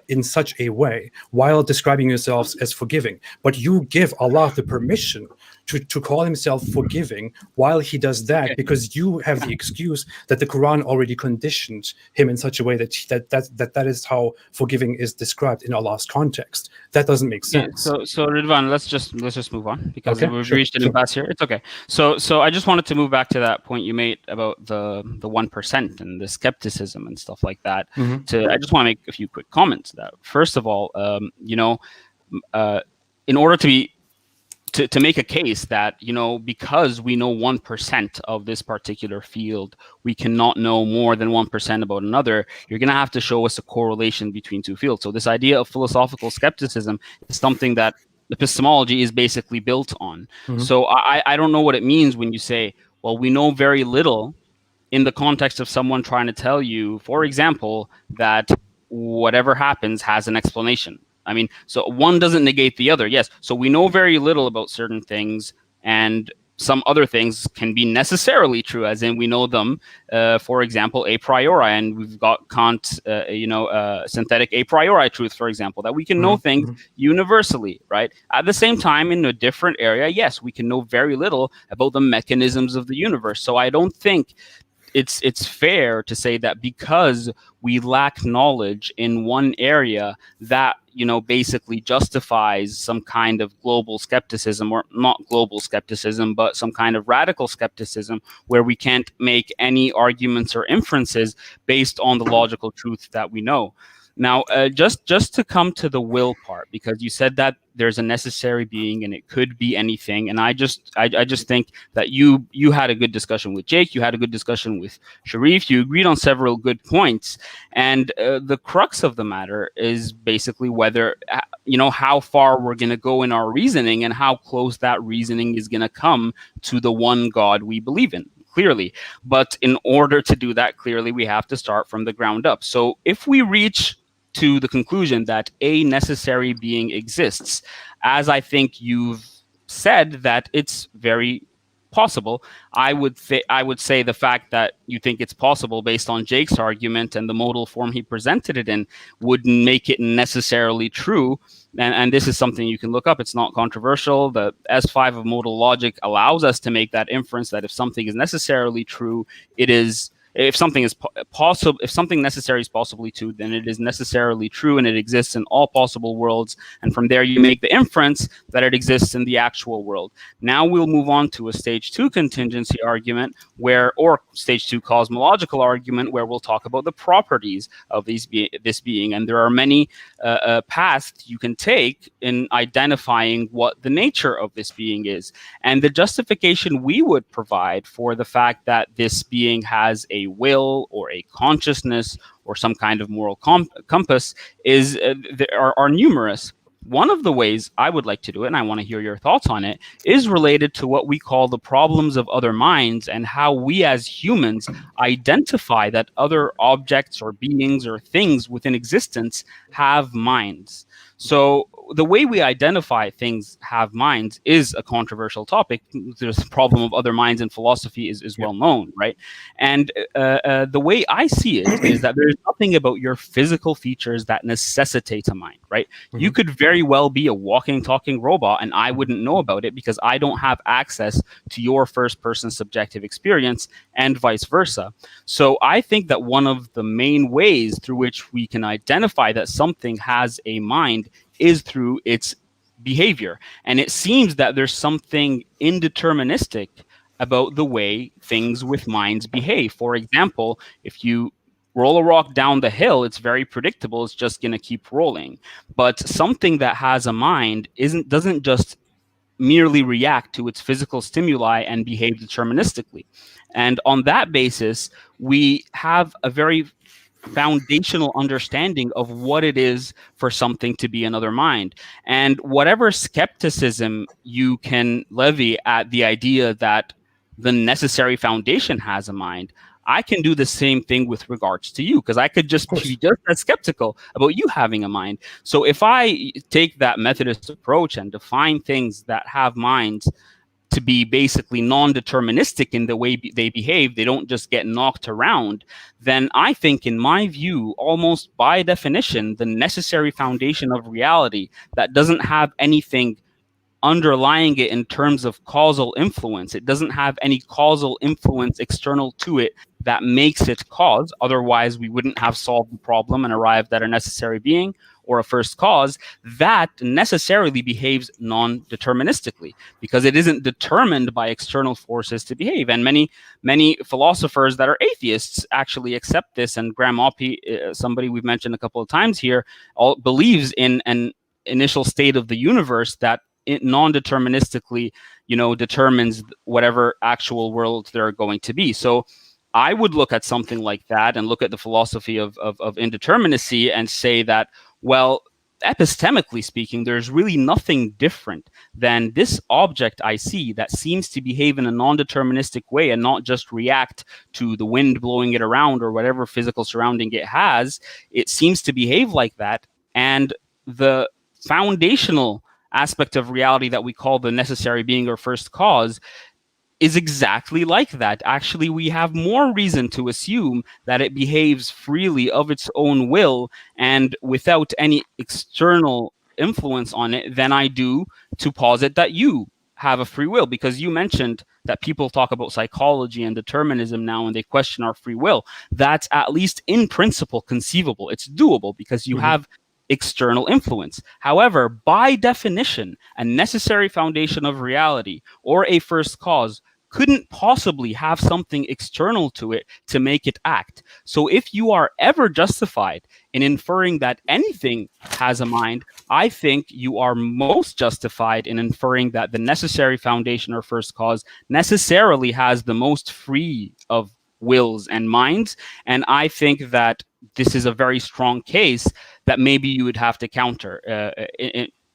in such a way while describing yourselves as forgiving. But you give Allah the permission to call himself forgiving while he does that, because you have the excuse that the Quran already conditioned him in such a way that is how forgiving is described in Allah's context. That doesn't make sense. So Ridvan, let's just move on because we've reached an impasse here. It's okay. So I just wanted to move back to that point you made about the 1% and the skepticism and stuff like that. I just want to make a few quick comments to that. First of all, in order to make a case that, because we know 1% of this particular field, we cannot know more than 1% about another, you're going to have to show us a correlation between two fields. So this idea of philosophical skepticism is something that epistemology is basically built on. So I don't know what it means when you say, well, we know very little in the context of someone trying to tell you, for example, that whatever happens has an explanation. I mean, so one doesn't negate the other. Yes. So we know very little about certain things, and some other things can be necessarily true, as in we know them, for example, a priori. And we've got Kant, synthetic a priori truth, for example, that we can know things universally, right? At the same time, in a different area, yes, we can know very little about the mechanisms of the universe. So I don't think it's fair to say that because we lack knowledge in one area, that basically justifies some kind of global skepticism, or not global skepticism, but some kind of radical skepticism where we can't make any arguments or inferences based on the logical truth that we know. Now, just to come to the will part, because you said that there's a necessary being and it could be anything, and I just think that you had a good discussion with Jake, you had a good discussion with Sharif, you agreed on several good points, and the crux of the matter is basically whether how far we're going to go in our reasoning and how close that reasoning is going to come to the one God we believe in. Clearly, but in order to do that clearly, we have to start from the ground up. So if we reach to the conclusion that a necessary being exists, as I think you've said that it's very possible, I would say the fact that you think it's possible based on Jake's argument and the modal form he presented it in wouldn't make it necessarily true. And this is something you can look up. It's not controversial. The S5 of modal logic allows us to make that inference that if something is necessarily true, it is if something is possible, if something necessary is possibly true, then it is necessarily true, and it exists in all possible worlds. And from there, you make the inference that it exists in the actual world. Now we'll move on to a stage 2 contingency argument, or stage 2 cosmological argument, where we'll talk about the properties of this being. And there are many paths you can take in identifying what the nature of this being is. And the justification we would provide for the fact that this being has a will or a consciousness or some kind of moral compass is are numerous. One of the ways I would like to do it, and I want to hear your thoughts on it, is related to what we call the problems of other minds, and how we as humans identify that other objects or beings or things within existence have minds. So the way we identify things have minds is a controversial topic. There's a problem of other minds in philosophy is well known, right? And the way I see it is that there's nothing about your physical features that necessitates a mind, right? Mm-hmm. You could very well be a walking, talking robot, and I wouldn't know about it because I don't have access to your first-person subjective experience, and vice versa. So I think that one of the main ways through which we can identify that something has a mind is through its behavior. And it seems that there's something indeterministic about the way things with minds behave. For example, if you roll a rock down the hill, it's very predictable. It's just going to keep rolling. But something that has a mind doesn't just merely react to its physical stimuli and behave deterministically. And on that basis, we have a very foundational understanding of what it is for something to be another mind. And whatever skepticism you can levy at the idea that the necessary foundation has a mind, I can do the same thing with regards to you, because I could just be just as skeptical about you having a mind. So if I take that Methodist approach and define things that have minds to be basically non-deterministic in the way they behave, they don't just get knocked around, then I think, in my view, almost by definition, the necessary foundation of reality that doesn't have anything underlying it in terms of causal influence, it doesn't have any causal influence external to it that makes it cause, otherwise we wouldn't have solved the problem and arrived at a necessary being or a first cause, that necessarily behaves non-deterministically because it isn't determined by external forces to behave. And many philosophers that are atheists actually accept this. And Graham Oppy, somebody we've mentioned a couple of times here, believes in an initial state of the universe that it non-deterministically, determines whatever actual world there are going to be. So I would look at something like that and look at the philosophy of indeterminacy and say that, well, epistemically speaking, there's really nothing different than this object I see that seems to behave in a non-deterministic way and not just react to the wind blowing it around or whatever physical surrounding it has. It seems to behave like that. And the foundational aspect of reality that we call the necessary being or first cause is exactly like that. Actually, we have more reason to assume that it behaves freely of its own will and without any external influence on it than I do to posit that you have a free will, because you mentioned that people talk about psychology and determinism now and they question our free will. That's at least in principle conceivable. It's doable because you have external influence. However, by definition, a necessary foundation of reality or a first cause couldn't possibly have something external to it to make it act. So if you are ever justified in inferring that anything has a mind, I think you are most justified in inferring that the necessary foundation or first cause necessarily has the most free of wills and minds. And I think that this is a very strong case that maybe you would have to counter.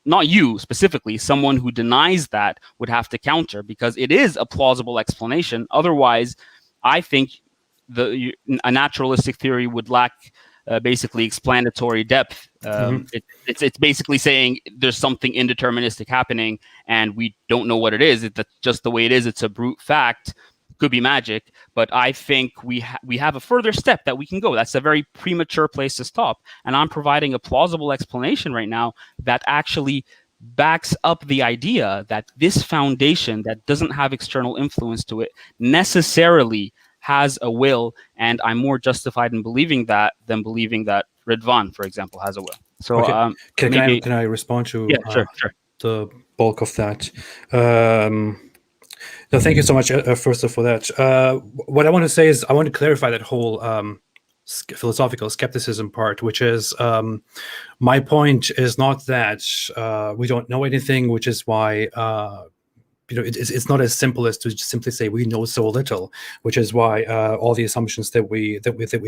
Not you specifically, someone who denies that would have to counter, because it is a plausible explanation. Otherwise, I think a naturalistic theory would lack basically explanatory depth. It's basically saying there's something indeterministic happening and we don't know what it is. It's just the way it is. It's a brute fact. Could be magic, but I think we have a further step that we can go. That's a very premature place to stop. And I'm providing a plausible explanation right now that actually backs up the idea that this foundation that doesn't have external influence to it necessarily has a will, and I'm more justified in believing that than believing that Ridvan, for example, has a will. So okay. Can I respond to sure. the bulk of that? No, thank you so much, first for that. What I want to say is I want to clarify that whole philosophical skepticism part, which is my point is not that we don't know anything, which is why it's not as simple as to just simply say we know so little, which is why all the assumptions that we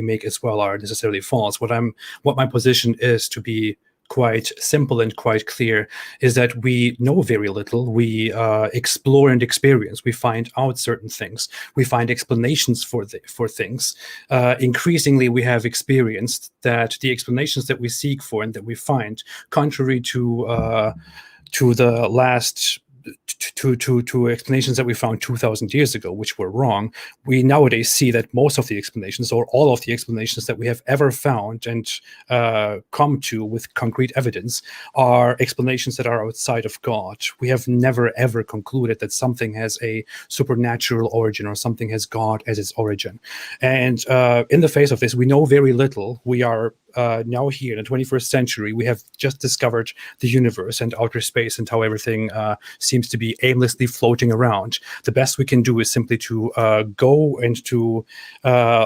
make as well are necessarily false. What my position is, to be quite simple and quite clear, is that we know very little. We explore and experience. We find out certain things. We find explanations for things. Increasingly, we have experienced that the explanations that we seek for and that we find, contrary to the last to explanations that we found 2,000 years ago, which were wrong, we nowadays see that most of the explanations, or all of the explanations that we have ever found and come to with concrete evidence, are explanations that are outside of God. We have never ever concluded that something has a supernatural origin or something has God as its origin. And in the face of this, we know very little. We are now here in the 21st century. We have just discovered the universe and outer space and how everything seems to be aimlessly floating around. The best we can do is simply to go and to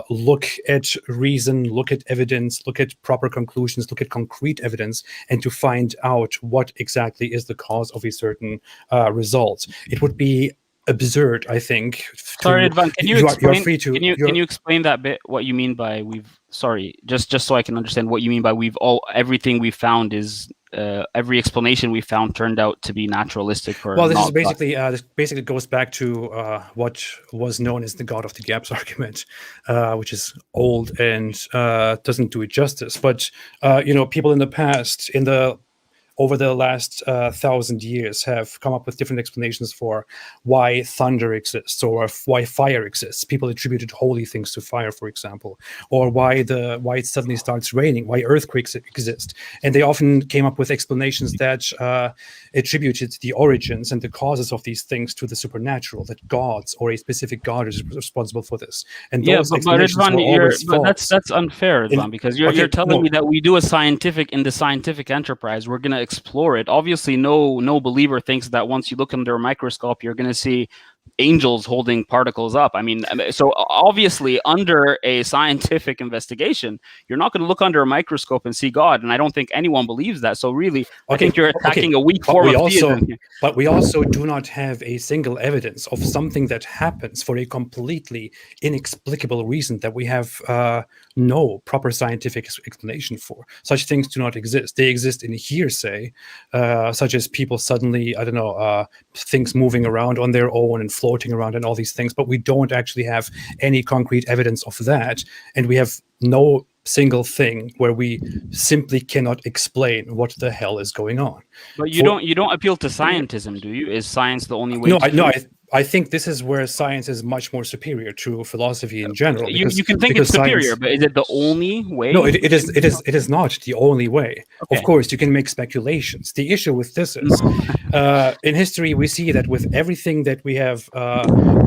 look at reason, look at evidence, look at proper conclusions, look at concrete evidence, and to find out what exactly is the cause of a certain result. It would be absurd, I think. Sorry, Ridvan, can you explain that bit? What you mean by just so I can understand what you mean by everything we found is every explanation we found turned out to be naturalistic. This is basically this basically goes back to what was known as the God of the Gaps argument, which is old and doesn't do it justice. But people in the past, over the last 1,000 years, have come up with different explanations for why thunder exists or why fire exists. People attributed holy things to fire, for example, or why it suddenly starts raining, why earthquakes exist. And they often came up with explanations that attributed the origins and the causes of these things to the supernatural, that gods or a specific god is responsible for this. And those explanations were always false. That's unfair, Ridvan, because you're telling me that we do in the scientific enterprise, we're going to explore it. Obviously, no believer thinks that once you look under a microscope, you're going to see angels holding particles up. I mean, so obviously, under a scientific investigation, you're not going to look under a microscope and see God, and I don't think anyone believes that. So really, I think you're attacking a weak form of theism. But we also do not have a single evidence of something that happens for a completely inexplicable reason that we have no proper scientific explanation for. Such things do not exist. They exist in hearsay, such as people suddenly, things moving around on their own and floating around and all these things, but we don't actually have any concrete evidence of that, and we have no single thing where we simply cannot explain what the hell is going on. But you don't appeal to scientism, do you? Is science the only way? I think this is where science is much more superior to philosophy in general. You can think it's superior, but is it the only way? No, it is not the only way. Okay. Of course, you can make speculations. The issue with this is, in history, we see that with everything that we have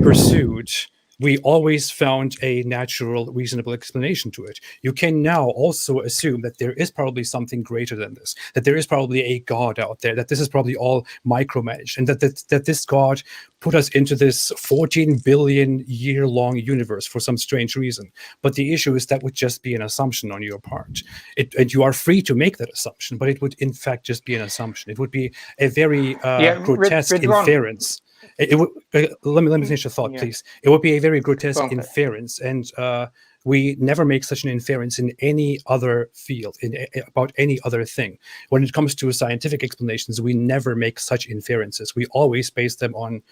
pursued, we always found a natural, reasonable explanation to it. You can now also assume that there is probably something greater than this, that there is probably a God out there, that this is probably all micromanaged, and that this God put us into this 14 billion year-long universe for some strange reason. But the issue is that would just be an assumption on your part. And you are free to make that assumption, but it would in fact just be an assumption. It would be a very grotesque inference. Let me finish the thought, please. It would be a very grotesque inference, and we never make such an inference in any other field, about any other thing. When it comes to scientific explanations, we never make such inferences. We always base them on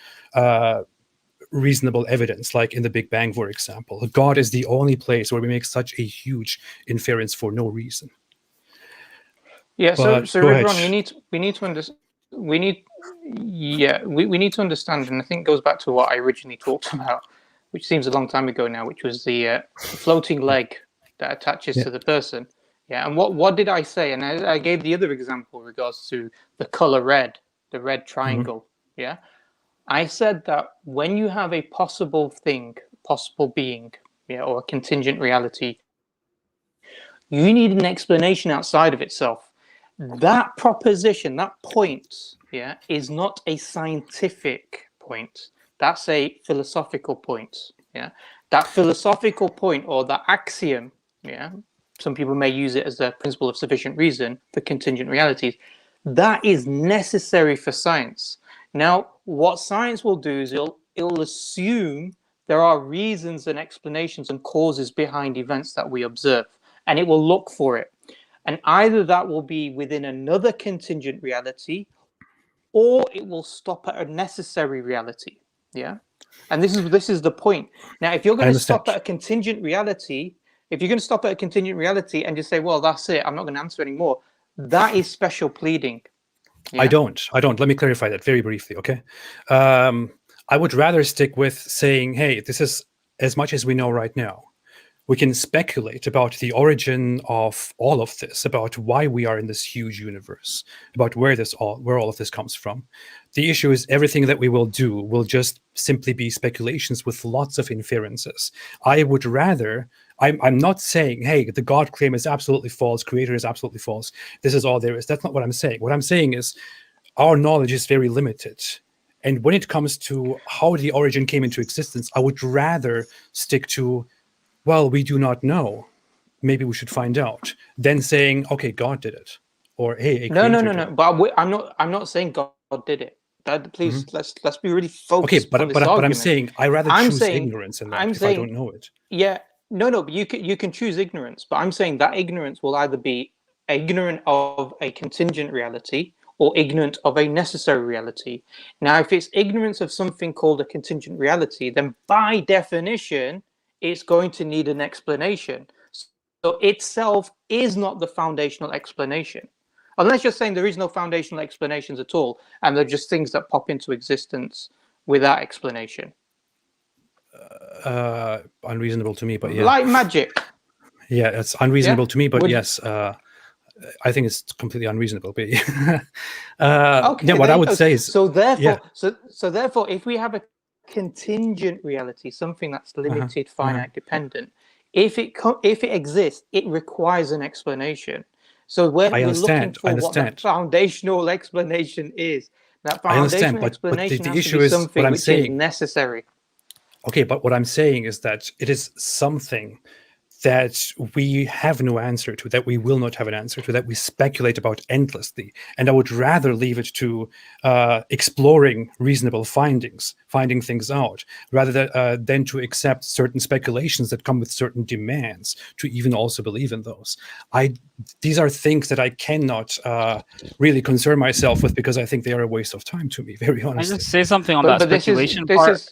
reasonable evidence, like in the Big Bang, for example. God is the only place where we make such a huge inference for no reason. Yeah, so Ridvan, we need to understand. We need to understand, and I think it goes back to what I originally talked about, which seems a long time ago now, which was the floating leg that attaches to the person. Yeah, and what did I say? And I gave the other example in regards to the color red, the red triangle. Mm-hmm. Yeah, I said that when you have a possible thing possible being, yeah, or a contingent reality, you need an explanation outside of itself. That proposition, that point, yeah, is not a scientific point. That's a philosophical point, yeah. That philosophical point, or that axiom, yeah, some people may use it as the principle of sufficient reason for contingent realities, that is necessary for science. Now, what science will do is it'll assume there are reasons and explanations and causes behind events that we observe, and it will look for it. And either that will be within another contingent reality, or it will stop at a necessary reality. Yeah. And this is the point. Now, if you're going to stop at a contingent reality, and just say, well, that's it, I'm not going to answer anymore, that is special pleading. Yeah? I don't. Let me clarify that very briefly, okay? I would rather stick with saying, hey, this is as much as we know right now. We can speculate about the origin of all of this, about why we are in this huge universe, about where all of this comes from. The issue is everything that we will do will just simply be speculations with lots of inferences. I would rather, I'm not saying, hey, the God claim is absolutely false, creator is absolutely false, this is all there is. That's not what I'm saying. What I'm saying is our knowledge is very limited. And when it comes to how the origin came into existence, I would rather stick to, well, we do not know, maybe we should find out, than saying, okay, God did it, or hey, no. But I'm not saying God did it. Please, let's be really focused. Okay, but I'm saying I rather choose ignorance in that if I don't know it. Yeah, no, but you can choose ignorance. But I'm saying that ignorance will either be ignorant of a contingent reality or ignorant of a necessary reality. Now, if it's ignorance of something called a contingent reality, then by definition, it's going to need an explanation. So itself is not the foundational explanation. Unless you're saying there is no foundational explanations at all, and they're just things that pop into existence without explanation. Unreasonable to me, but yeah. Like magic. Yeah, it's unreasonable to me, but yes, I think it's completely unreasonable. But okay, what I would say is so therefore, if we have a contingent reality, something that's limited, finite, dependent, if it exists, it requires an explanation. So we're looking for what the foundational explanation is. That foundational explanation the has issue to be is something what I'm which saying. is necessary. Okay, but what I'm saying is that it is something that we have no answer to, that we will not have an answer to, that we speculate about endlessly. And I would rather leave it to exploring reasonable findings, finding things out, rather than to accept certain speculations that come with certain demands, to even also believe in those. These are things that I cannot really concern myself with, because I think they are a waste of time to me, very honestly. I just say something on that speculation part.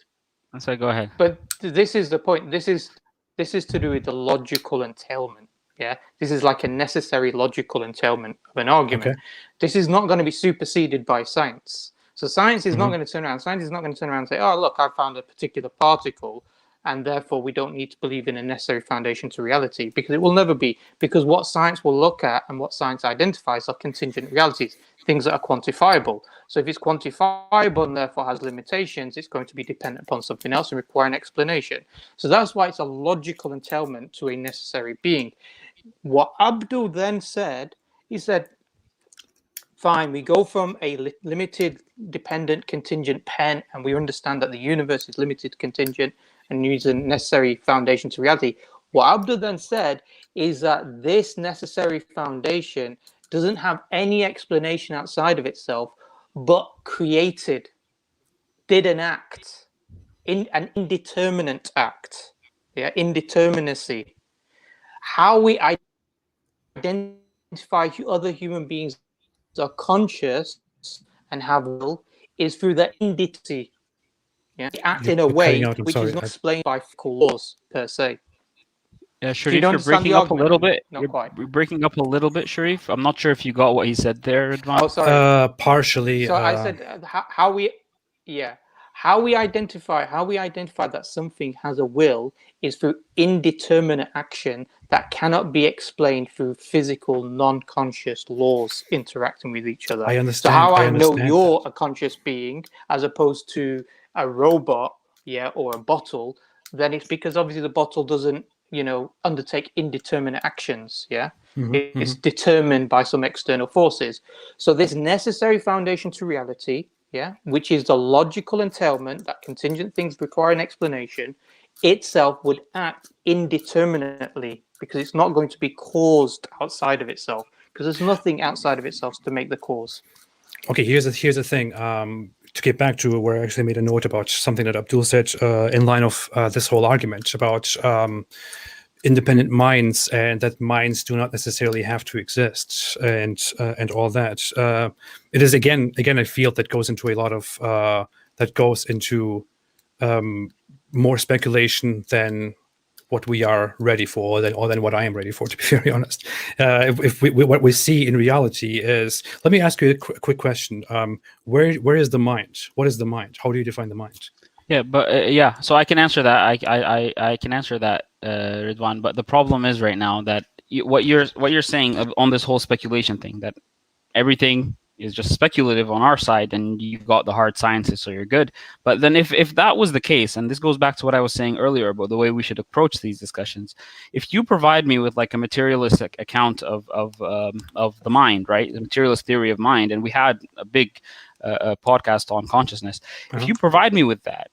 Sorry, go ahead. But this is the point. This is to do with the logical entailment. Yeah, this is like a necessary logical entailment of an argument. Okay. This is not going to be superseded by science. So science is not going to turn around. Science is not going to turn around and say, "Oh, look, I found a particular particle, and therefore we don't need to believe in a necessary foundation to reality," because it will never be. Because what science will look at and what science identifies are contingent realities, things that are quantifiable. So if it's quantifiable and therefore has limitations, it's going to be dependent upon something else and require an explanation. So that's why it's a logical entailment to a necessary being. What Abdul then said, he said, fine, we go from a limited, dependent, contingent pen, and we understand that the universe is limited, contingent, and needs a necessary foundation to reality. What Abdul then said is that this necessary foundation doesn't have any explanation outside of itself, but did an act, an indeterminate act, indeterminacy. How we identify other human beings are conscious and have will is through the indeterminacy. Yeah, they act in a way which is not explained by physical laws per se. Yeah, Sharif, you're breaking up a little bit. You're breaking up a little bit, Sharif. I'm not sure if you got what he said there, Ridvan. Oh, sorry. Partially. So I said how we identify that something has a will is through indeterminate action that cannot be explained through physical, non-conscious laws interacting with each other. I understand. So how I know you're a conscious being as opposed to a robot, or a bottle, then it's because obviously the bottle doesn't, undertake indeterminate actions. Yeah, it's determined by some external forces. So this necessary foundation to reality, yeah, which is the logical entailment that contingent things require an explanation, itself would act indeterminately because it's not going to be caused outside of itself, because there's nothing outside of itself to make the cause. Okay, here's the thing. To get back to where I actually made a note about something that Abdul said in line of this whole argument about independent minds, and that minds do not necessarily have to exist, and all that. It is again a field that goes into a lot of more speculation than what we are ready for, or than what I am ready for, to be very honest. What we see in reality is, let me ask you a quick question. Where is the mind? What is the mind? How do you define the mind? Yeah, but so I can answer that. I can answer that, Ridwan. But the problem is right now that what you're saying on this whole speculation thing, that everything is just speculative on our side, and you've got the hard sciences, so you're good. But then if that was the case, and this goes back to what I was saying earlier about the way we should approach these discussions, if you provide me with like a materialistic account of the mind, right, the materialist theory of mind, and we had a big podcast on consciousness, if you provide me with that,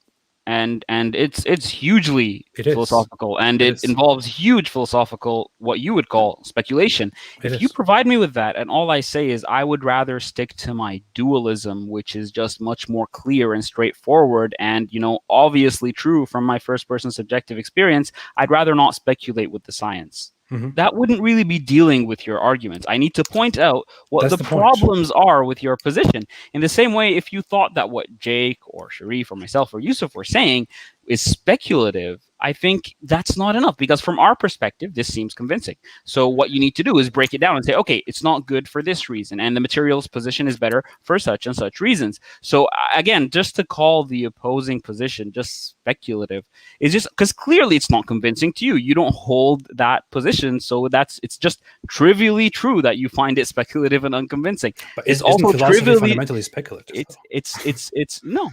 and it's hugely philosophical, and it involves huge philosophical, what you would call speculation. If you provide me with that, and all I say is I would rather stick to my dualism, which is just much more clear and straightforward, and obviously true from my first person subjective experience, I'd rather not speculate with the science. That wouldn't really be dealing with your arguments. I need to point out what the problems are with your position. In the same way, if you thought that what Jake or Sharif or myself or Yusuf were saying is speculative, I think that's not enough, because from our perspective, this seems convincing. So what you need to do is break it down and say, okay, it's not good for this reason, and the materialist position is better for such and such reasons. So again, just to call the opposing position just speculative is just because clearly it's not convincing to you. You don't hold that position, so it's just trivially true that you find it speculative and unconvincing. But it's also trivially fundamentally speculative. It's no.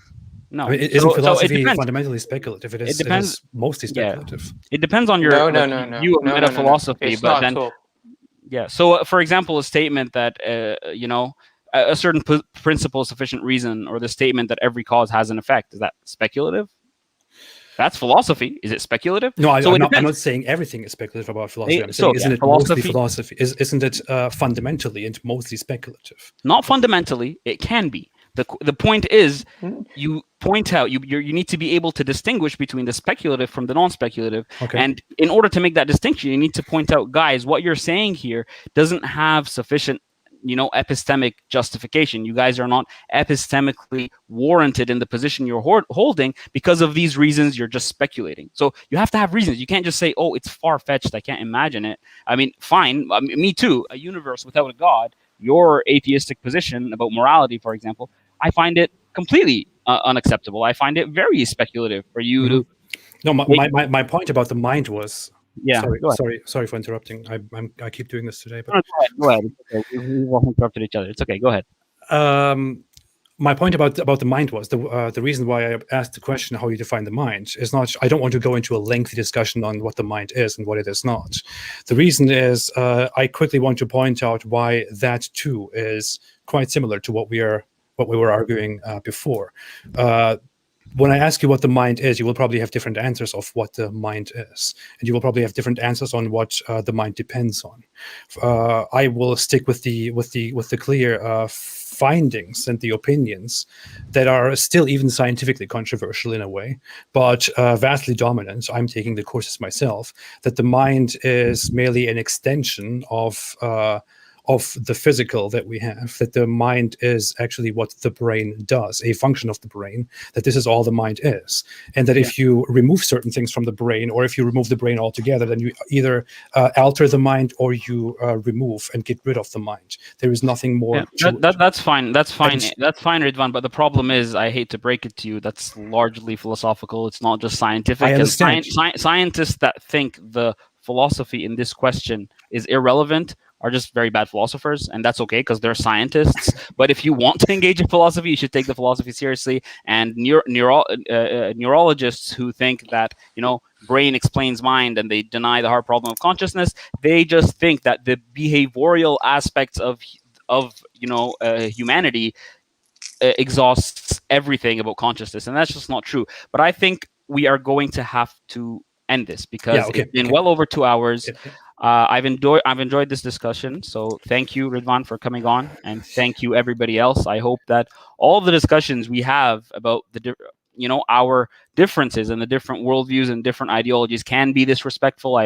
No, I mean, isn't philosophy fundamentally speculative? It depends. Mostly speculative. Yeah. It depends on your view of meta-philosophy, but then, yeah. So, for example, a statement that a certain principle is sufficient reason, or the statement that every cause has an effect, is that speculative? That's philosophy. Is it speculative? No, I'm not saying everything is speculative about philosophy. I'm saying, isn't it mostly philosophy? Isn't it fundamentally and mostly speculative? Not fundamentally. It can be. The point is, you point out, you need to be able to distinguish between the speculative from the non-speculative. Okay. And in order to make that distinction, you need to point out, guys, what you're saying here doesn't have sufficient, epistemic justification. You guys are not epistemically warranted in the position you're holding because of these reasons. You're just speculating. So you have to have reasons. You can't just say, oh, it's far-fetched, I can't imagine it. I mean, fine, me too, a universe without a God. Your atheistic position about morality, for example, I find it completely unacceptable. I find it very speculative for you to. No, my point about the mind was. Yeah. Sorry for interrupting. I keep doing this today. But... No, go ahead. It's okay. We've all interrupted each other. It's okay. Go ahead. My point about the mind was the reason why I asked the question how you define the mind is not. I don't want to go into a lengthy discussion on what the mind is and what it is not. The reason is I quickly want to point out why that too is quite similar to what we were arguing before. When I ask you what the mind is, you will probably have different answers of what the mind is, and you will probably have different answers on what the mind depends on. I will stick with the clear findings and the opinions that are still even scientifically controversial in a way, but vastly dominant. I'm taking the courses myself, that the mind is merely an extension of the physical that we have, that the mind is actually what the brain does, a function of the brain, that this is all the mind is. And that if you remove certain things from the brain, or if you remove the brain altogether, then you either alter the mind or you remove and get rid of the mind. There is nothing more. Yeah, that's fine. That's fine, Ridvan. But the problem is, I hate to break it to you, that's largely philosophical. It's not just scientific. I understand. Scientists that think the philosophy in this question is irrelevant are just very bad philosophers, and that's okay because they're scientists. But if you want to engage in philosophy, you should take the philosophy seriously. And neurologists who think that, you know, brain explains mind and they deny the hard problem of consciousness, they just think that the behavioral aspects of humanity exhausts everything about consciousness, and that's just not true. But I think we are going to have to end this because it's been well over 2 hours. I've enjoyed this discussion, so thank you, Ridvan, for coming on, and thank you everybody else. I hope that all the discussions we have about our differences and the different worldviews and different ideologies can be this respectful.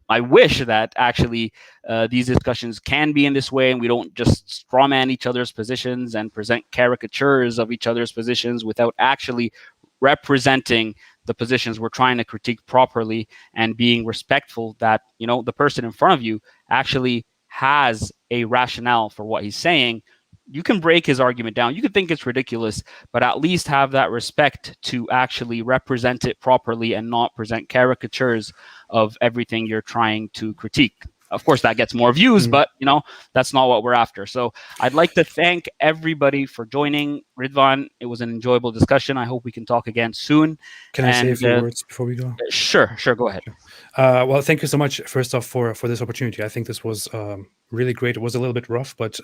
I wish that actually these discussions can be in this way, and we don't just strawman each other's positions and present caricatures of each other's positions without actually representing the positions we're trying to critique properly and being respectful that, you know, the person in front of you actually has a rationale for what he's saying. You can break his argument down. You could think it's ridiculous, but at least have that respect to actually represent it properly and not present caricatures of everything you're trying to critique. Of course, that gets more views, but, you know, that's not what we're after. So I'd like to thank everybody for joining. Ridvan, it was an enjoyable discussion. I hope we can talk again soon. Can I say a few words before we go? Sure, go ahead. Well, thank you so much, first off, for this opportunity. I think this was really great. It was a little bit rough, but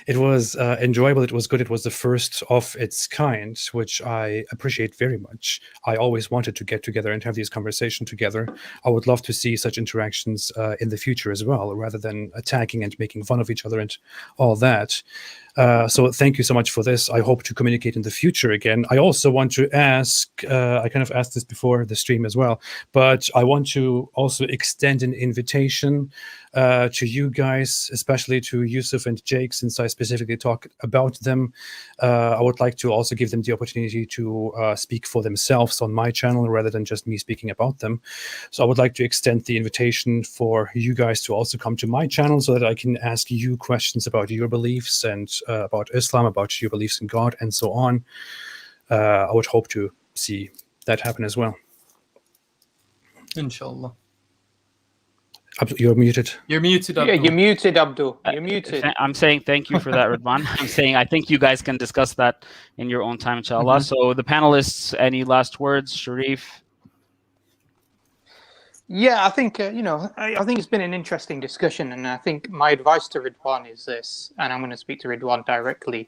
it was enjoyable. It was good. It was the first of its kind, which I appreciate very much. I always wanted to get together and have these conversations together. I would love to see such interactions in the future as well, rather than attacking and making fun of each other and all that. So thank you so much for this. I hope to communicate in the future again. I also want to ask, I kind of asked this before the stream as well, but I want to also extend an invitation to you guys, especially to Yusuf and Jake, since I specifically talk about them. I would like to also give them the opportunity to speak for themselves on my channel rather than just me speaking about them. So I would like to extend the invitation for you guys to also come to my channel so that I can ask you questions about your beliefs and about Islam, about your beliefs in God, and so on. I would hope to see that happen as well. Inshallah. You're muted. You're muted, Abdul. Yeah, you're muted, Abdul. You're muted. I'm saying thank you for that, Ridvan. I'm saying I think you guys can discuss that in your own time, inshallah. So the panelists, any last words? Sharif? Yeah, I think, I think it's been an interesting discussion. And I think my advice to Ridwan is this, and I'm going to speak to Ridwan directly,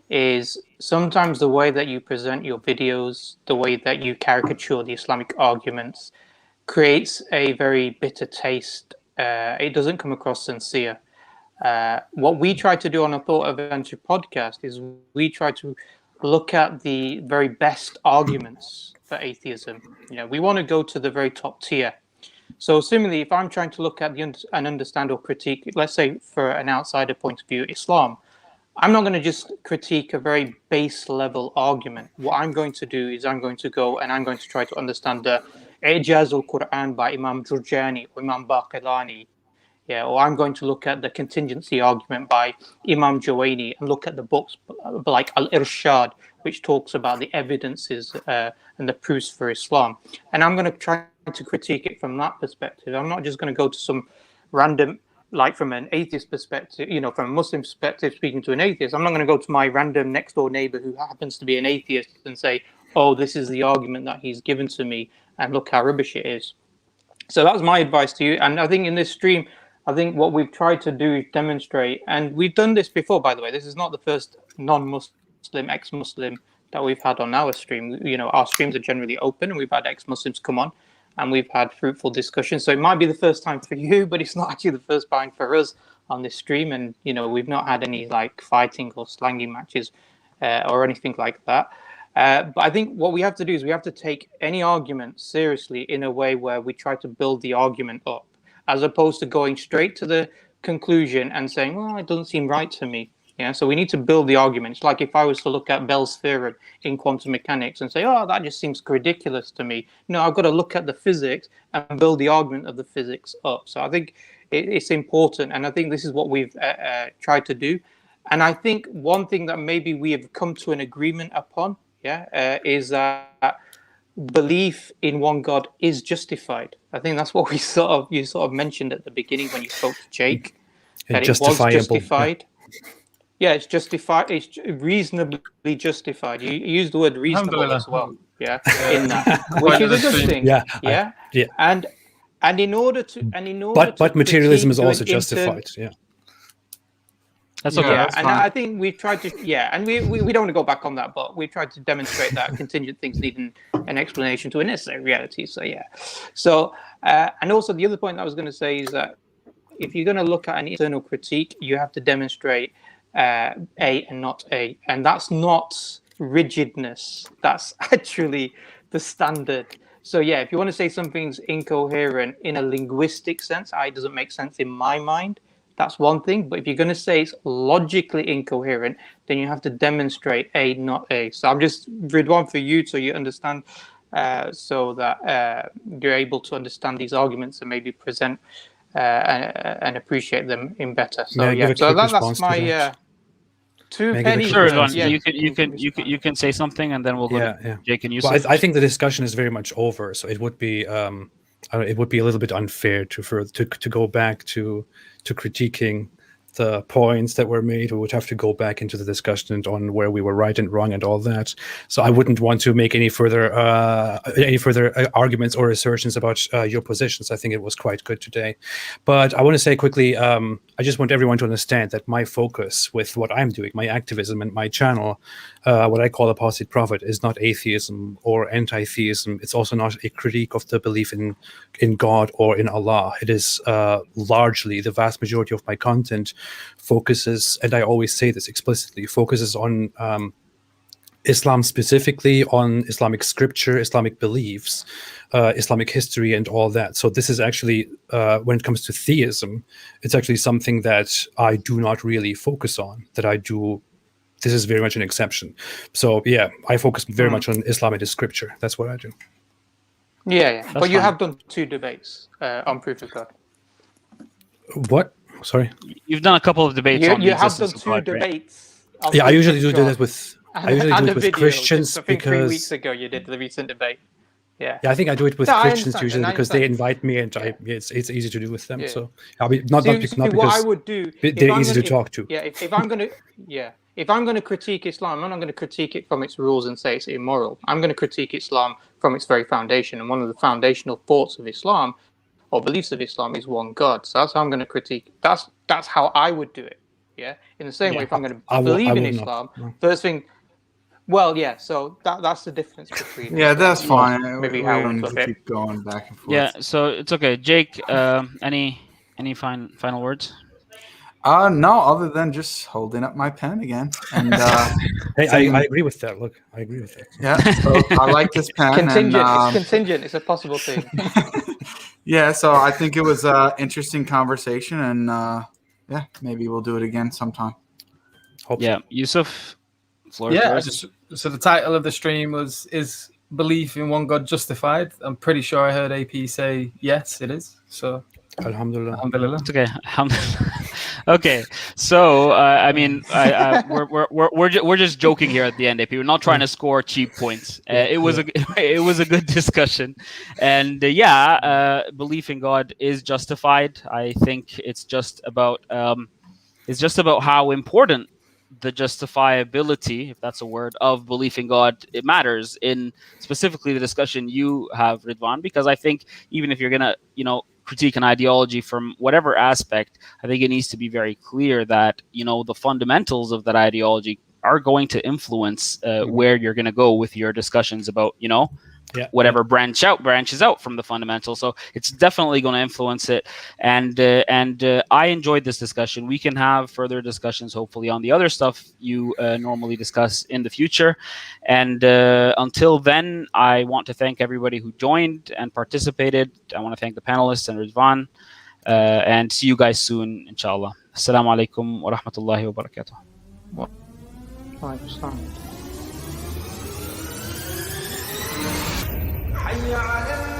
is sometimes the way that you present your videos, the way that you caricature the Islamic arguments, creates a very bitter taste. It doesn't come across sincere. What we try to do on a Thought Adventure podcast is we try to look at the very best arguments for atheism. We want to go to the very top tier. So similarly, if I'm trying to look at and understand or critique, let's say for an outsider point of view, Islam, I'm not going to just critique a very base level argument. What I'm going to do is I'm going to go and I'm going to try to understand the Ijaz al-Quran by Imam Jurjani or Imam Baqillani. Or I'm going to look at the Contingency Argument by Imam Juwayni and look at the books like Al-Irshad, which talks about the evidences and the proofs for Islam. And I'm going to try to critique it from that perspective. I'm not just going to go to some random, like from an atheist perspective, from a Muslim perspective, speaking to an atheist. I'm not going to go to my random next door neighbor who happens to be an atheist and say, oh, this is the argument that he's given to me and look how rubbish it is. So that's my advice to you. And I think in this stream, I think what we've tried to do is demonstrate, and we've done this before, by the way. This is not the first non-Muslim, ex-Muslim that we've had on our stream. Our streams are generally open, and we've had ex-Muslims come on, and we've had fruitful discussions. So it might be the first time for you, but it's not actually the first time for us on this stream. And, we've not had any like fighting or slanging matches or anything like that. But I think what we have to do is we have to take any argument seriously in a way where we try to build the argument up, as opposed to going straight to the conclusion and saying, well, it doesn't seem right to me. So we need to build the argument. It's like if I was to look at Bell's theorem in quantum mechanics and say, oh, that just seems ridiculous to me. No, I've got to look at the physics and build the argument of the physics up. So I think it's important. And I think this is what we've tried to do. And I think one thing that maybe we have come to an agreement upon, is that belief in one God is justified. I think that's what you sort of mentioned at the beginning when you spoke to Jake, that it was justified. Yeah, it's justified. It's reasonably justified. You used the word reasonable as well. Yeah, in that, which is a good thing. Yeah. And in order to but materialism is also justified. Yeah. That's okay. Yeah, and I think we've tried to. Yeah, and we don't want to go back on that, but we've tried to demonstrate that contingent things need an explanation to a necessary reality. So yeah. So and also the other point I was going to say is that if you're going to look at an internal critique, you have to demonstrate A and not A, and that's not rigidness. That's actually the standard. So yeah, if you want to say something's incoherent in a linguistic sense, it doesn't make sense in my mind, that's one thing. But if you're going to say it's logically incoherent, then you have to demonstrate A, not A. So I'm just, Ridwan, for you, so you understand, so that you're able to understand these arguments and maybe present and appreciate them in better. So yeah, so that's my 2 pennies. Sure, you can say something, and then we'll go to Jake and Yusuf. Well, I think the discussion is very much over, so it would be a little bit unfair to go back to critiquing the points that were made. We would have to go back into the discussion on where we were right and wrong and all that. So I wouldn't want to make any further arguments or assertions about your positions. I think it was quite good today. But I want to say quickly, I just want everyone to understand that my focus with what I'm doing, my activism and my channel, what I call Apostate Prophet, is not atheism or anti-theism. It's also not a critique of the belief in God or in Allah. It is largely, the vast majority of my content focuses, and I always say this explicitly, focuses on Islam specifically, on Islamic scripture, Islamic beliefs, Islamic history, and all that. So this is actually, when it comes to theism, it's actually something that I do not really focus on, that I do. This is very much an exception. So yeah, I focus very much on Islam and scripture. That's what I do. Yeah. But you have done 2 debates on proof of God. What? Sorry? You've done a couple of debates on the existence of God. You have done 2 debates. Yeah, I usually do that with... I usually do it with Christians, I think because 3 weeks ago you did the recent debate. Yeah, I think I do it with Christians usually because they invite me, and it's easy to do with them. So I mean, not because what I would do, they're easy to talk to. Yeah, if I'm going to critique Islam, I'm not going to critique it from its rules and say it's immoral. I'm going to critique Islam from its very foundation, and one of the foundational thoughts of Islam or beliefs of Islam is one God. So that's how I'm going to critique. That's how I would do it. Yeah, in the same way, if I'm going to believe in Islam, first thing. Well, yeah, so that's the difference between... Yeah, that's fine. Maybe we how don't need to keep going back and forth. Yeah, so it's okay. Jake, any final words? No, other than just holding up my pen again. And hey, I agree with that. Look, I agree with that. Yeah, so I like this pen. Contingent, it's contingent. It's a possible thing. Yeah, so I think it was an interesting conversation, and yeah, maybe we'll do it again sometime. Hope so. Yusuf? Yeah, so the title of the stream is Belief in One God Justified? I'm pretty sure I heard AP say yes, it is. So Alhamdulillah. Alhamdulillah. It's okay. Alhamdulillah. Okay, so I mean, we're just joking here at the end, AP. We're not trying to score cheap points. It was a good discussion, and belief in God is justified. I think it's just about how important the justifiability, if that's a word, of belief in God, it matters in specifically the discussion you have, Ridvan, because I think even if you're gonna, critique an ideology from whatever aspect, I think it needs to be very clear that, the fundamentals of that ideology are going to influence where you're going to go with your discussions about, whatever branches out from the fundamentals. So it's definitely going to influence it. And I enjoyed this discussion. We can have further discussions, hopefully, on the other stuff you normally discuss in the future. And until then, I want to thank everybody who joined and participated. I want to thank the panelists and Ridvan, and see you guys soon, inshallah. Assalamu alaikum wa rahmatullahi wa barakatuh. Wa alaikum assalam. حي على